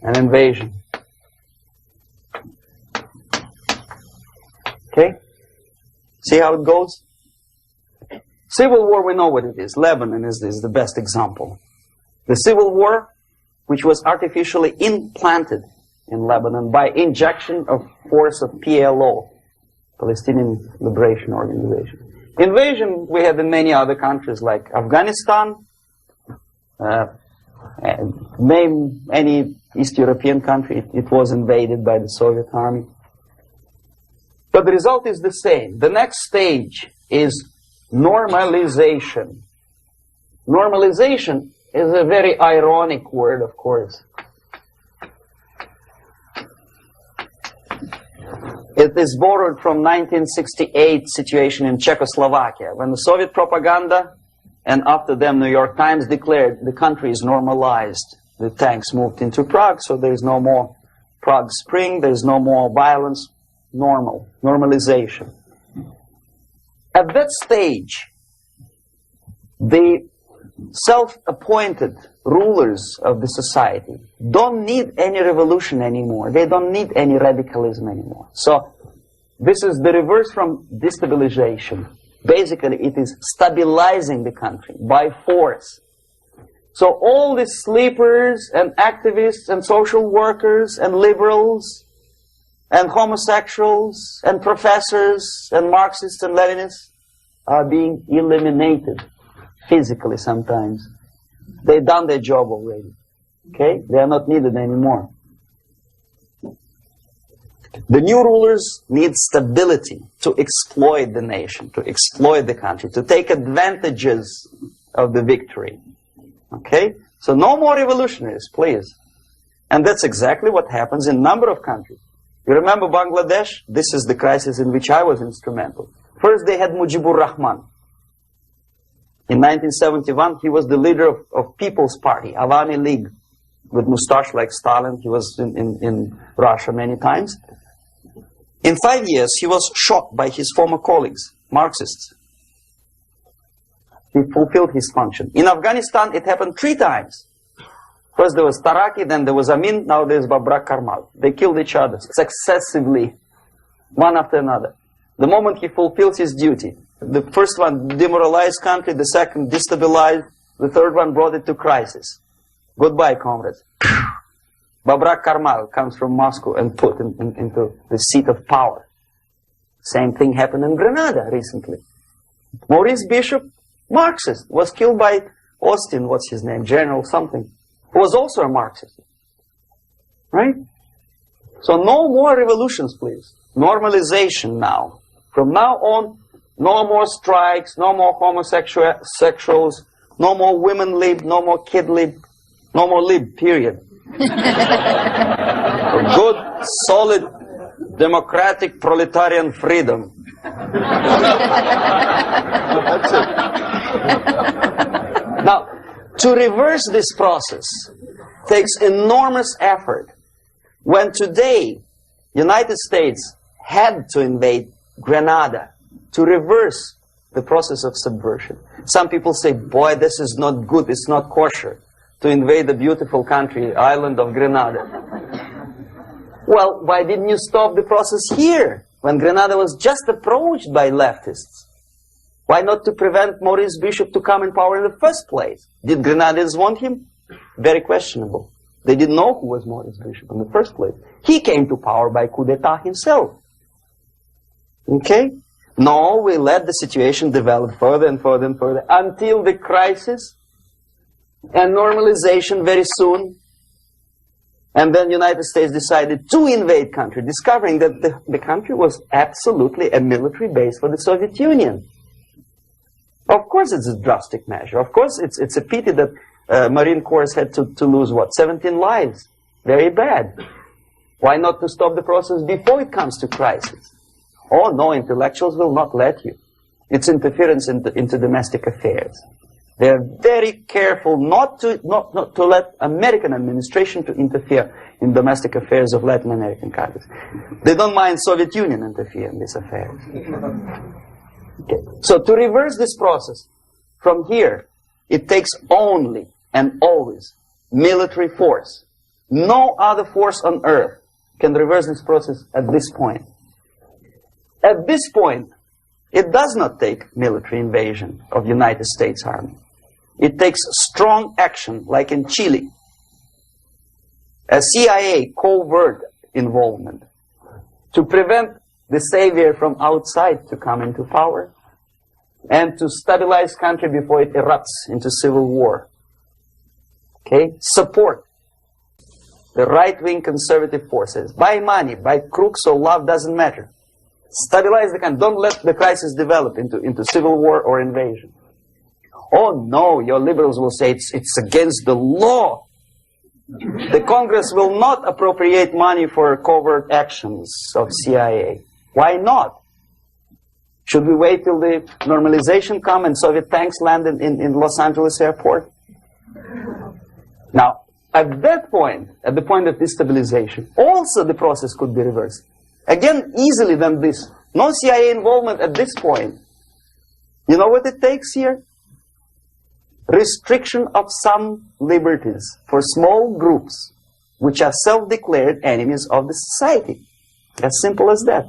and invasion. Okay? See how it goes? Civil war, we know what it is. Lebanon is the best example. The civil war, which was artificially implanted in Lebanon by injection of force of PLO, Palestinian Liberation Organization. Invasion we have in many other countries like Afghanistan, name any East European country, it was invaded by the Soviet army. But the result is the same. The next stage is normalization. Normalization is a very ironic word, of course. It is borrowed from 1968 situation in Czechoslovakia, when the Soviet propaganda and after them New York Times declared the country is normalized. The tanks moved into Prague, so there is no more Prague Spring, there is no more violence. Normalization. At that stage, the self-appointed rulers of the society don't need any revolution anymore. They don't need any radicalism anymore. So this is the reverse from destabilization. Basically, it is stabilizing the country by force. So all the sleepers and activists and social workers and liberals and homosexuals and professors and Marxists and Leninists are being eliminated physically sometimes. They've done their job already. Okay? They are not needed anymore. The new rulers need stability to exploit the nation, to exploit the country, to take advantages of the victory. Okay? So no more revolutionaries, please. And that's exactly what happens in a number of countries. You remember Bangladesh? This is the crisis in which I was instrumental. First they had Mujibur Rahman. In 1971, he was the leader of People's Party, Awami League, with mustache like Stalin. He was in Russia many times. In 5 years, he was shot by his former colleagues, Marxists. He fulfilled his function. In Afghanistan, it happened 3 times. First there was Taraki, then there was Amin, now there's Babrak Karmal. They killed each other successively, one after another. The moment he fulfills his duty, the first one demoralized country, the second destabilized, the third one brought it to crisis. Goodbye, comrades. Babrak Karmal comes from Moscow and put into the seat of power. Same thing happened in Grenada recently. Maurice Bishop, Marxist, was killed by Austin, what's his name, General something, who was also a Marxist. Right? So no more revolutions, please. Normalization now. From now on, no more strikes, no more homosexuals, no more women lib, no more kid lib, no more lib, period. A good, solid, democratic, proletarian freedom. That's it. Now, to reverse this process takes enormous effort. When today, United States had to invade Grenada to reverse the process of subversion. Some people say, boy, this is not good, it's not kosher to invade the beautiful country, island of Grenada. Well, why didn't you stop the process here, when Grenada was just approached by leftists? Why not to prevent Maurice Bishop to come in power in the first place? Did Grenadians want him? Very questionable. They didn't know who was Maurice Bishop in the first place. He came to power by coup d'etat himself. Okay? No, we let the situation develop further and further and further until the crisis and normalization very soon. And then the United States decided to invade country, discovering that the country was absolutely a military base for the Soviet Union. Of course it's a drastic measure. Of course it's a pity that Marine Corps had to lose, what, 17 lives. Very bad. Why not to stop the process before it comes to crisis? Oh, no, intellectuals will not let you. It's interference into domestic affairs. They're very careful not to let American administration to interfere in domestic affairs of Latin American countries. They don't mind Soviet Union interfere in these affairs. Okay. So to reverse this process, from here, it takes only and always military force. No other force on earth can reverse this process at this point. At this point, it does not take military invasion of the United States Army. It takes strong action, like in Chile. A CIA covert involvement to prevent the savior from outside to come into power and to stabilize country before it erupts into civil war. Okay? Support the right-wing conservative forces. By money, by crooks or love, doesn't matter. Stabilize the country. Don't let the crisis develop into civil war or invasion. Oh no, your liberals will say it's against the law. The Congress will not appropriate money for covert actions of CIA. Why not? Should we wait till the normalization come and Soviet tanks land in Los Angeles airport? Now, at that point, at the point of destabilization, also the process could be reversed. Again, easily than this. No CIA involvement at this point. You know what it takes here? Restriction of some liberties for small groups which are self-declared enemies of the society. As simple as that.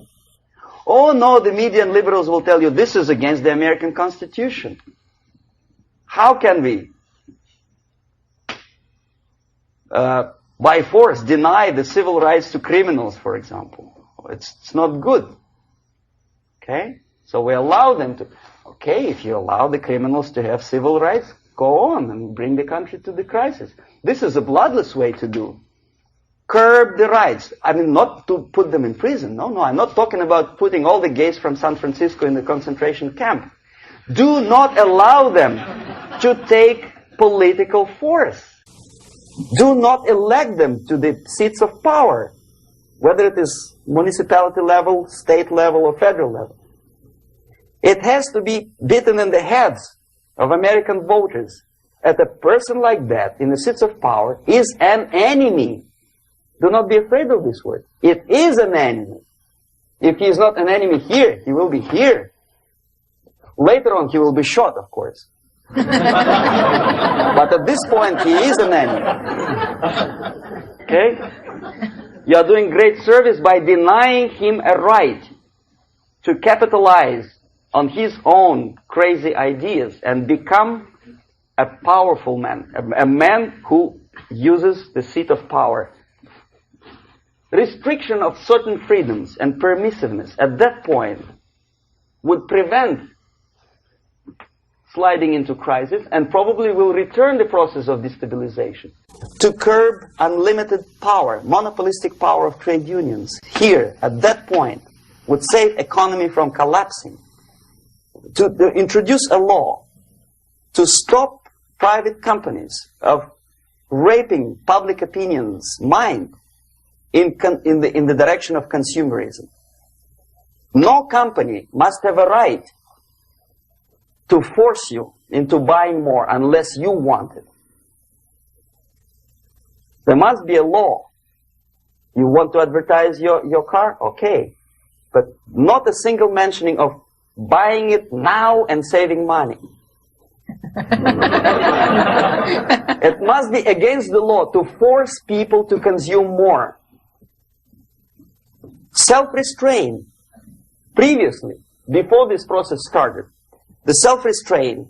Oh no, the media and liberals will tell you this is against the American Constitution. How can we, by force, deny the civil rights to criminals, for example? It's not good. Okay? So we allow them to. Okay, if you allow the criminals to have civil rights, go on and bring the country to the crisis. This is a bloodless way to do. Curb the rights. I mean, not to put them in prison. No, I'm not talking about putting all the gays from San Francisco in the concentration camp. Do not allow them to take political force. Do not elect them to the seats of power, whether it is municipality level, state level, or federal level. It has to be beaten in the heads of American voters that a person like that in the seats of power is an enemy. Do not be afraid of this word. It is an enemy. If he is not an enemy here, he will be here. Later on, he will be shot, of course. But at this point, he is an enemy. Okay? You are doing great service by denying him a right to capitalize on his own crazy ideas and become a powerful man, a man who uses the seat of power. Restriction of certain freedoms and permissiveness at that point would prevent sliding into crisis, and probably will return the process of destabilization. To curb unlimited power, monopolistic power of trade unions, here, at that point, would save economy from collapsing. To introduce a law to stop private companies of raping public opinion's mind in the direction of consumerism. No company must have a right to force you into buying more unless you want it. There must be a law. You want to advertise your car? Okay. But not a single mentioning of buying it now and saving money. It must be against the law to force people to consume more. Self-restraint. Previously, before this process started, the self-restraint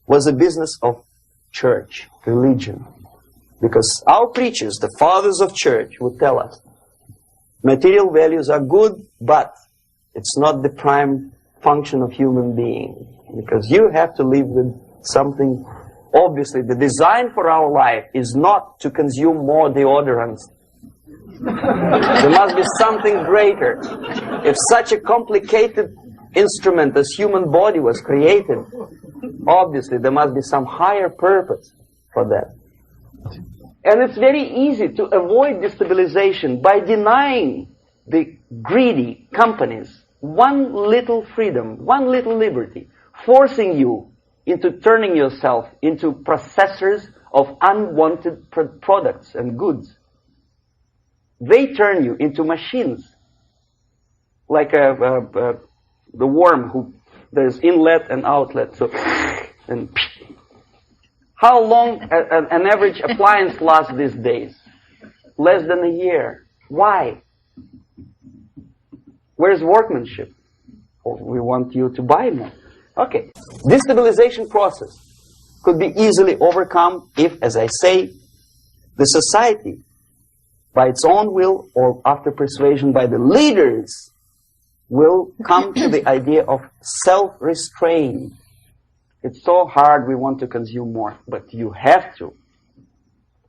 was a business of church, religion. Because our preachers, the fathers of church, would tell us, material values are good, but it's not the prime function of human being. Because you have to live with something. Obviously, the design for our life is not to consume more deodorants. There must be something greater. If such a complicated instrument as human body was created, obviously there must be some higher purpose for that. And it's very easy to avoid destabilization by denying the greedy companies one little freedom, one little liberty, forcing you into turning yourself into processors of unwanted products and goods. They turn you into machines, like the worm who there's inlet and outlet. So, and how long an average appliance lasts these days? Less than a year. Why? Where's workmanship? Oh, we want you to buy more. Okay. Destabilization process could be easily overcome if, as I say, the society, by its own will or after persuasion by the leaders, will come to the idea of self-restraint. It's so hard, we want to consume more, but you have to.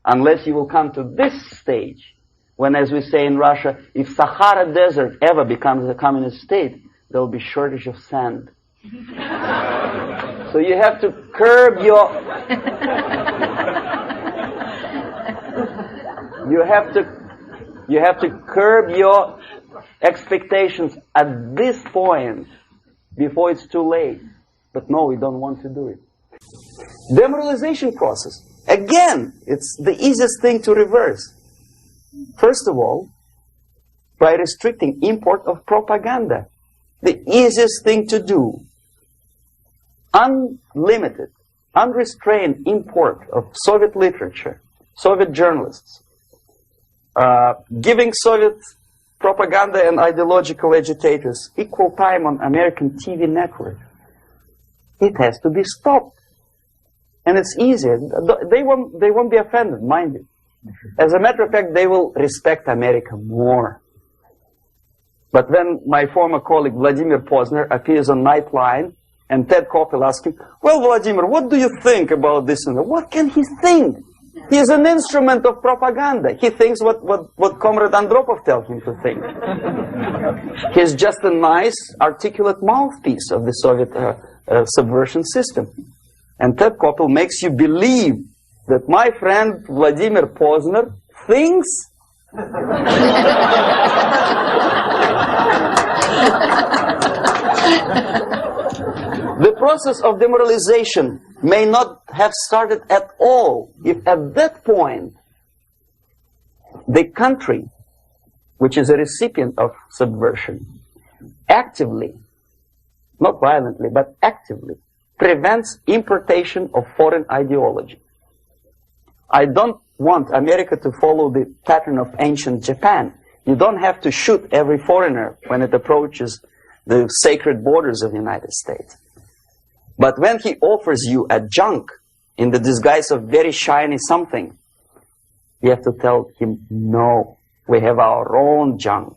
Unless you will come to this stage, when, as we say in Russia, if Sahara Desert ever becomes a communist state, there will be shortage of sand. So you have to curb your... You have to curb your expectations at this point before it's too late. But no, we don't want to do it. Demoralization process. Again, it's the easiest thing to reverse. First of all, by restricting import of propaganda. The easiest thing to do. Unlimited, unrestrained import of Soviet literature, Soviet journalists. Giving Soviet propaganda and ideological agitators equal time on American TV network. It has to be stopped. And it's easier. They won't be offended, mind you. As a matter of fact, they will respect America more. But when my former colleague Vladimir Posner appears on Nightline and Ted Koppel asks him, well, Vladimir, what do you think about this and that? What can he think? He is an instrument of propaganda. He thinks what Comrade Andropov tells him to think. He's just a nice, articulate mouthpiece of the Soviet subversion system. And Ted Koppel makes you believe that my friend Vladimir Posner thinks the process of demoralization may not have started at all if at that point the country, which is a recipient of subversion, actively, not violently, but actively, prevents importation of foreign ideology. I don't want America to follow the pattern of ancient Japan. You don't have to shoot every foreigner when it approaches the sacred borders of the United States. But when he offers you a junk in the disguise of very shiny something, you have to tell him, no, we have our own junk.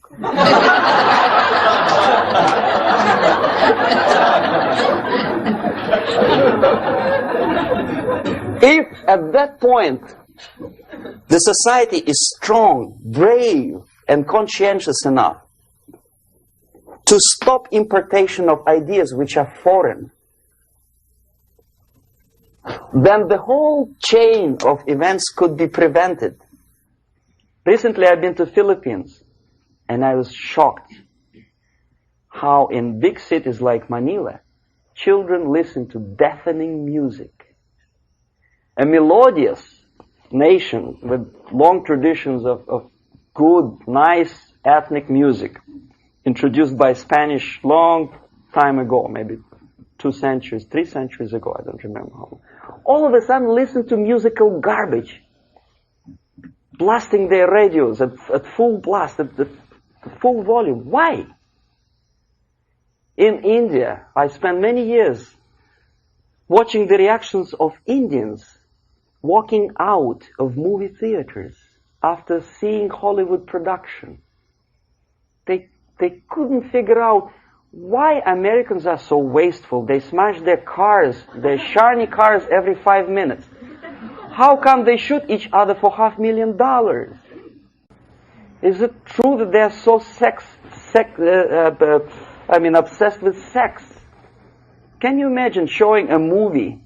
At that point, the society is strong, brave, and conscientious enough to stop importation of ideas which are foreign. Then the whole chain of events could be prevented. Recently I've been to Philippines, and I was shocked how in big cities like Manila, children listen to deafening music. A melodious nation with long traditions of good, nice ethnic music, introduced by Spanish long time ago, maybe 2 centuries, 3 centuries ago, I don't remember how long. All of a sudden listen to musical garbage, blasting their radios at full blast, at full volume. Why? In India, I spent many years watching the reactions of Indians walking out of movie theaters after seeing Hollywood production. They couldn't figure out why Americans are so wasteful. They smash their cars, their shiny cars every 5 minutes. How come they shoot each other for $500,000? Is it true that they're so obsessed with sex? Can you imagine showing a movie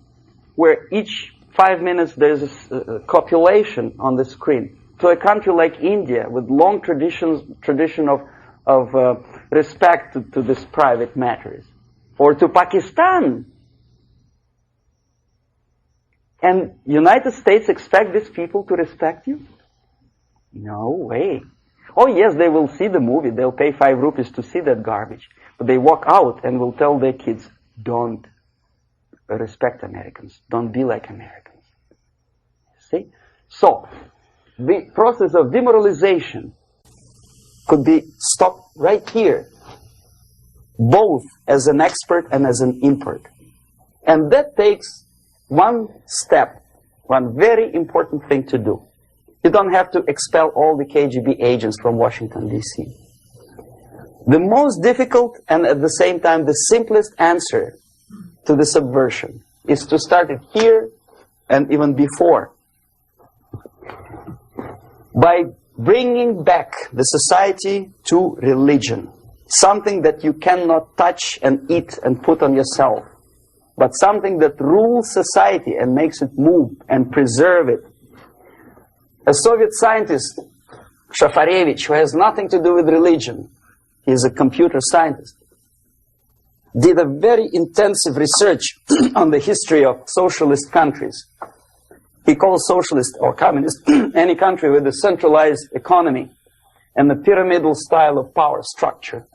where each 5 minutes there's a copulation on the screen to a country like India with long tradition of respect to these private matters, or to Pakistan? And United States expect these people to respect you? No way. Oh yes, they will see the movie. They'll pay 5 rupees to see that garbage. But they walk out and will tell their kids, don't respect Americans. Don't be like Americans. See? So, the process of demoralization could be stopped right here, both as an expert and as an import. And that takes one step, one very important thing to do. You don't have to expel all the KGB agents from Washington, D.C. The most difficult and at the same time the simplest answer to the subversion is to start it here and even before, by bringing back the society to religion, something that you cannot touch and eat and put on yourself, but something that rules society and makes it move and preserve it. A Soviet scientist, Shafarevich, who has nothing to do with religion, he is a computer scientist, did a very intensive research on the history of socialist countries. He calls socialist or communist any country with a centralized economy and a pyramidal style of power structure.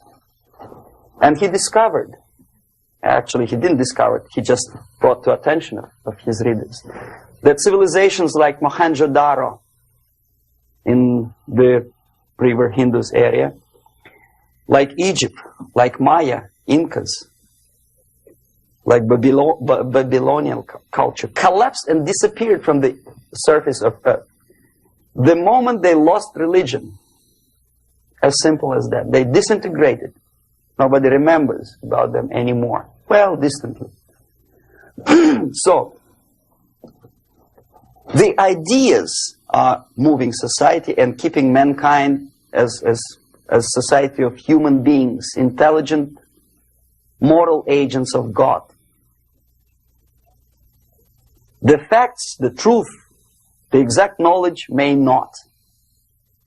And he discovered, actually he didn't discover it, he just brought to attention of his readers, that civilizations like Mohenjo-Daro in the river Indus area, like Egypt, like Maya, Incas, like Babylonian culture, collapsed and disappeared from the surface of Earth. The moment they lost religion, as simple as that, they disintegrated. Nobody remembers about them anymore. Well, distantly. So, the ideas are moving society and keeping mankind as a society of human beings, intelligent, moral agents of God. The facts, the truth, the exact knowledge may not.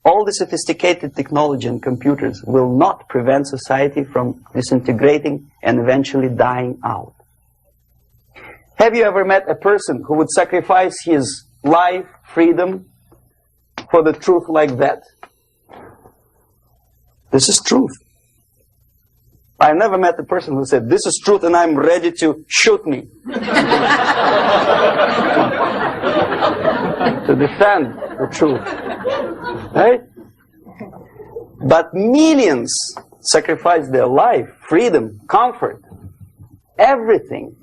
All the sophisticated technology and computers will not prevent society from disintegrating and eventually dying out. Have you ever met a person who would sacrifice his life, freedom, for the truth like that? This is truth. I never met a person who said, this is truth and I'm ready to shoot me. To defend the truth. Right? But millions sacrifice their life, freedom, comfort, everything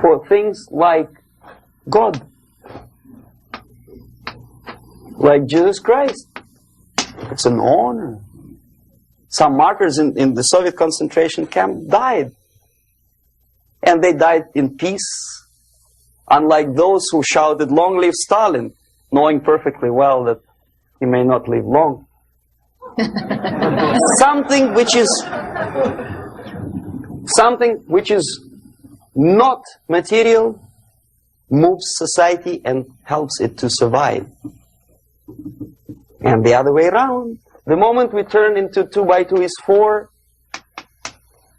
for things like God. Like Jesus Christ. It's an honor. Some martyrs in the Soviet concentration camp died. And they died in peace, Unlike those who shouted, "Long live Stalin," knowing perfectly well that he may not live long. Something which is not material moves society and helps it to survive. And the other way around, the moment we turn into 2 by 2 is 4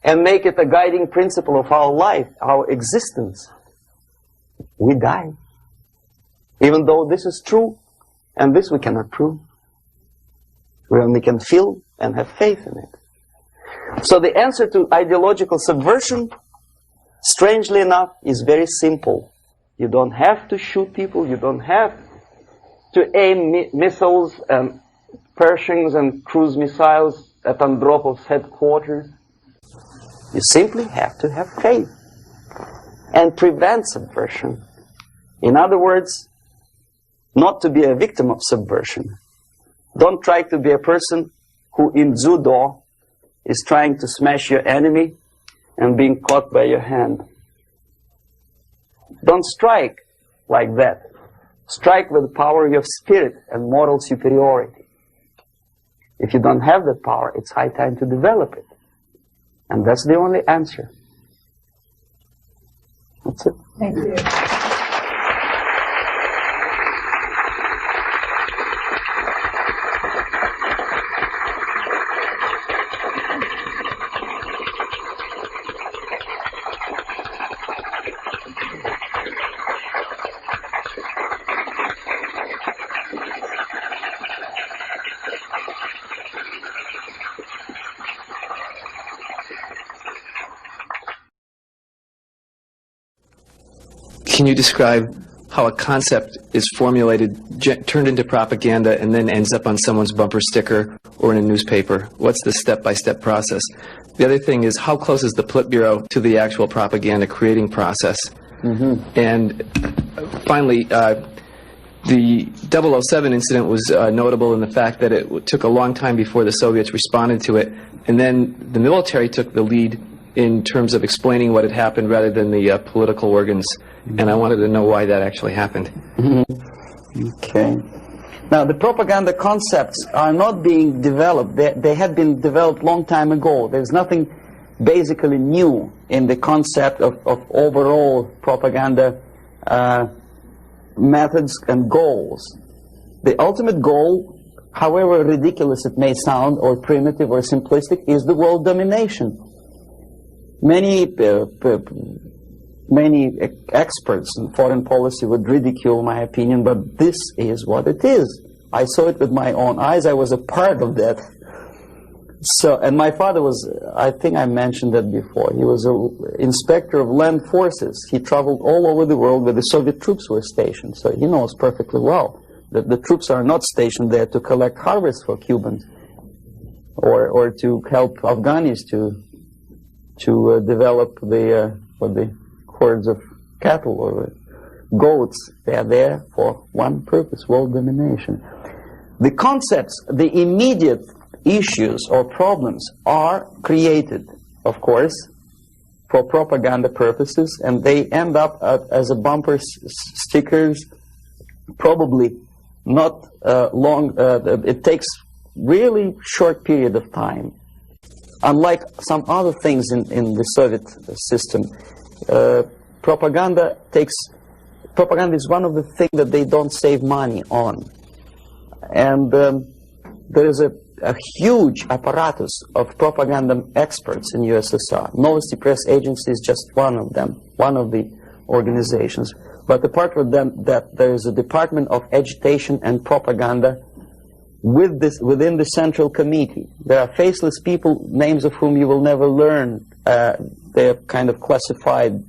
and make it a guiding principle of our life, our existence, we die. Even though this is true, and this we cannot prove. We only can feel and have faith in it. So the answer to ideological subversion, strangely enough, is very simple. You don't have to shoot people, you don't have to aim missiles and Pershings and cruise missiles at Andropov's headquarters. You simply have to have faith and prevent subversion. In other words, not to be a victim of subversion. Don't try to be a person who in judo is trying to smash your enemy and being caught by your hand. Don't strike like that. Strike with the power of your spirit and moral superiority. If you don't have that power, it's high time to develop it. And that's the only answer. That's it. Thank you. Can you describe how a concept is formulated, turned into propaganda, and then ends up on someone's bumper sticker or in a newspaper? What's the step-by-step process? The other thing is, how close is the Politburo to the actual propaganda creating process? And finally, the 007 incident was notable in the fact that it took a long time before the Soviets responded to it, and then the military took the lead in terms of explaining what had happened rather than the political organs. And I wanted to know why that actually happened. Okay. Now, the propaganda concepts are not being developed. They had been developed long time ago. There's nothing basically new in the concept of overall propaganda methods and goals. The ultimate goal, however ridiculous it may sound, or primitive or simplistic, is the world domination. Many experts in foreign policy would ridicule my opinion, but this is what it is. I saw it with my own eyes. I was a part of that. So, and my father was, I think I mentioned that before, he was an inspector of land forces. He traveled all over the world where the Soviet troops were stationed. So he knows perfectly well that the troops are not stationed there to collect harvests for Cubans or to help Afghanis to develop the hordes of cattle or goats. They are there for one purpose: world domination. The concepts, the immediate issues or problems are created, of course, for propaganda purposes, and they end up as a bumper stickers, probably not long. It takes really short period of time. Unlike some other things in the Soviet system, propaganda is one of the things that they don't save money on. And there is a huge apparatus of propaganda experts in USSR. Novosti Press Agency is just one of them, one of the organizations. But apart from that, there is a Department of Agitation and Propaganda within the Central Committee. There are faceless people, names of whom you will never learn. They're kind of classified.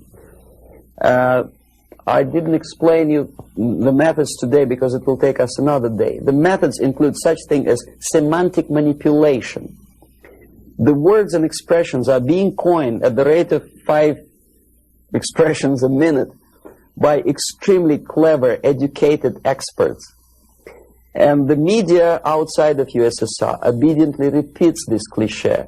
I didn't explain you the methods today because it will take us another day. The methods include such things as semantic manipulation. The words and expressions are being coined at the rate of 5 expressions a minute by extremely clever, educated experts. And the media outside of USSR obediently repeats this cliché.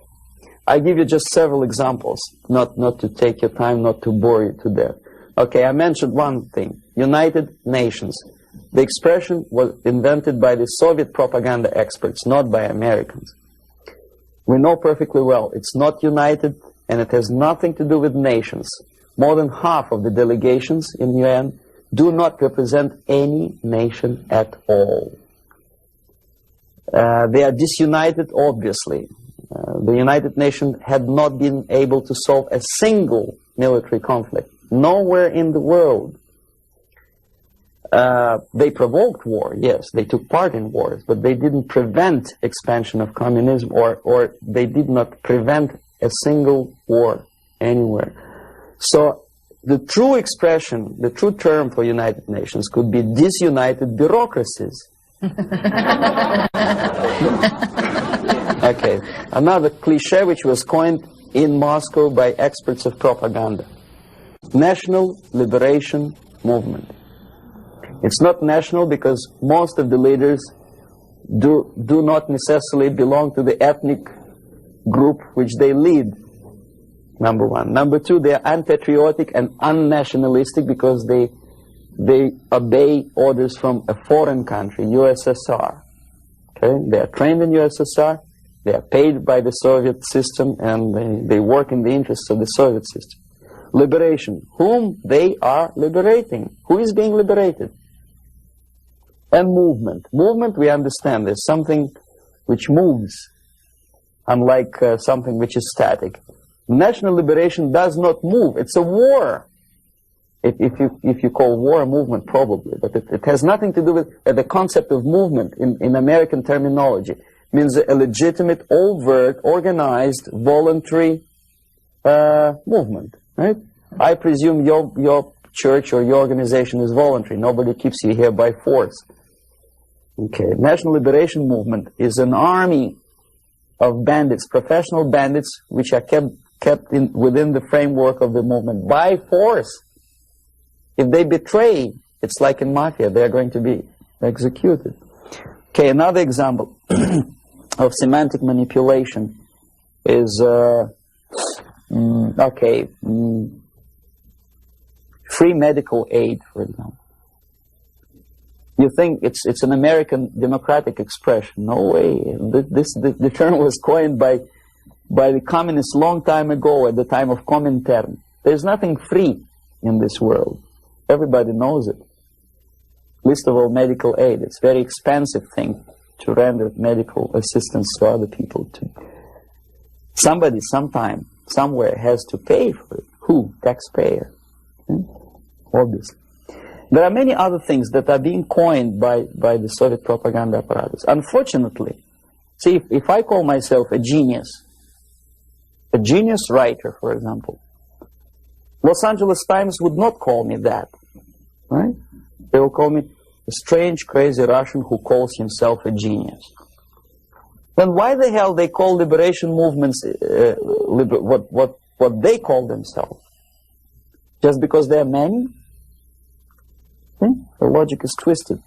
I give you just several examples, not to take your time, not to bore you to death. Okay, I mentioned one thing, United Nations. The expression was invented by the Soviet propaganda experts, not by Americans. We know perfectly well it's not united, and it has nothing to do with nations. More than half of the delegations in UN do not represent any nation at all. They are disunited, obviously. The United Nations had not been able to solve a single military conflict. Nowhere in the world. They provoked war, yes, they took part in wars, but they didn't prevent expansion of communism, or they did not prevent a single war anywhere. So the true expression, the true term for United Nations could be disunited bureaucracies. Okay, another cliche which was coined in Moscow by experts of propaganda. National Liberation Movement. It's not national because most of the leaders do not necessarily belong to the ethnic group which they lead, number one. Number two, they are unpatriotic and unnationalistic because they obey orders from a foreign country, USSR. Okay? They are trained in USSR, they are paid by the Soviet system, and they work in the interests of the Soviet system. Liberation. Whom they are liberating? Who is being liberated? And movement. Movement, we understand, is something which moves, unlike something which is static. National liberation does not move. It's a war. If you call war a movement, probably. But it has nothing to do with the concept of movement in American terminology. It means a legitimate, overt, organized, voluntary movement. Right? I presume your church or your organization is voluntary. Nobody keeps you here by force. Okay, National Liberation Movement is an army of bandits, professional bandits, which are kept within the framework of the movement by force. If they betray, it's like in mafia, they are going to be executed. Okay, another example of semantic manipulation is free medical aid, for example. You think it's an American democratic expression? No way. The term was coined by the communists long time ago, at the time of Comintern. There's nothing free in this world. Everybody knows it. Least of all medical aid. It's a very expensive thing to render medical assistance to other people. Somebody, sometime, somewhere has to pay for it. Who? Taxpayer. Obviously. There are many other things that are being coined by the Soviet propaganda apparatus. Unfortunately, see, if I call myself a genius writer, for example, Los Angeles Times would not call me that, right? They will call me a strange, crazy Russian who calls himself a genius. Then why the hell they call liberation movements what they call themselves? Just because they are many? The logic is twisted.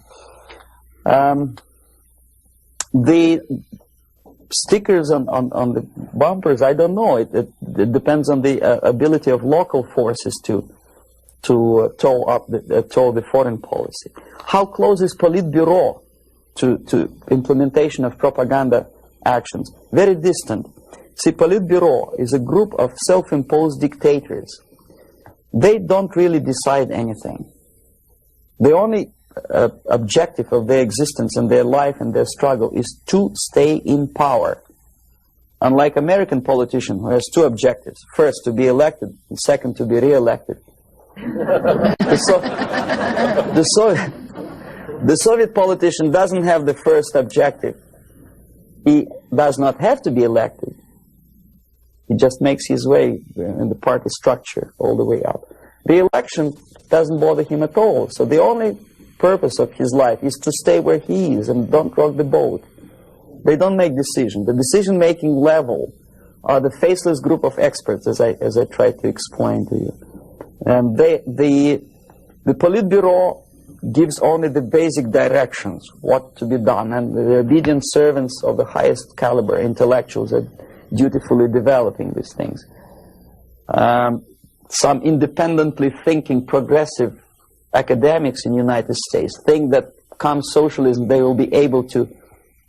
The stickers on the bumpers, I don't know. It depends on the ability of local forces to toe the foreign policy. How close is Politburo to implementation of propaganda actions? Very distant. See, Politburo is a group of self-imposed dictators. They don't really decide anything. The only objective of their existence and their life and their struggle is to stay in power. Unlike American politician who has two objectives. First, to be elected, and second, to be re-elected. The Soviet politician doesn't have the first objective. He does not have to be elected. He just makes his way in the party structure all the way up. The election doesn't bother him at all. So the only purpose of his life is to stay where he is and don't rock the boat. They don't make decisions. The decision-making level are the faceless group of experts, as I tried to explain to you. And the Politburo gives only the basic directions, what to be done, and the obedient servants of the highest caliber, intellectuals, are dutifully developing these things. some independently thinking progressive academics in the United States think that come socialism they will be able to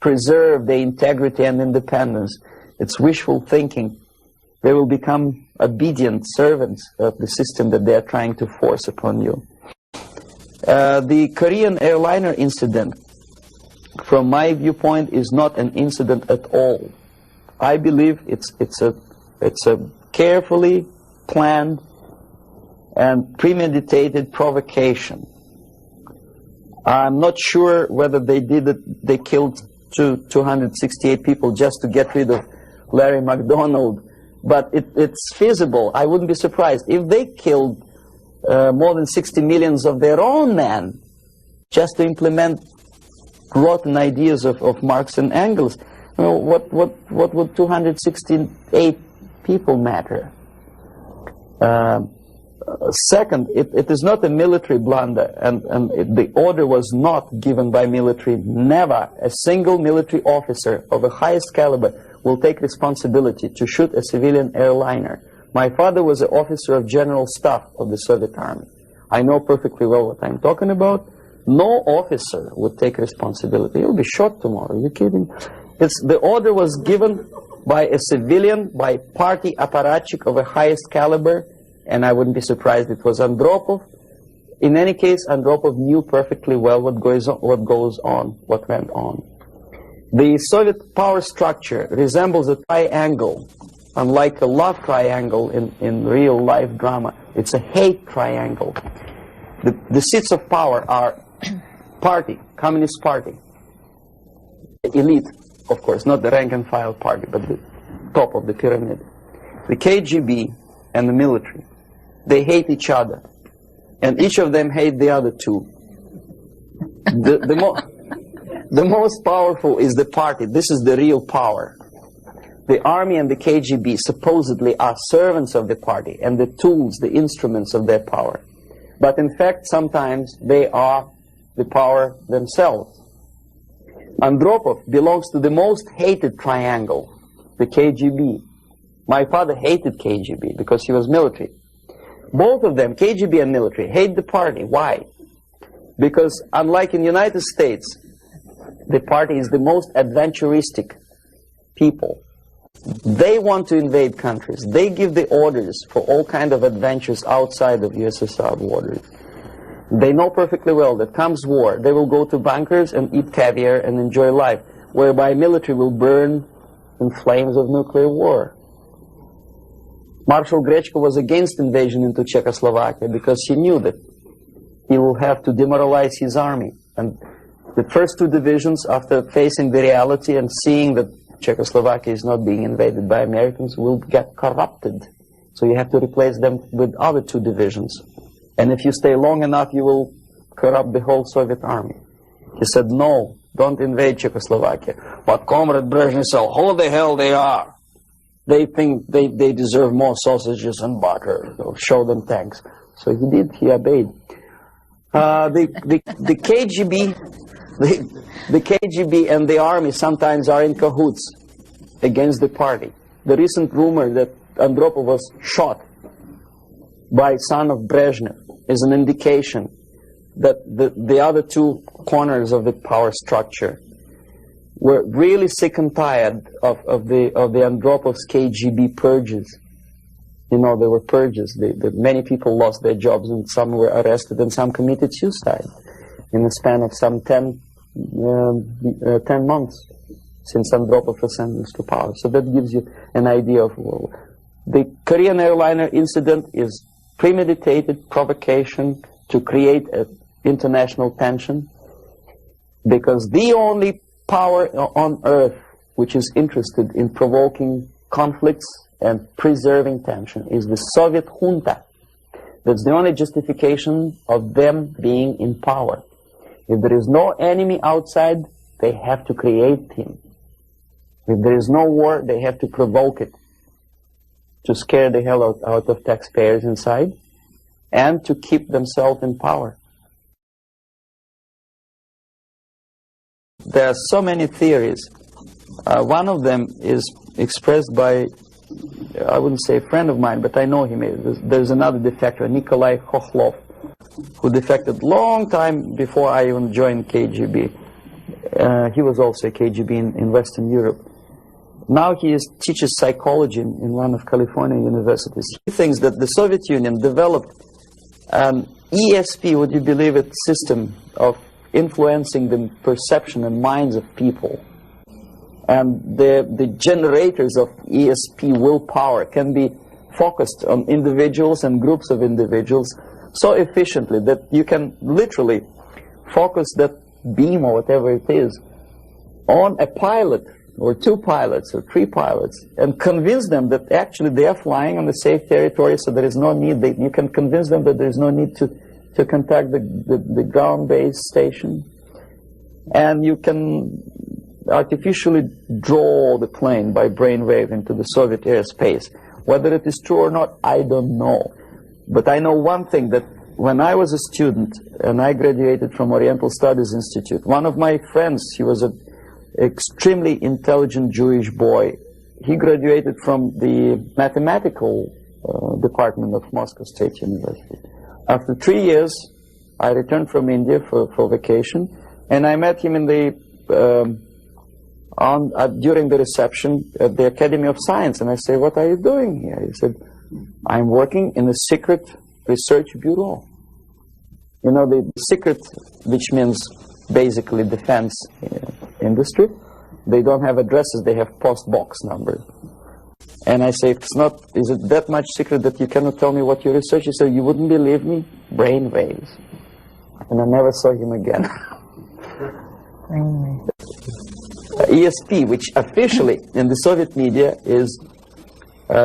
preserve their integrity and independence. It's wishful thinking. They will become obedient servants of the system that they are trying to force upon you. The Korean airliner incident, from my viewpoint, is not an incident at all. I believe it's a carefully planned and premeditated provocation. I'm not sure whether they did it. They killed 268 people just to get rid of Larry McDonald, but it's feasible. I wouldn't be surprised if they killed more than 60 millions of their own men just to implement rotten ideas of Marx and Engels. You know, what would 268 people matter? Second, it is not a military blunder, and the order was not given by military. Never a single military officer of the highest caliber will take responsibility to shoot a civilian airliner. My father was an officer of general staff of the Soviet Army. I know perfectly well what I'm talking about. No officer would take responsibility. He'll be shot tomorrow. Are you kidding? The order was given by a civilian, by party apparatchik of the highest caliber, and I wouldn't be surprised it was Andropov. In any case, Andropov knew perfectly well what went on. The Soviet power structure resembles a triangle. Unlike a love triangle in real life drama, it's a hate triangle. The seats of power are party, Communist Party, elite, of course, not the rank and file party, but the top of the pyramid. The KGB and the military, they hate each other, and each of them hate the other two. The most powerful is the party. This is the real power. The army and the KGB supposedly are servants of the party and the tools, the instruments of their power. But in fact, sometimes they are the power themselves. Andropov belongs to the most hated triangle, the KGB. My father hated KGB because he was military. Both of them, KGB and military, hate the party. Why? Because unlike in the United States, the party is the most adventuristic people. They want to invade countries. They give the orders for all kinds of adventures outside of USSR borders. They know perfectly well that comes war, they will go to bunkers and eat caviar and enjoy life, whereby military will burn in flames of nuclear war. Marshal Grechko was against invasion into Czechoslovakia because he knew that he will have to demoralize his army. And the first two divisions, after facing the reality and seeing that Czechoslovakia is not being invaded by Americans, will get corrupted. So you have to replace them with other two divisions. And if you stay long enough, you will corrupt the whole Soviet army. He said, no, don't invade Czechoslovakia. But Comrade Brezhnev said, who the hell they are? They think they deserve more sausages and butter. So show them thanks. So he did, he obeyed. The KGB... The KGB and the army sometimes are in cahoots against the party. The recent rumor that Andropov was shot by son of Brezhnev is an indication that the other two corners of the power structure were really sick and tired of the Andropov's KGB purges. You know, there were purges. Many people lost their jobs, and some were arrested, and some committed suicide in the span of some 10 months since Andropov was sentenced to power. So that gives you an idea of the Korean airliner incident is premeditated provocation to create an international tension, because the only power on earth which is interested in provoking conflicts and preserving tension is the Soviet junta. That's the only justification of them being in power. If there is no enemy outside, they have to create him. If there is no war, they have to provoke it, to scare the hell out of taxpayers inside, and to keep themselves in power. There are so many theories. One of them is expressed by I wouldn't say a friend of mine, but I know him. There's another defector, Nikolai Khokhlov, who defected long time before I even joined KGB. He was also a KGB in Western Europe. Now he teaches psychology in one of California universities. He thinks that the Soviet Union developed an ESP, would you believe it, system of influencing the perception and minds of people. And the generators of ESP willpower can be focused on individuals and groups of individuals so efficiently that you can literally focus that beam or whatever it is on a pilot or two pilots or three pilots and convince them that actually they are flying on the safe territory, so there is no need, you can convince them that there is no need to contact the ground-based station, and you can artificially draw the plane by brainwave into the Soviet airspace. Whether it is true or not, I don't know. But I know one thing, that when I was a student and I graduated from Oriental Studies Institute, one of my friends, he was an extremely intelligent Jewish boy. He graduated from the mathematical department of Moscow State University. After 3 years, I returned from India for vacation, and I met him in the during the reception at the Academy of Science, and I said, "What are you doing here?" He said, "I'm working in a secret research bureau." You know, the secret, which means basically defense industry, they don't have addresses, they have post box numbers. And I say, is it that much secret that you cannot tell me what you research? He said, "You wouldn't believe me, brain waves." And I never saw him again. ESP, which officially in the Soviet media is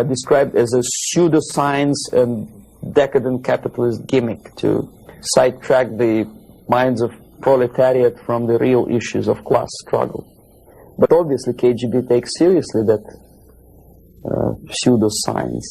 described as a pseudoscience and decadent capitalist gimmick to sidetrack the minds of proletariat from the real issues of class struggle. But obviously KGB takes seriously that pseudoscience.